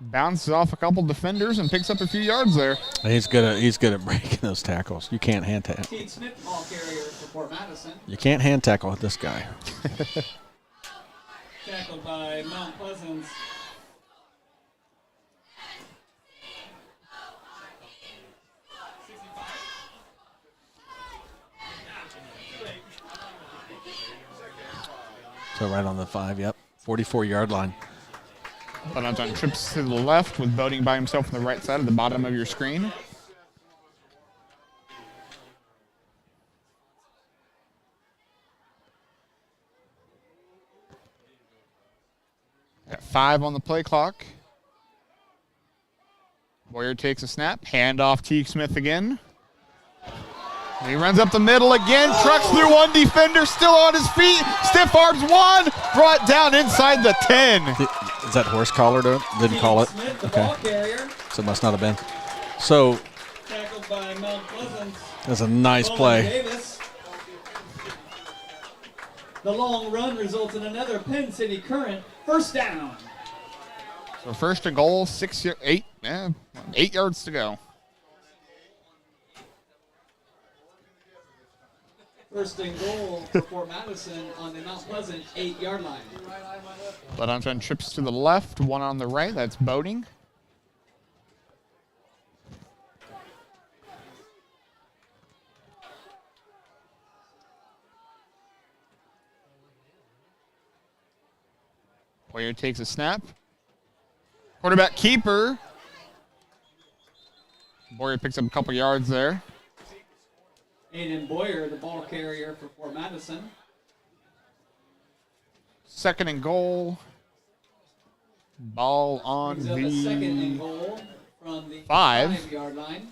Bounces off a couple defenders and picks up a few yards there. He's good at breaking those tackles. You can't hand tackle. Teague Smith, ball carrier for Fort Madison. You can't hand tackle with this guy. Tackled by Mount Pleasant's So right on the 5, yep. 44-yard line. Bloodhounds trips to the left with Boating by himself on the right side at the bottom of your screen. Got 5 on the play clock. Boyer takes a snap. Handoff Teague Smith again. And he runs up the middle again, trucks through one defender, still on his feet. Stiff arms one, brought down inside the 10. Is that horse collar? Didn't call it. Smith, the Okay. ball carrier. So it must not have been. So Tackled by Mount Pleasant. that's a nice Bowman play. Davis. The long run results in another Pen City Current first down. So first and goal, 8 yards to go. First and goal for Fort Madison on the Mount Pleasant 8-yard line. Bloodhound trips to the left, one on the right. That's Boating. Boyer takes a snap. Quarterback keeper. Boyer picks up a couple yards there. Aiden Boyer, the ball carrier for Fort Madison. Second and goal. Ball on Brings up a second and the goal from the 5. 5-yard line.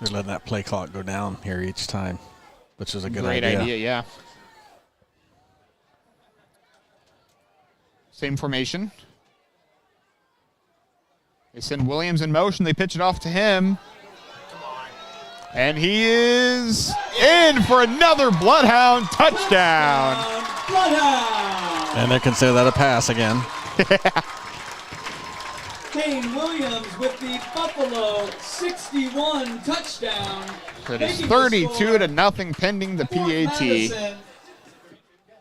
They're letting that play clock go down here each time, which is a good Great idea, yeah. Same formation. They send Williams in motion. They pitch it off to him. And he is in for another Bloodhound touchdown. Bloodhound! And they consider that a pass again. Kane Williams with the Buffalo 61 touchdown. It is Making the 32 score to nothing pending the Fort PAT. Madison,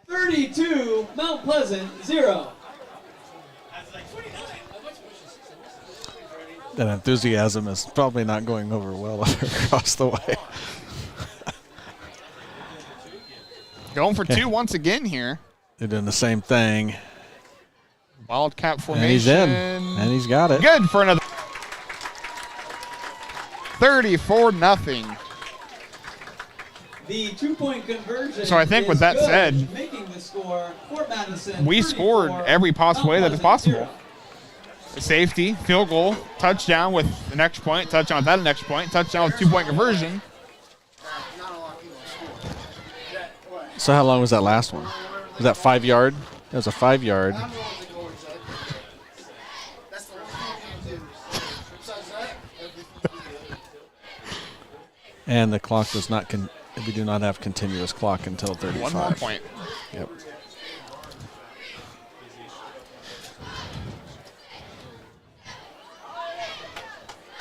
32, Mount Pleasant 0. That enthusiasm is probably not going over well across the way. Going for 2 once again here. They're doing the same thing. Wildcat formation. And he's in. And he's got it. Good for another 34-0. The 2-point conversion. So I think with is that good, said, making the score Fort Madison we 34, scored every possible way that is Mount possible. Pleasant 0. Safety, field goal, touchdown with an extra point, touchdown without an extra point, touchdown with 2-point conversion. So how long was that last one? Was that 5 yard? That was a 5 yard. And the clock does not, we do not have continuous clock until 35. One more point. Yep.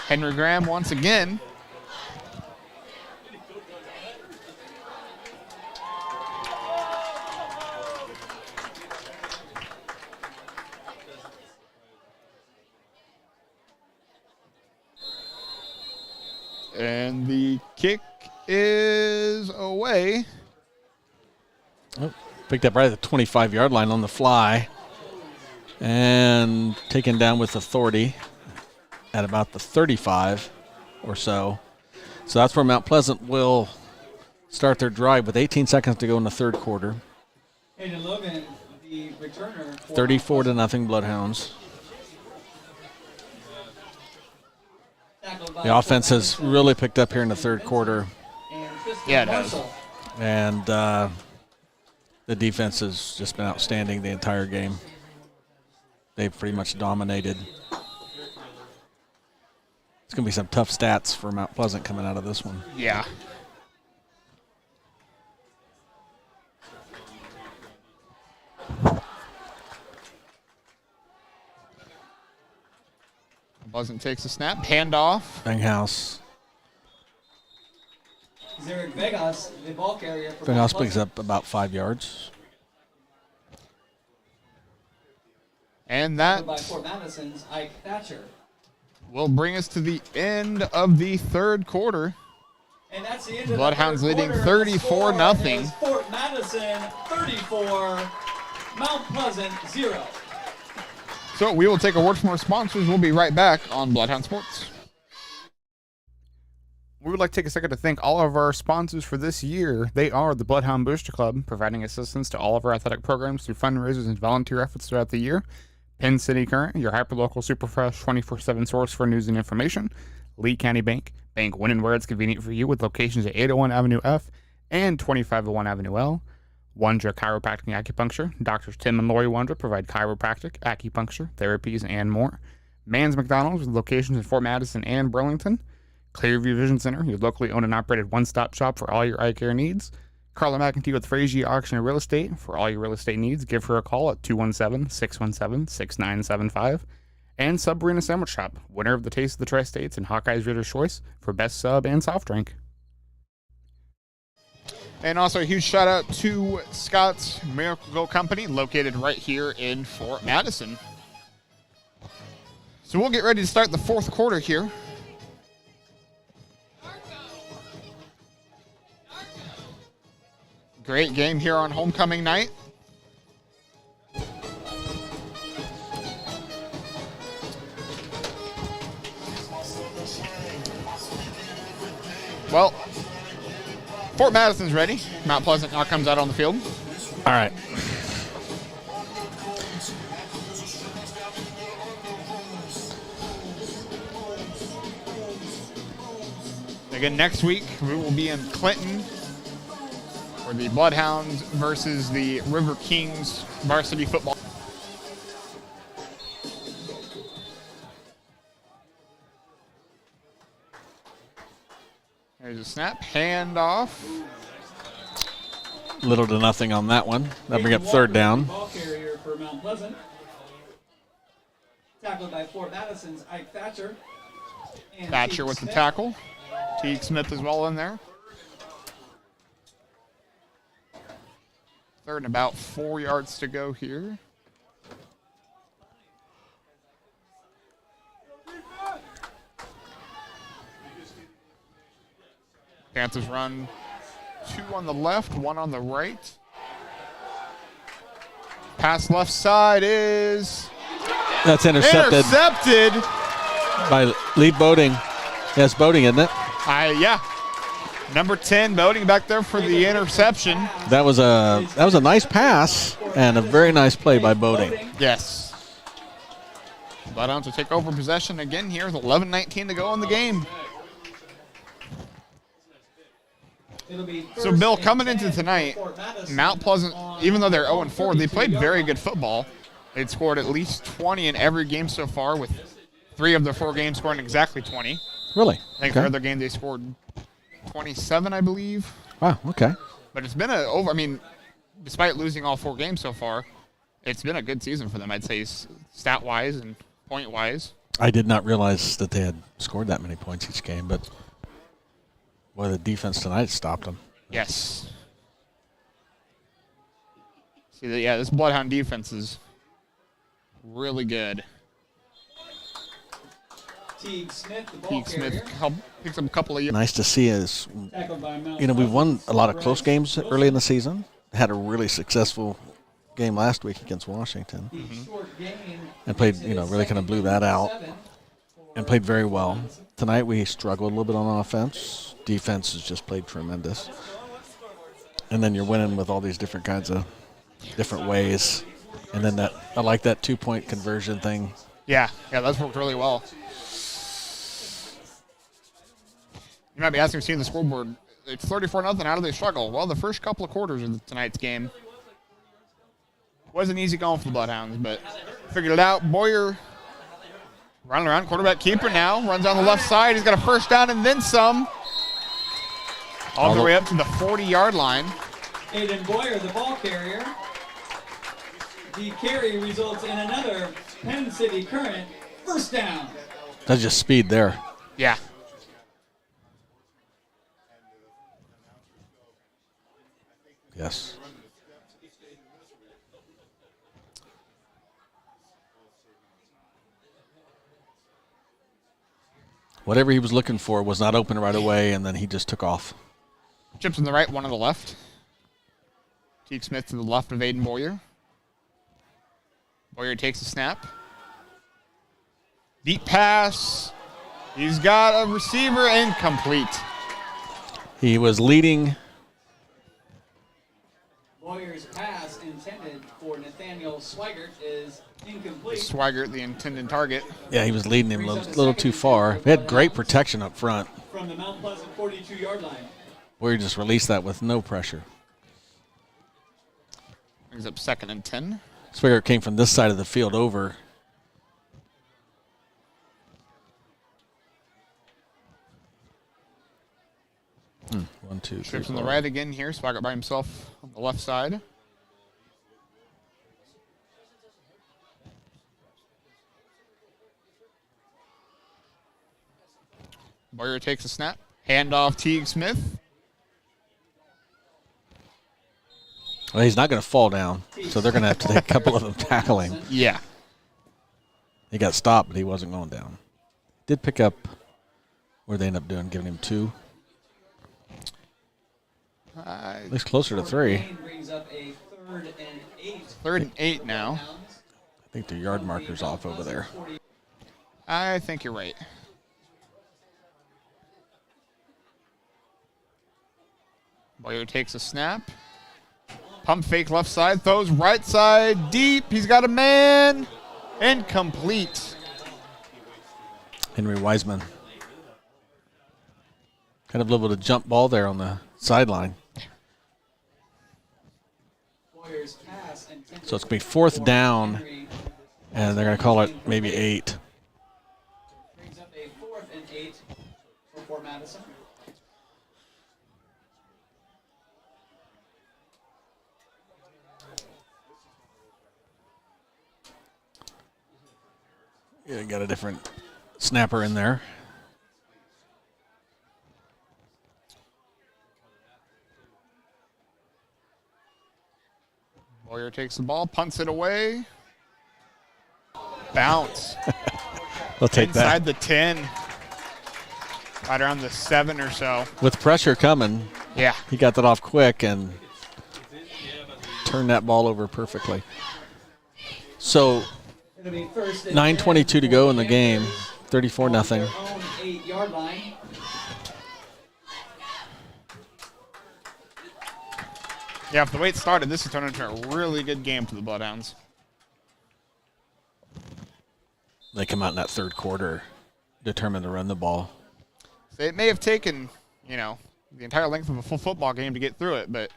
Henry Graham once again. And the kick is away. Oh, picked up right at the 25-yard line on the fly. And taken down with authority at about the 35 or so. So that's where Mount Pleasant will start their drive with 18 seconds to go in the third quarter. Hayden Logan, the returner. 34-0 Bloodhounds. The offense has really picked up here in the third quarter. Yeah, it has. And the defense has just been outstanding the entire game. They've pretty much dominated. It's going to be some tough stats for Mount Pleasant coming out of this one. Yeah. Pleasant takes a snap, handoff. Banghouse. Zarek Vegas, the ball carrier. Banghouse picks up about 5 yards. And that by Fort Madison's Ike Thatcher. will bring us to the end of the third quarter. And that's the end of Bloodhounds the third leading quarter. 34-0. Is Fort Madison 34, Mount Pleasant 0. So we will take a word from our sponsors. We'll be right back on Bloodhound Sports. We would like to take a second to thank all of our sponsors for this year. They are the Bloodhound Booster Club, providing assistance to all of our athletic programs through fundraisers and volunteer efforts throughout the year. Pen City Current, your hyperlocal, super fresh, 24/7 source for news and information. Lee County Bank, bank when and where it's convenient for you, with locations at 801 Avenue F and 2501 Avenue L. Wondra Chiropractic and Acupuncture. Doctors Tim and Lori Wondra provide chiropractic, acupuncture, therapies, and more. Mann's McDonalds, with locations in Fort Madison and Burlington. Clearview Vision Center, your locally owned and operated one-stop shop for all your eye care needs. Carla McEntee with Fraise Auction and Real Estate. For all your real estate needs, give her a call at 217-617-6975. And Sub Arena Sandwich Shop, winner of the Taste of the Tri-States and Hawkeye's Reader's Choice for best sub and soft drink. And also a huge shout out to Scott's Miracle-Gro Company, located right here in Fort Madison. So we'll get ready to start the fourth quarter here. Great game here on homecoming night. Well, Fort Madison's ready. Mount Pleasant now comes out on the field. All right. Again, next week we will be in Clinton for the Bloodhounds versus the River Kings varsity football. There's a snap, handoff. Little to nothing on that one. That'll bring up third down. Ball carrier for Mount Pleasant. Tackled by Fort Madison's Ike Thatcher. And Thatcher with the tackle. Teague Smith as well in there. Third and about 4 yards to go here. Panthers run 2 on the left, 1 on the right. Pass left side is That's intercepted by Lee Boating. That's Boating, isn't it? Yeah. Number 10, Boating back there for the interception. That was a nice pass and a very nice play by Boating. Yes. Bloodhounds will take over possession again here with 11:19 to go in the game. So, Bill, coming into tonight, Mount Pleasant, even though they're 0-4, they played very good football. They'd scored at least 20 in every game so far, with 3 of their 4 games scoring exactly 20. Really? I think the other game they scored 27, I believe. Wow, okay. But it's been despite losing all 4 games so far, it's been a good season for them, I'd say, stat-wise and point-wise. I did not realize that they had scored that many points each game, but boy, the defense tonight stopped them. Yes. See, this Bloodhound defense is really good. Teague Smith, the ball Teague carrier. Smith picks up a couple of yards. Nice to see is, Tackled by Mount we've won a lot of close Pleasant. games early in the season. Had a really successful game last week against Washington. The short gain And played, makes it a really kind of blew that out. 7 And played very well. Tonight we struggled a little bit on offense. Defense has just played tremendous. And then you're winning with all these different kinds of different ways. And then I like that 2-point conversion thing. Yeah, that's worked really well. You might be asking, seeing the scoreboard. It's 34-0. How do they struggle? Well, the first couple of quarters of tonight's game wasn't easy going for the Bloodhounds, but figured it out. Boyer running around, quarterback keeper now, runs on the left side. He's got a first down and then some. All the way up to the 40-yard line. Aiden Boyer, the ball carrier. The carry results in another Pen City Current first down. That's just speed there. Yeah. Yes. Whatever he was looking for was not open right away, and then he just took off. Chips on the right, one on the left. Teague Smith to the left of Aiden Boyer. Boyer takes a snap. Deep pass. He's got a receiver, incomplete. He was leading. Boyer's pass intended for Nathaniel Swigert is incomplete. Swigert, the intended target. Yeah, he was leading him a little too far. We had great protection up front. From the Mount Pleasant 42-yard line. Boyer just released that with no pressure. Brings up 2nd and 10. Swigert came from this side of the field over. One, two, three, Trips on the four. right again here. Swigert by himself on the left side. Boyer takes a snap. Handoff Teague Smith. Well, he's not going to fall down, so they're going to have to take a couple of them tackle him. Yeah. He got stopped, but he wasn't going down. Did pick up where they ended up doing, giving him 2. At least closer to 3. Brings up a 3rd and 8. 3rd and 8 now. I think their yard marker's off over there. I think you're right. Boyer takes a snap. Pump fake left side, throws right side deep. He's got a man. Incomplete. Henry Wiseman. Kind of a little bit of jump ball there on the sideline. Boyer's pass intended So it's going to be 4th down, and they're going to call it maybe 8. brings up a 4th and 8 for Fort Madison. Yeah, got a different snapper in there. Boyer takes the ball, punts it away. Bounce. We'll take Inside that. the 10. Right around the 7 or so. With pressure coming, Yeah. he got that off quick and turned that ball over perfectly. So It'll be 1st and 9:22 to go in the game, 34-0. Their own 8-yard line. Yeah, if the way it started, this has turned into a really good game for the Bloodhounds. They come out in that 3rd quarter determined to run the ball. So it may have taken, the entire length of a full football game to get through it, but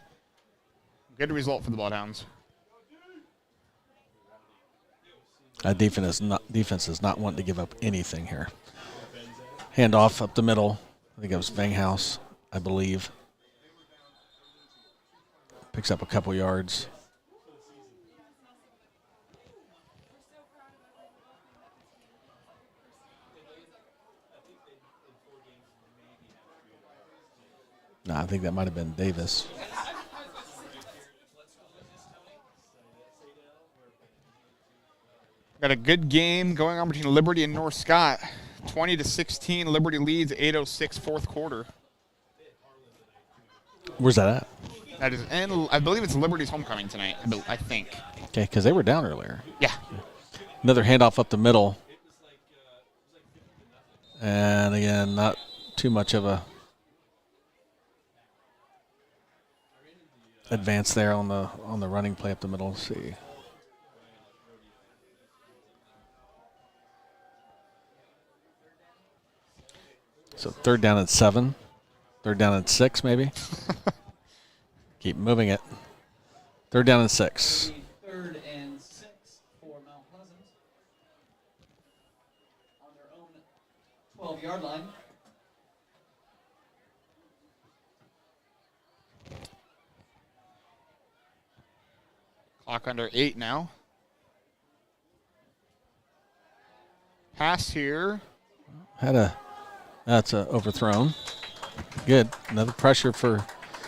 good result for the Bloodhounds. Defense is not wanting to give up anything here. Handoff up the middle. I think it was Vanghouse, I believe. Picks up a couple yards. No, I think that might have been Davis. Got a good game going on between Liberty and North Scott. 20-16. Liberty leads 8:06 fourth quarter. Where's that at? That is in, I believe it's Liberty's homecoming tonight, I think. Okay, because they were down earlier. Yeah. Another handoff up the middle. And again, not too much of a advance there on the running play up the middle. Let's see. So 3rd down and 7. 3rd down and 6 maybe. Keep moving it. 3rd down and 6. 3rd and 6 for Mount Pleasant on their own 12-yard line. Clock under 8 now. Pass here. That's overthrown. Good. Another pressure for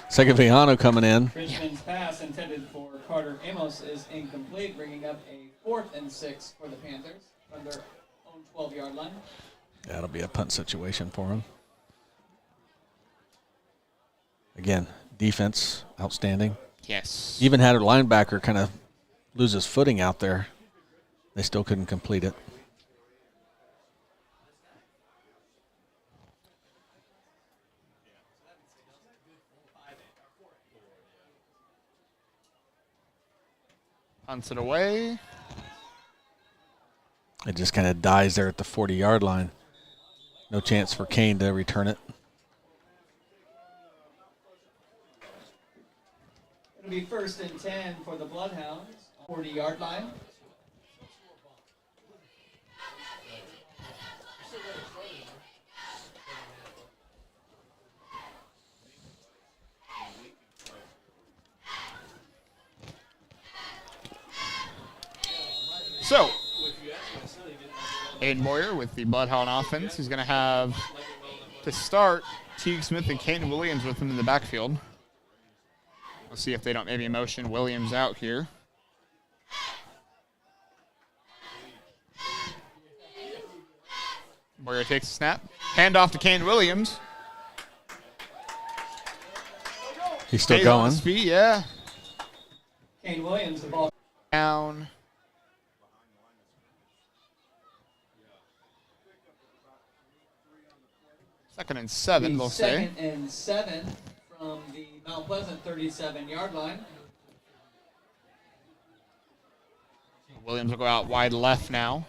Segoviano coming in. Richmond's pass intended for Carter Amos is incomplete, bringing up a 4th and 6 for the Panthers from their own 12-yard line. That'll be a punt situation for him. Again, defense outstanding. Yes. Even had her linebacker kind of lose his footing out there. They still couldn't complete it. Punts it away. It just kind of dies there at the 40-yard line. No chance for Kane to return it. It'll be 1st and 10 for the Bloodhounds, 40-yard line. So, Aiden Boyer with the Bloodhound offense. He's going to have to start Teague Smith and Kane Williams with him in the backfield. We'll see if they don't maybe motion Williams out here. Boyer takes a snap. Hand off to Kane Williams. He's still Stays on going. his feet, yeah. Kane Williams, the ball. Down. Second and 7, they'll say. 2nd and 7 from the Mount Pleasant 37-yard line. Williams will go out wide left now.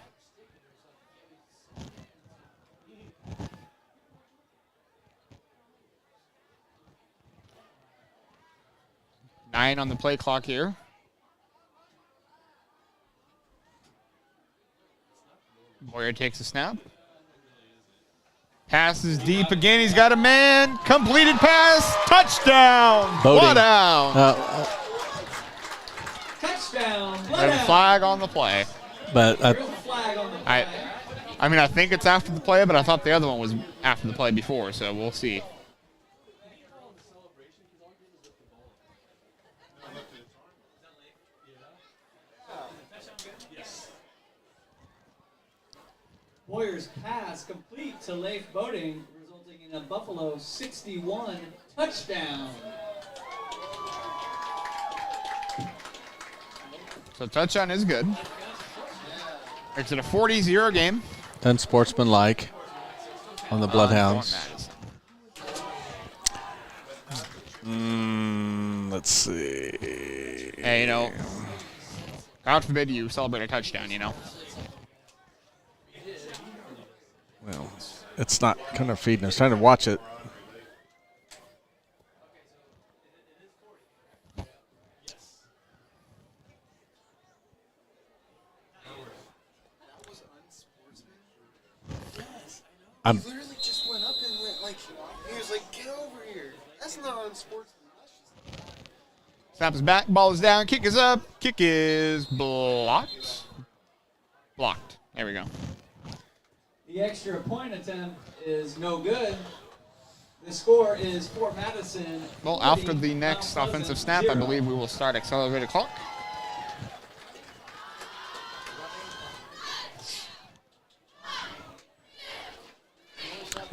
Nine on the play clock here. Boyer takes a snap. Passes deep again. He's got a man. Completed pass. Touchdown. Bloodhound. Touchdown. And Bloodhound. flag on the play. But Real flag on the play. I mean, I think it's after the play, but I thought the other one was after the play before, so we'll see. Boyer's pass complete to Leif Boating, resulting in a Buffalo 61 touchdown. So touchdown is good. Makes it a 40-0 game. unsportsmanlike on the Bloodhounds. Let's see. Hey, you know, God forbid you celebrate a touchdown, you know. Well, it's not kind of feeding. I was trying to watch it. He literally just went up and went like, he was like, get over here. That's not unsportsmanlike. Snap is back, ball is down, kick is up, kick is blocked. Blocked. There we go. The extra point attempt is no good. The score is Fort Madison. Well, 40, after the next Mount offensive Pleasant snap, 0. I believe we will start accelerated clock.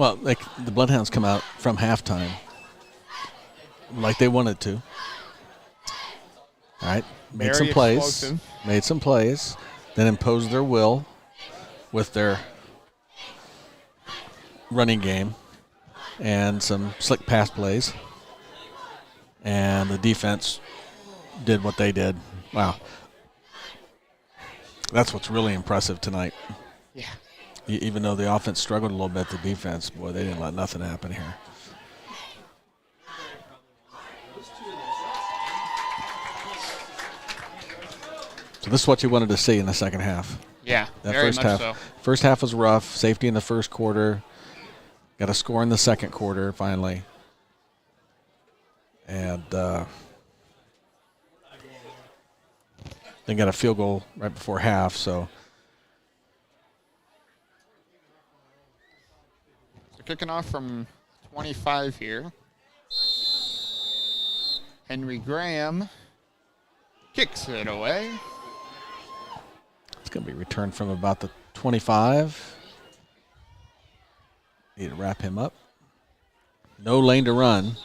Well, like the Bloodhounds come out from halftime like they wanted to. All right, made some plays, explosive. made some plays, then imposed their will with their running game and some slick pass plays. And the defense did what they did. Wow. That's what's really impressive tonight. Yeah. Even though the offense struggled a little bit, the defense, boy, they didn't let nothing happen here. So this is what you wanted to see in the second half. Yeah, That very first much half. so. First half was rough. Safety in the first quarter. Got a score in the second quarter, finally. And they got a field goal right before half, so. So kicking off from 25 here. Henry Graham kicks it away. It's going to be returned from about the 25. Need to wrap him up. No lane to run.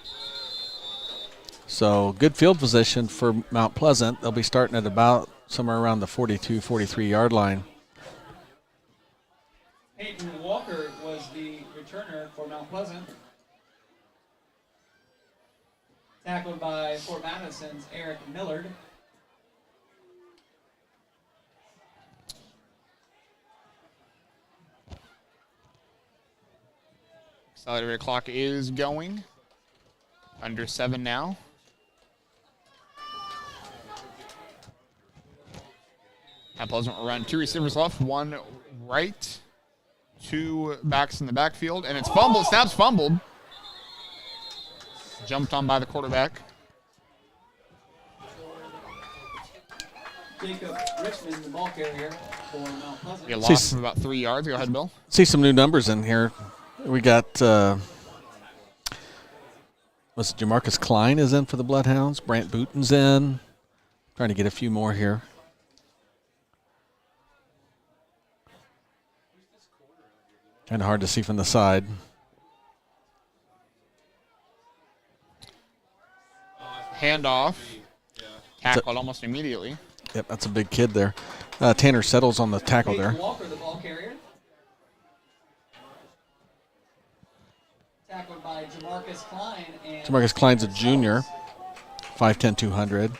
So good field position for Mount Pleasant. They'll be starting at about somewhere around the 42, 43-yard line. Peyton Walker was the returner for Mount Pleasant. Tackled by Fort Madison's Eric Millard. Accelerator clock is going. Under 7 now. Mount Pleasant will run 2 receivers left, 1 right, 2 backs in the backfield, and it's fumbled. Snap's fumbled. Jumped on by the quarterback. Jacob Richmond, the ball carrier for Mount Pleasant. You lost him about 3 yards. Go ahead, Bill. See some new numbers in here. We got, what's it, Jamarcus Klein is in for the Bloodhounds. Brant Booton's in. Trying to get a few more here. Kind of hard to see from the side. Handoff. Tackled almost immediately. Yep, that's a big kid there. Tanner settles on the tackle Peyton there. Walker, the ball carrier. Tackled by Jamarcus Klein. And Jamarcus Klein's a junior, 5'10", 200.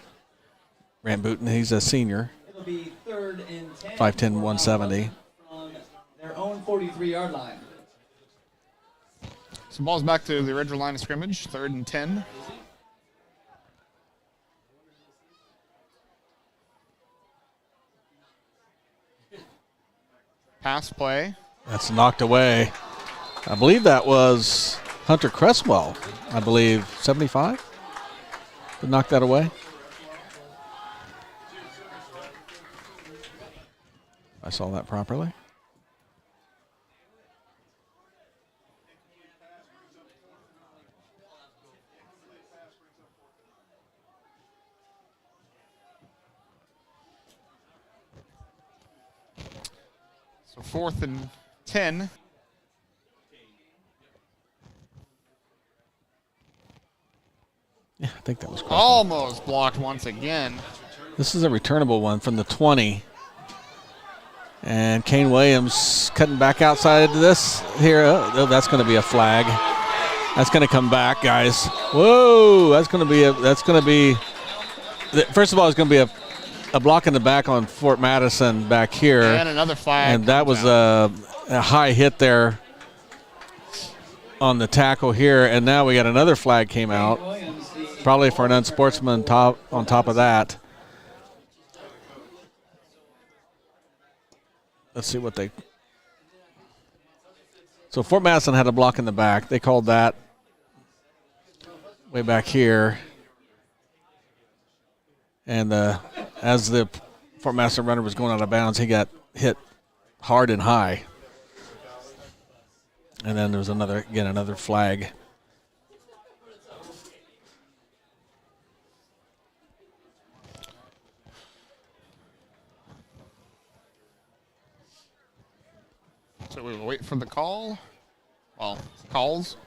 Brant Booton, he's a senior, it'll be 3rd and 10. 5'10", 170. From their own 43-yard line. So ball's back to the original line of scrimmage, 3rd and 10. Pass play. That's knocked away. I believe that was Hunter Cresswell, I believe, 75? To knock that away. I saw that properly. So 4th and 10. Yeah, I think that was Cresswell. Almost blocked once again. This is a returnable one from the 20. And Kane Williams cutting back outside of this here. Oh, that's going to be a flag. That's going to come back, guys. Whoa, that's going to be first of all, it's going to be a block in the back on Fort Madison back here. And another flag. And that was a high hit there on the tackle here. And now we got another flag came out, probably for an unsportsman on top of that. Let's see what they. So Fort Madison had a block in the back. They called that way back here. And as the Fort Madison runner was going out of bounds, he got hit hard and high. And then there was another flag. So we will wait for the call. well, calls.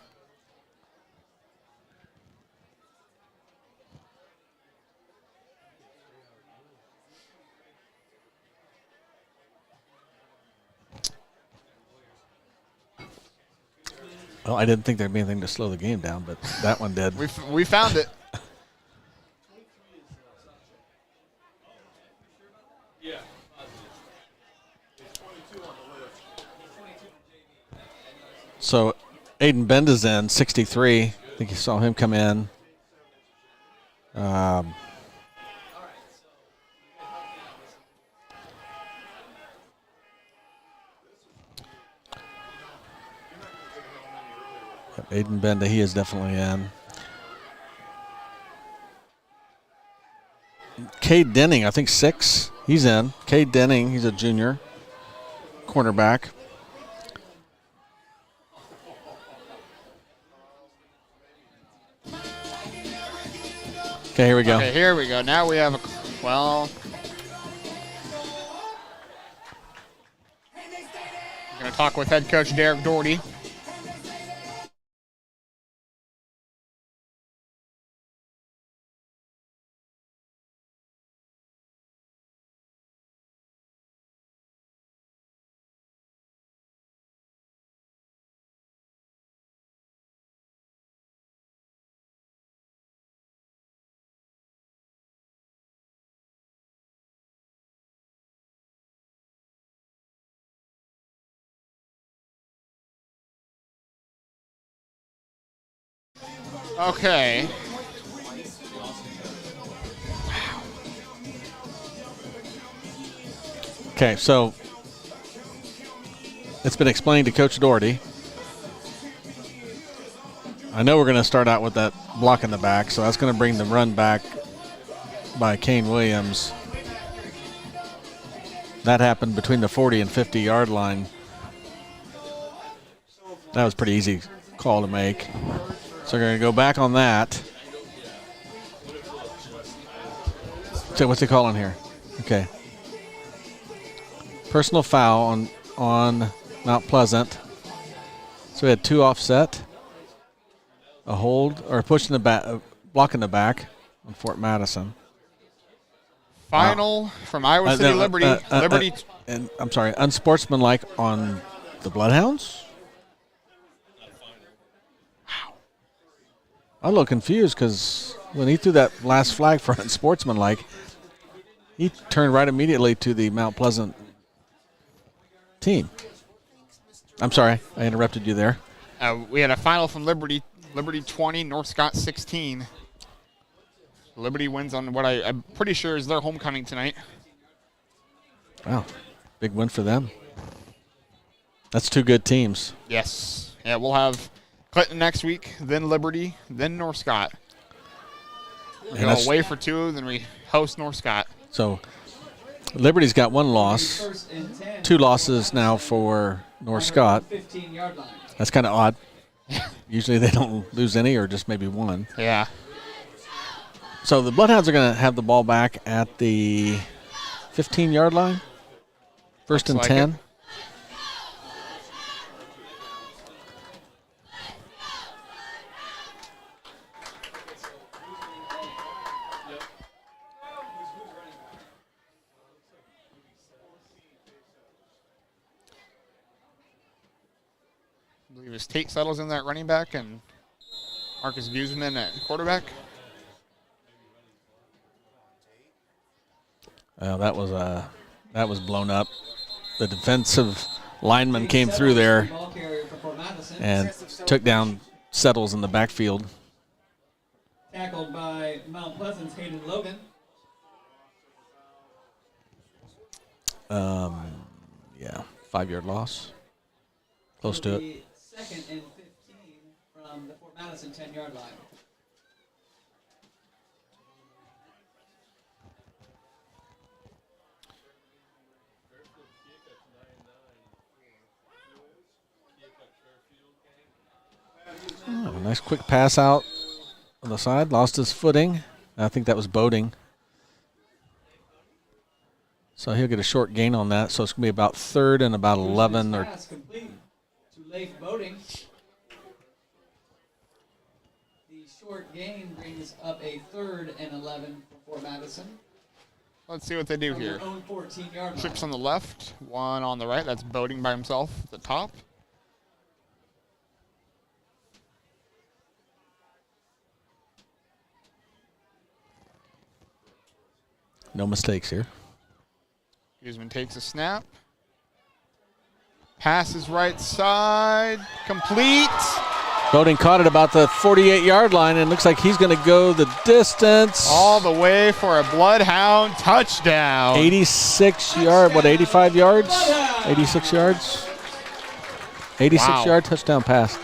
Well, I didn't think there'd be anything to slow the game down, but that one did. We found it. So Aiden Bend is in, 63. I think you saw him come in. Aiden Benda, he is definitely in. Cade Denning, I think 6. He's in. Cade Denning, he's a junior cornerback. Okay, here we go. Okay, here we go. Now we have a, well, I'm going to talk with head coach Derek Doherty. Okay. Okay, so it's been explained to Coach Doherty. I know we're going to start out with that block in the back, so that's going to bring the run back by Kane Williams. That happened between the 40 and 50-yard line. That was a pretty easy call to make. So we're going to go back on that. So what's he calling here? Okay. Personal foul on Mount Pleasant. So we had 2 offset, a hold, or a push in the back, block in the back on Fort Madison. Final from Iowa City Liberty. Liberty. And I'm sorry, unsportsmanlike on the Bloodhounds? I'm a little confused because when he threw that last flag for unsportsmanlike, he turned right immediately to the Mount Pleasant team. I'm sorry, I interrupted you there. We had a final from Liberty 20, North Scott 16. Liberty wins on what I'm pretty sure is their homecoming tonight. Wow, big win for them. That's 2 good teams. Yes. Yeah, we'll have Clinton next week, then Liberty, then North Scott. We go away for 2, then we host North Scott. So Liberty's got 1 loss, 2 losses now for North Scott. That's kind of odd. Usually they don't lose any or just maybe 1. Yeah. So the Bloodhounds are going to have the ball back at the 15-yard line. First and 10. I believe it's Tate Settles in that running back and Marcus Guzman at quarterback. That was blown up. The defensive lineman came through there and took down Settles in the backfield. Tackled by Mount Pleasant's Hayden Logan. Yeah, 5-yard loss. Close to it. Second and 15 from the Fort Madison 10-yard line. Oh, a nice quick pass out on the side. Lost his footing. I think that was Boating. So he'll get a short gain on that. So it's going to be about 3rd and about 11 or Pass complete to Leif Boating. short gain brings up a 3rd and 11 for Madison. Let's see what they do From here. their own 14-yard line. Trips on the left, one on the right. That's Boating by himself at the top. No mistakes here. Guzman takes a snap. Passes right side. Complete. Boating caught it about the 48-yard line, and looks like he's going to go the distance. All the way for a Bloodhound touchdown. 86-yard, 85 yards? 86 yards? 86-yard touchdown pass.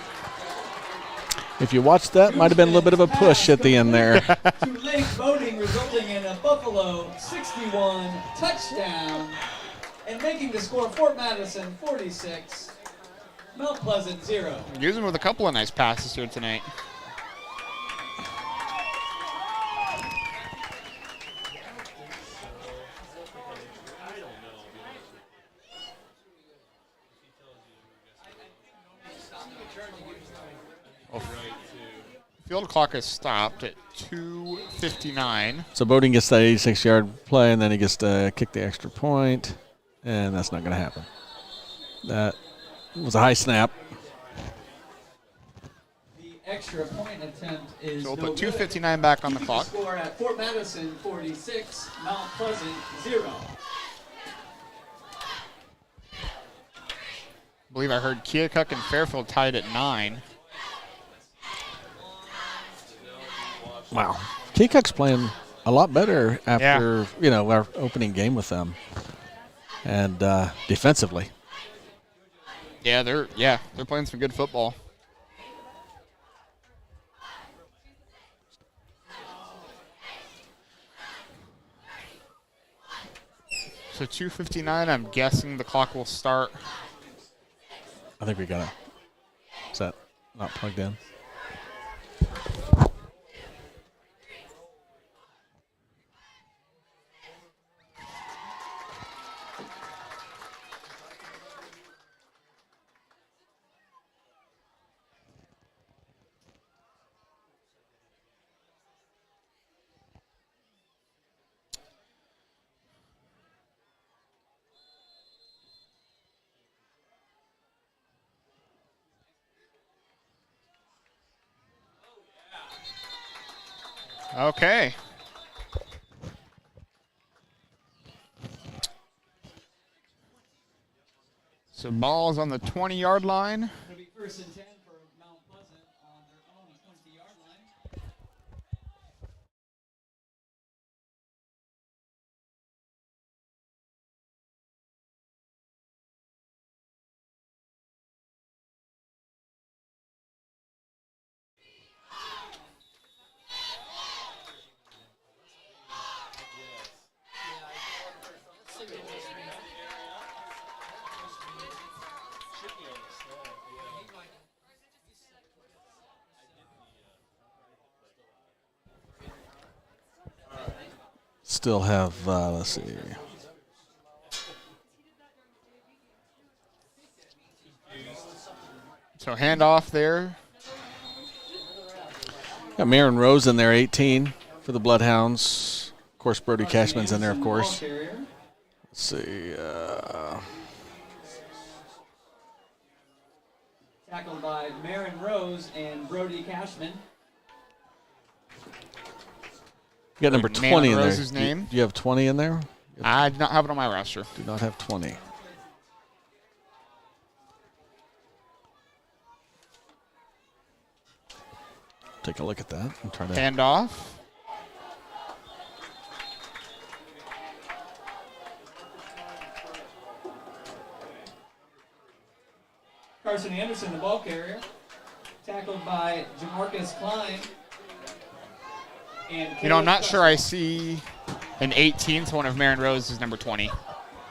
If you watched that, might have been a little bit of a push at the end there. Too late voting, resulting in a Buffalo 61 touchdown, and making the score Fort Madison 46, Mount Pleasant 0. Guzman with a couple of nice passes here tonight. Field clock is stopped at 2:59. So Boating gets that 86-yard play, and then he gets to kick the extra point, and that's not going to happen. That was a high snap. The extra point attempt is So we'll no put good. 2:59 back on the clock. Score at Fort Madison 46, Mount Pleasant 0. I believe I heard Keokuk and Fairfield tied at 9. Wow. Keokuk's playing a lot better after, our opening game with them. And defensively. Yeah, they're playing some good football. So 2:59, I'm guessing the clock will start. I think we got it. Is that not plugged in? Okay. So ball's on the 20-yard line. It'll be 1st and 10 for Mount Pleasant on their own 20-yard line. Still have, let's see. So handoff there. Got Marin Rose in there, 18 for the Bloodhounds. Of course, Brody Cashman's in there, of course. Let's see. Tackled by Marin Rose and Brody Cashman. You got number 20 in there. Rose's name. Do you have 20 in there? I do not have it on my roster. Do not have 20. Take a look at that and try to. Handoff. Carson Anderson, the ball carrier. Tackled by Jamarcus Klein. And I'm not sure I see an 18, so one of Marin Rose is number 20.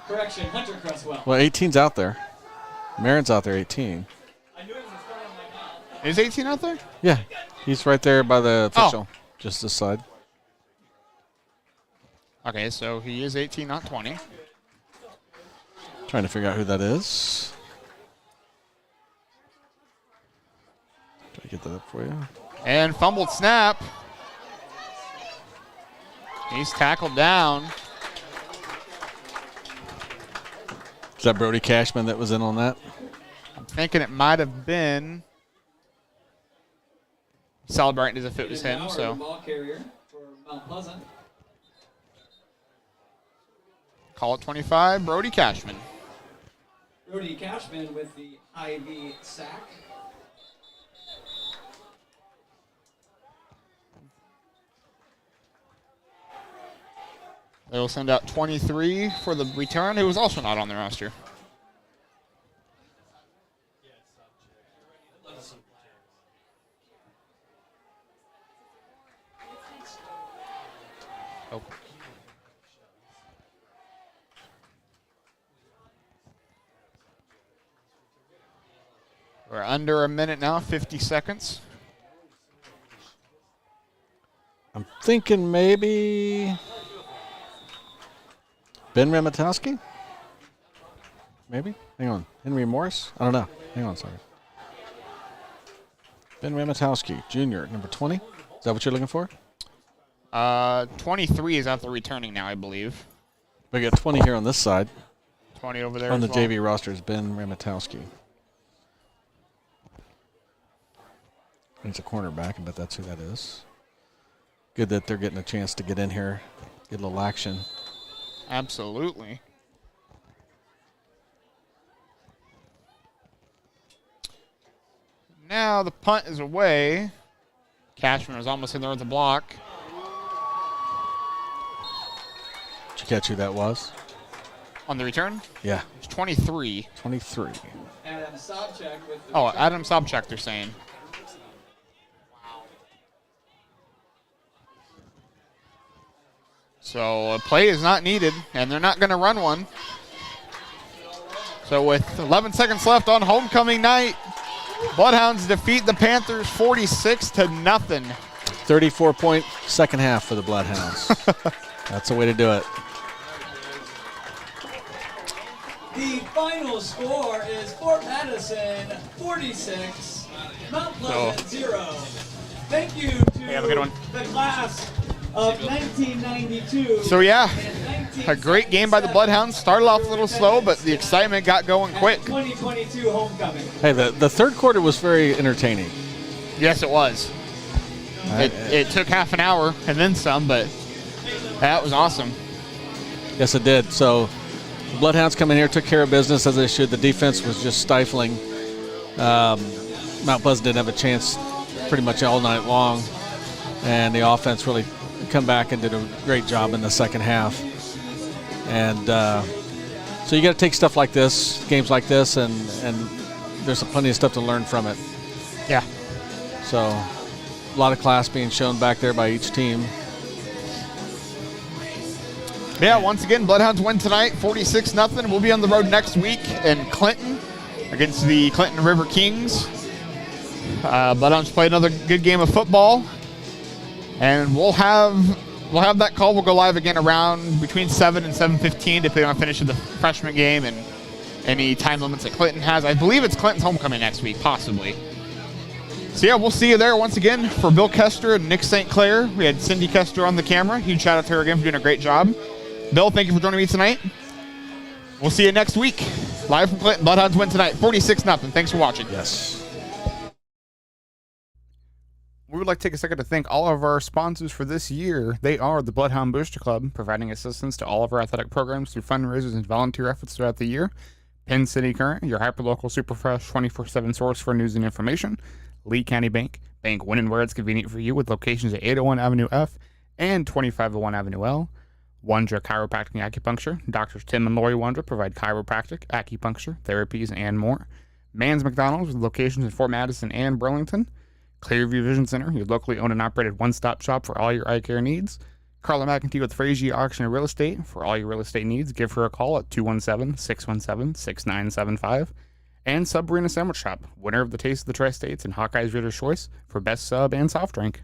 Correction, Hunter Cresswell. Well, 18's out there. Marin's out there, 18. I knew it was a start on my mouth. Is 18 out there? Yeah, he's right there by the official, just this side. Okay, so he is 18, not 20. Trying to figure out who that is. Try to get that up for you. And fumbled snap. He's tackled down. Is that Brody Cashman that was in on that? I'm thinking it might have been. Celebrating as if it was him, so. Ball carrier for Mount Pleasant. Call it 25, Brody Cashman. Brody Cashman with the IV sack. They will send out 23 for the return, who was also not on the roster. Oh. We're under a minute now, 50 seconds. I'm thinking maybe Ben Ramatowski? Maybe? Hang on. Henry Morris? I don't know. Hang on a second. Ben Ramatowski, Jr., number 20. Is that what you're looking for? 23 is out there returning now, I believe. We got 20 here on this side. 20 over there on the as well. JV roster is Ben Ramatowski. He's a cornerback, I bet that's who that is. Good that they're getting a chance to get in here, get a little action. Absolutely. Now the punt is away. Cashman was almost in there with the block. Did you catch who that was? On the return? Yeah. It's 23. 23. Adam Sobchak with the Oh, return. Adam Sobchak, they're saying. So a play is not needed, and they're not going to run one. So with 11 seconds left on homecoming night, Bloodhounds defeat the Panthers 46-0. 34-point second half for the Bloodhounds. That's the way to do it. The final score is Fort Madison 46, Mount Pleasant 0. Thank you to have a good one. the class of 1992. So yeah, and a great game by the Bloodhounds. Started off a little slow, but the excitement got going quick. 2022 homecoming. Hey, the third quarter was very entertaining. Yes, it was. It took half an hour and then some, but that was awesome. Yes, it did. So the Bloodhounds come in here, took care of business as they should. The defense was just stifling. Mount Pleasant didn't have a chance pretty much all night long, and the offense really come back and did a great job in the second half. And so you got to take stuff like this, games like this, and there's plenty of stuff to learn from it. Yeah. So a lot of class being shown back there by each team. Yeah, once again, Bloodhounds win tonight, 46-0. We'll be on the road next week in Clinton against the Clinton River Kings. Bloodhounds play another good game of football, and we'll have that call. We'll go live again around between 7 and 7:15, depending on finish of the freshman game and any time limits that Clinton has. I believe it's Clinton's homecoming next week, possibly. So yeah, we'll see you there once again. For Bill Kester and Nick St. Clair, we had Cindy Kester on the camera. Huge shout out to her again for doing a great job. Bill, thank you for joining me tonight. We'll see you next week. Live from Clinton, Bloodhounds win tonight, 46-0. Thanks for watching. Yes. We would like to take a second to thank all of our sponsors for this year. They are the Bloodhound Booster Club, providing assistance to all of our athletic programs through fundraisers and volunteer efforts throughout the year. Pen City Current, your hyperlocal, super fresh, 24/7 source for news and information. Lee County Bank, bank when and where it's convenient for you, with locations at 801 Avenue F and 2501 Avenue L. Wondra Chiropractic and Acupuncture. Doctors Tim and Lori Wondra provide chiropractic, acupuncture, therapies, and more. Mann's McDonalds, with locations in Fort Madison and Burlington. Clearview Vision Center, your locally owned and operated one-stop shop for all your eye care needs. Carla McEntee with Fraise Auction and Real Estate. For all your real estate needs, give her a call at 217-617-6975. And Sub Arena Sandwich Shop, winner of the Taste of the Tri-States and Hawkeye's Reader's Choice for best sub and soft drink.